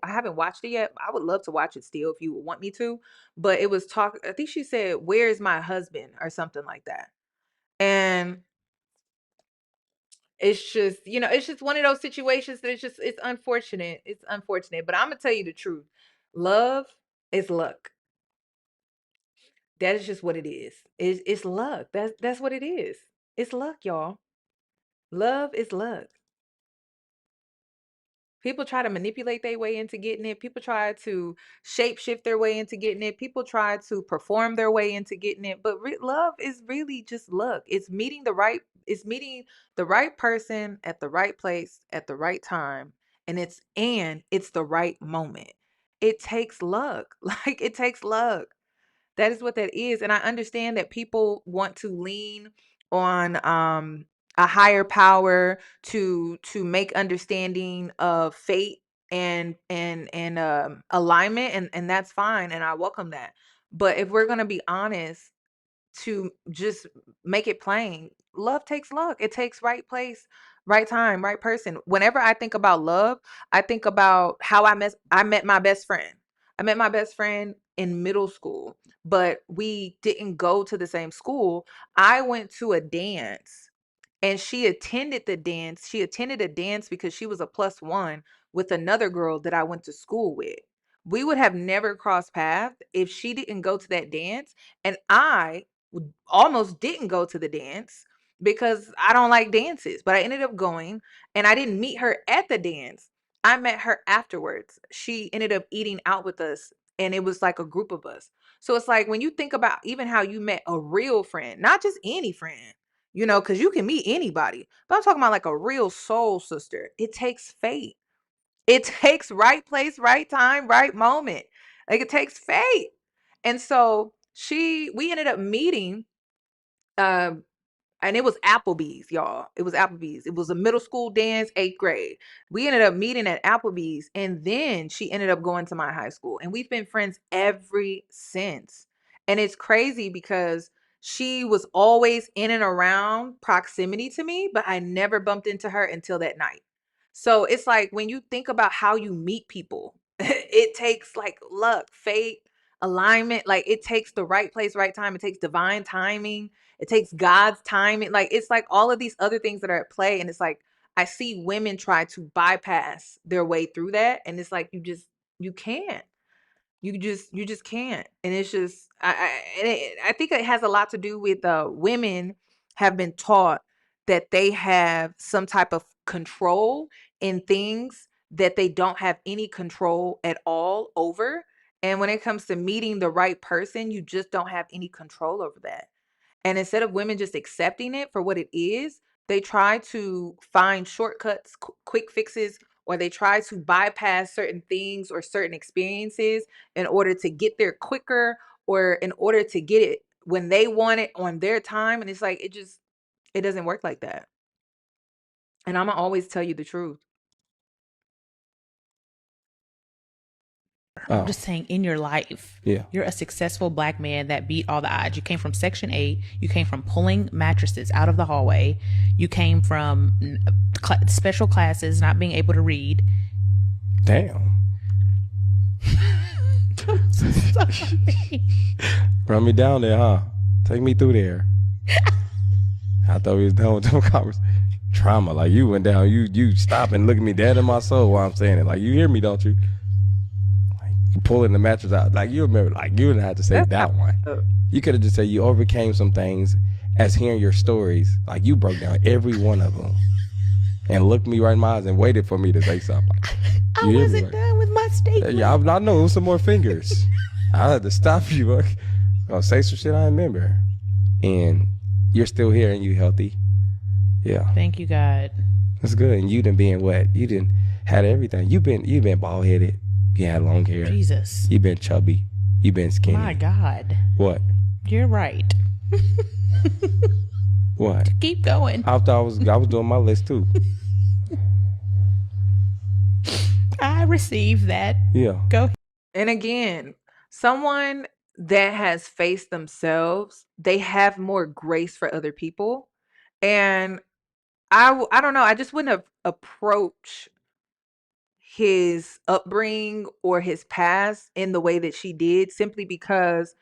haven't watched it yet. I would love to watch it still if you would want me to. But it was I think she said, "Where's my husband?" or something like that. And it's just, it's just one of those situations that it's unfortunate. It's unfortunate, but I'm gonna tell you the truth. Love is luck. That is just what it is. It's luck. That's what it is. It's luck, y'all. Love is luck. People try to manipulate their way into getting it. People try to shape shift their way into getting it. People try to perform their way into getting it. But love is really just luck. It's meeting the right. It's meeting the right person at the right place at the right time, and it's the right moment. It takes luck. Like, it takes luck. That is what that is. And I understand that people want to lean on a higher power to make understanding of fate and alignment, and that's fine, and I welcome that. But if we're going to be honest, to just make it plain, love takes luck. It takes right place, right time, right person. Whenever I think about love, I think about how I met my best friend. I met my best friend in middle school, but we didn't go to the same school. I went to a dance and she attended the dance. She attended a dance because she was a plus one with another girl that I went to school with. We would have never crossed paths if she didn't go to that dance, and I almost didn't go to the dance because I don't like dances, but I ended up going, and I didn't meet her at the dance. I met her afterwards. She ended up eating out with us, and it was like a group of us. So it's like when you think about even how you met a real friend, not just any friend, because you can meet anybody, but I'm talking about like a real soul sister. It takes faith. It takes right place, right time, right moment. Like it takes faith. And so we ended up meeting, um, and it was Applebee's, y'all. It was Applebee's. It was a middle school dance, 8th grade. We ended up meeting at Applebee's, and then she ended up going to my high school, and we've been friends ever since. And it's crazy because she was always in and around proximity to me, but I never bumped into her until that night. So it's like when you think about how you meet people, it takes like luck, fate, alignment. Like it takes the right place, right time. It takes divine timing. It takes God's timing. Like it's like all of these other things that are at play. And it's like I see women try to bypass their way through that. And it's like you can't. You just can't. And it's just I think it has a lot to do with women have been taught that they have some type of control in things that they don't have any control at all over. And when it comes to meeting the right person, you just don't have any control over that. And instead of women just accepting it for what it is, they try to find shortcuts, quick fixes, or they try to bypass certain things or certain experiences in order to get there quicker or in order to get it when they want it on their time. And it's like, it doesn't work like that. And I'm gonna always tell you the truth. I'm just saying, in your life, you're a successful Black man that beat all the odds. You came from Section 8. You came from pulling mattresses out of the hallway. You came from special classes, not being able to read. Damn. I'm so sorry. Run me down there, huh? Take me through there. I thought we was done with them conversations. Trauma, like you went down, you stop and look at me dead in my soul while I'm saying it. Like, you hear me, don't you? You pulling the mattress out. Like, you remember, like, you didn't have to say that one. You could have just said you overcame some things as hearing your stories. Like, you broke down every one of them and looked me right in my eyes and waited for me to say something. I wasn't done with my statement. Yeah, I know. It was some more fingers. I had to stop you. I'll say some shit I remember. And you're still here and you healthy. Yeah. Thank you, God. That's good. And you done being what? You done had everything. You've been bald headed. You had long hair. Jesus. You've been chubby. You've been skinny. My God. What? You're right. What? Keep going. I thought I was doing my list too. I received that. Yeah. Go. And again, someone that has faced themselves, they have more grace for other people. And I don't know, I just wouldn't have approached his upbringing or his past in the way that she did, simply because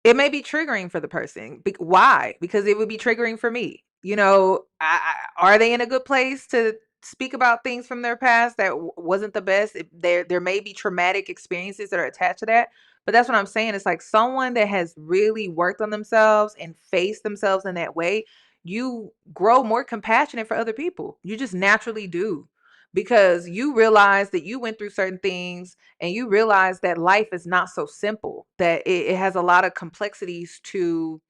it may be triggering for the person. Why? Because it would be triggering for me. Are they in a good place to speak about things from their past that wasn't the best? There may be traumatic experiences that are attached to that. But that's what I'm saying. It's like someone that has really worked on themselves and faced themselves in that way, you grow more compassionate for other people. You just naturally do. Because you realize that you went through certain things and you realize that life is not so simple, that it has a lot of complexities to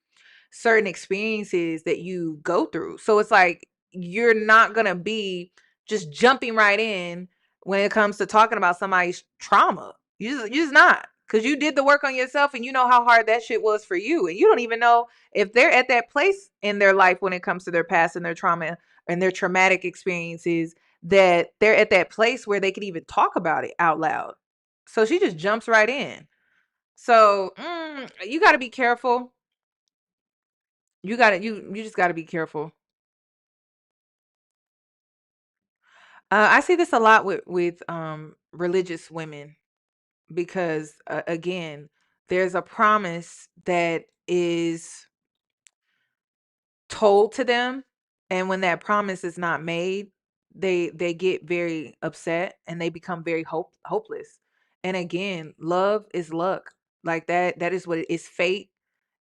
certain experiences that you go through. So it's like you're not going to be just jumping right in when it comes to talking about somebody's trauma. You're just not, because you did the work on yourself and you know how hard that shit was for you. And you don't even know if they're at that place in their life when it comes to their past and their trauma and their traumatic experiences, that they're at that place where they could even talk about it out loud. So she just jumps right in. So you got to be careful. You just got to be careful. I see this a lot with religious women, because again, there's a promise that is told to them, and when that promise is not made, they get very upset and they become very hopeless. And again, love is luck. Like that is what it is, fate.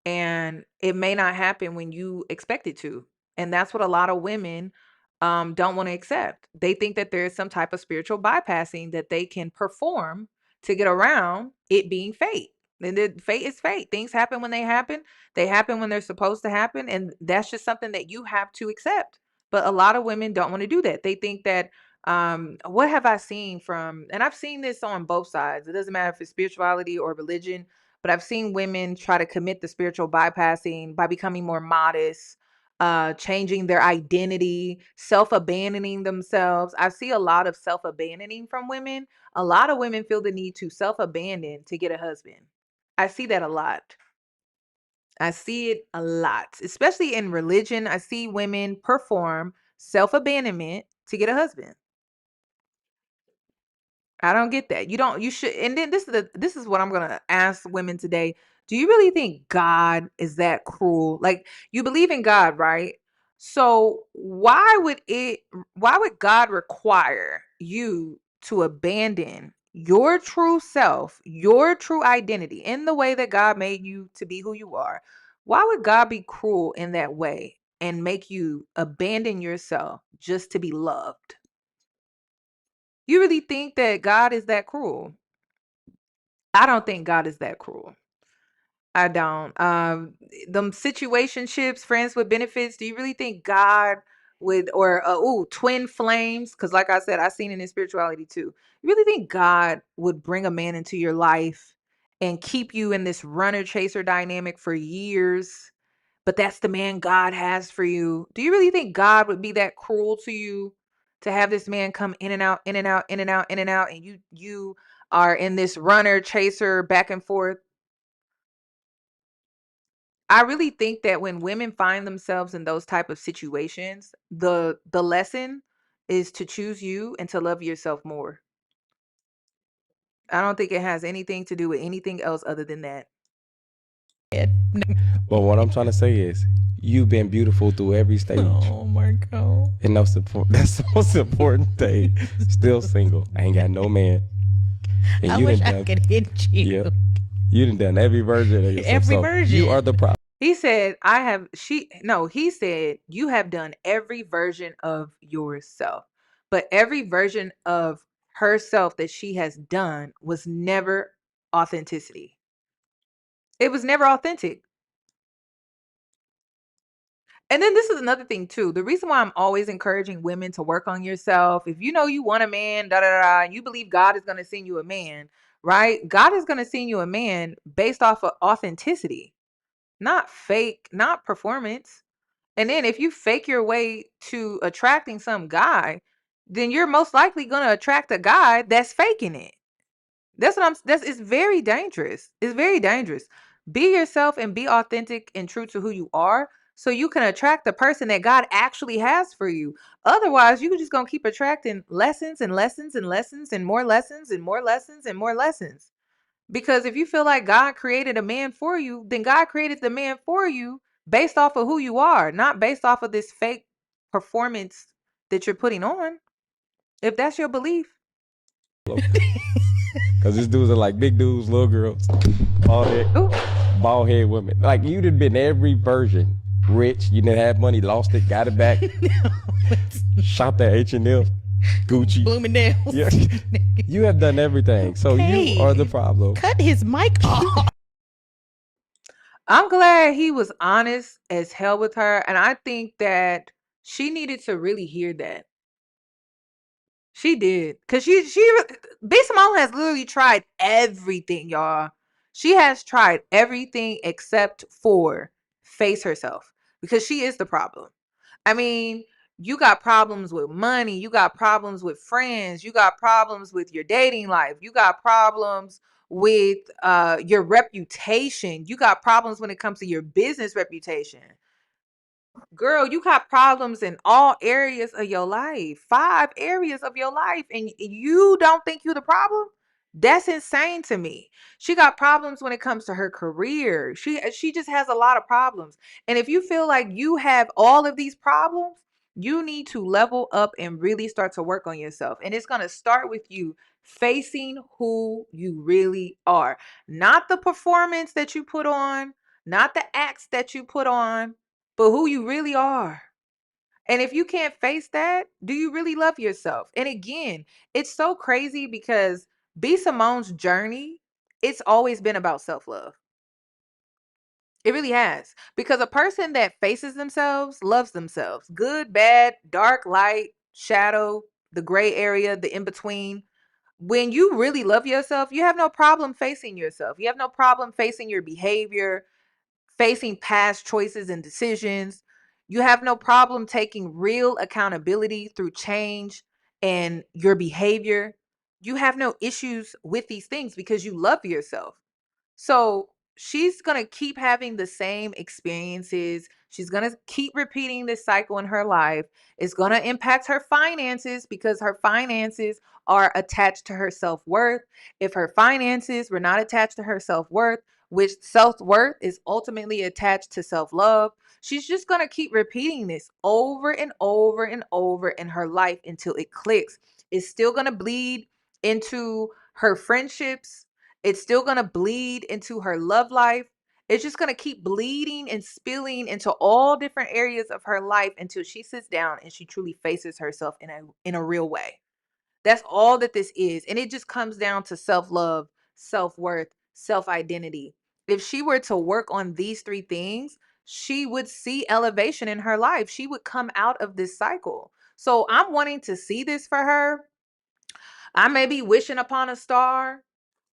and it may not happen when you expect it to. And that's what a lot of women don't want to accept. They think that there's some type of spiritual bypassing that they can perform to get around it being fate. And fate is fate. Things happen when they happen. They happen when they're supposed to happen. And that's just something that you have to accept. But a lot of women don't want to do that. They think that, what have I seen from, and I've seen this on both sides. It doesn't matter if it's spirituality or religion, but I've seen women try to commit the spiritual bypassing by becoming more modest, changing their identity, self-abandoning themselves. I see a lot of self-abandoning from women. A lot of women feel the need to self-abandon to get a husband. I see that a lot. I see it a lot, especially in religion. I see women perform self-abandonment to get a husband. I don't get that. You should, and then this is what I'm gonna ask women today. Do you really think God is that cruel? Like, you believe in God, right? So why would God require you to abandon your true self, your true identity in the way that God made you to be who you are? Why would God be cruel in that way and make you abandon yourself just to be loved? You really think that God is that cruel? I don't think God is that cruel. I don't. Them situationships, friends with benefits. Do you really think God would, or twin flames? Because, like I said, I've seen it in spirituality too. You really think God would bring a man into your life and keep you in this runner chaser dynamic for years? But that's the man God has for you. Do you really think God would be that cruel to you to have this man come in and out, in and out, in and out, in and out, and you are in this runner chaser back and forth? I really think that when women find themselves in those type of situations, the lesson is to choose you and to love yourself more. I don't think it has anything to do with anything else other than that. But what I'm trying to say is, you've been beautiful through every stage. Oh my God. And that's the most important thing. Still single. I ain't got no man. And I wish I could hit you. Yeah. You done done every version of yourself. Every so version. You are the problem. He said, he said, you have done every version of yourself. But every version of herself that she has done was never authenticity. It was never authentic. And then this is another thing too. The reason why I'm always encouraging women to work on yourself. If you know you want a man, and you believe God is going to send you a man, right? God is going to send you a man based off of authenticity, not fake, not performance. And then if you fake your way to attracting some guy, then you're most likely going to attract a guy that's faking it. It's very dangerous. It's very dangerous. Be yourself and be authentic and true to who you are so you can attract the person that God actually has for you. Otherwise, you're just going to keep attracting lessons and lessons and lessons and more lessons and more lessons and more lessons. Because if you feel like God created a man for you, then God created the man for you based off of who you are, not based off of this fake performance that you're putting on. If that's your belief. Because these dudes are like big dudes, little girls, bald head women. Like, you done been every version. Rich, you didn't have money, lost it, got it back. Shopped at H&M, Gucci, Bloomingdale's. Yeah. You have done everything. So you are the problem. Cut his mic off. I'm glad he was honest as hell with her. And I think that she needed to really hear that. She did. Because B. Simone has literally tried everything, y'all. She has tried everything except for face herself. Because she is the problem. I mean, you got problems with money. You got problems with friends. You got problems with your dating life. You got problems with your reputation. You got problems when it comes to your business reputation. Girl, you got problems in all areas of your life, 5 areas of your life, and you don't think you're the problem? That's insane to me. She got problems when it comes to her career. She just has a lot of problems. And if you feel like you have all of these problems, you need to level up and really start to work on yourself. And it's going to start with you facing who you really are, not the performance that you put on, not the acts that you put on, but who you really are. And if you can't face that, do you really love yourself? And again, it's so crazy because B. Simone's journey, it's always been about self-love. It really has. Because a person that faces themselves loves themselves. Good, bad, dark, light, shadow, the gray area, the in between. When you really love yourself, you have no problem facing yourself. You have no problem facing your behavior, facing past choices and decisions. You have no problem taking real accountability through change and your behavior. You have no issues with these things because you love yourself. So she's going to keep having the same experiences. She's going to keep repeating this cycle in her life. It's going to impact her finances because her finances are attached to her self-worth. If her finances were not attached to her self-worth, which self-worth is ultimately attached to self-love, she's just going to keep repeating this over and over and over in her life until it clicks. It's still going to bleed into her friendships. It's still going to bleed into her love life. It's just going to keep bleeding and spilling into all different areas of her life until she sits down and she truly faces herself in a real way. That's all that this is. And it just comes down to self-love, self-worth, self-identity. If she were to work on these three things, she would see elevation in her life. She would come out of this cycle. So I'm wanting to see this for her. I may be wishing upon a star,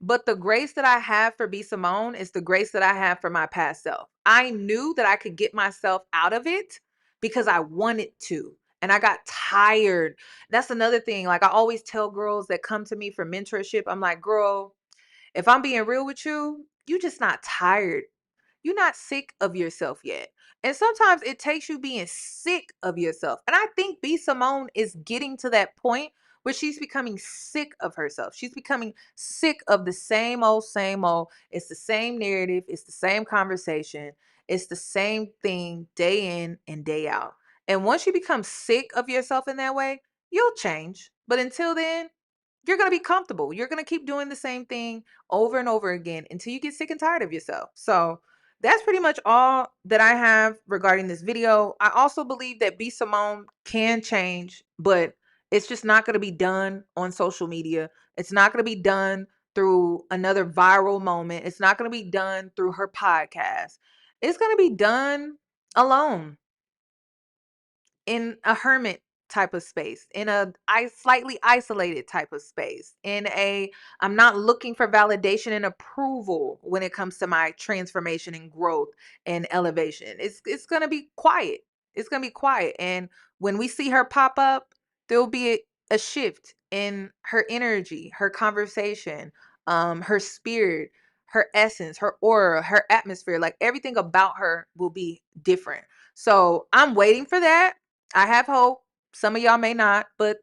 but the grace that I have for B. Simone is the grace that I have for my past self. I knew that I could get myself out of it because I wanted to. And I got tired. That's another thing. Like I always tell girls that come to me for mentorship, I'm like, girl, if I'm being real with you, you just not tired. You're not sick of yourself yet. And sometimes it takes you being sick of yourself. And I think B. Simone is getting to that point where she's becoming sick of herself. She's becoming sick of the same old, same old. It's the same narrative. It's the same conversation. It's the same thing day in and day out. And once you become sick of yourself in that way, you'll change. But until then, you're going to be comfortable. You're going to keep doing the same thing over and over again until you get sick and tired of yourself. So that's pretty much all that I have regarding this video. I also believe that B. Simone can change, but it's just not going to be done on social media. It's not going to be done through another viral moment. It's not going to be done through her podcast. It's going to be done alone in a hermit type of space, in a slightly isolated type of space, in a I'm not looking for validation and approval when it comes to my transformation and growth and elevation. It's going to be quiet. It's going to be quiet. And when we see her pop up, there'll be a shift in her energy, her conversation, her spirit, her essence, her aura, her atmosphere. Like everything about her will be different. So I'm waiting for that. I have hope. Some of y'all may not, but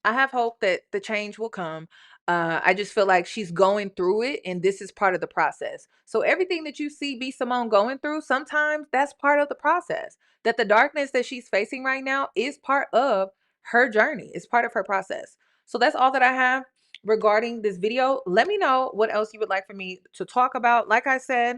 I have hope that the change will come. I just feel like she's going through it, and this is part of the process. So everything that you see B. Simone going through, sometimes that's part of the process. That the darkness that she's facing right now is part of her journey. It's part of her process. So that's all that I have regarding this video. Let me know what else you would like for me to talk about. Like I said,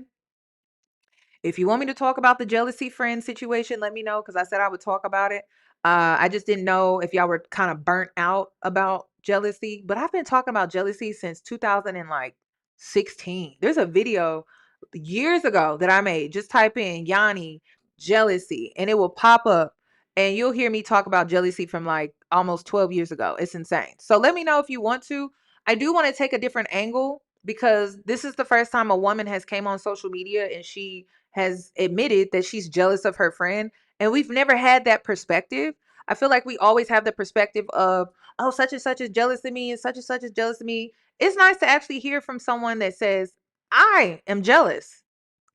if you want me to talk about the jealousy friend situation, let me know because I said I would talk about it. I just didn't know if y'all were kind of burnt out about jealousy, but I've been talking about jealousy since 2016. There's a video years ago that I made. Just type in Yoni jealousy and it will pop up and you'll hear me talk about jealousy from like almost 12 years ago. It's insane. So let me know if you want to. I do want to take a different angle because this is the first time a woman has came on social media and she has admitted that she's jealous of her friend. And we've never had that perspective. I feel like we always have the perspective of, oh, such and such is jealous of me and such is jealous of me. It's nice to actually hear from someone that says, I am jealous.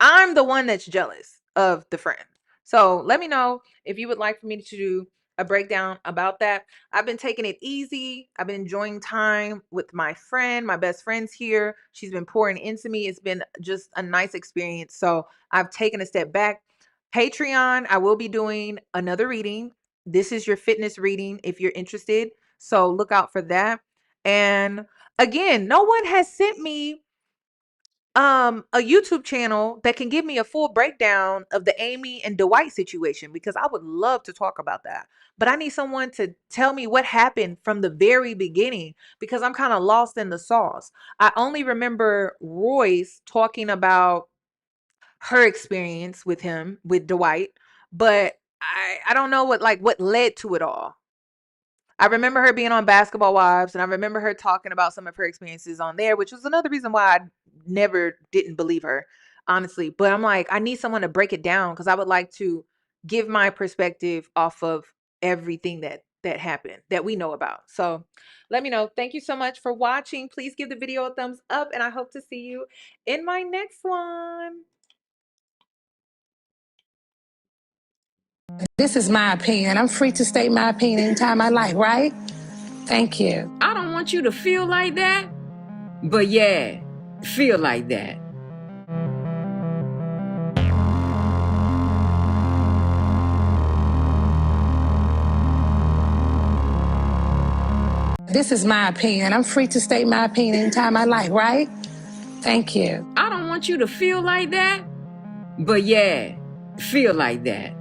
I'm the one that's jealous of the friend. So let me know if you would like for me to do a breakdown about that. I've been taking it easy. I've been enjoying time with my friend, my best friend's here. She's been pouring into me. It's been just a nice experience. So I've taken a step back. Patreon, I will be doing another reading. This is your fitness reading if you're interested. So look out for that. And again, no one has sent me a YouTube channel that can give me a full breakdown of the Amy and Dwight situation, because I would love to talk about that. But I need someone to tell me what happened from the very beginning, because I'm kind of lost in the sauce. I only remember Royce talking about her experience with him, with Dwight, but I don't know what led to it all. I remember her being on Basketball Wives, and I remember her talking about some of her experiences on there, which was another reason why I never didn't believe her, honestly. But I'm like, I need someone to break it down, because I would like to give my perspective off of everything that happened that we know about. So let me know. Thank you so much for watching. Please give the video a thumbs up, and I hope to see you in my next one. This is my opinion. I'm free to state my opinion anytime I like, right? Thank you. I don't want you to feel like that, but yeah, feel like that. This is my opinion. I'm free to state my opinion anytime I like, right? Thank you. I don't want you to feel like that, but yeah, feel like that.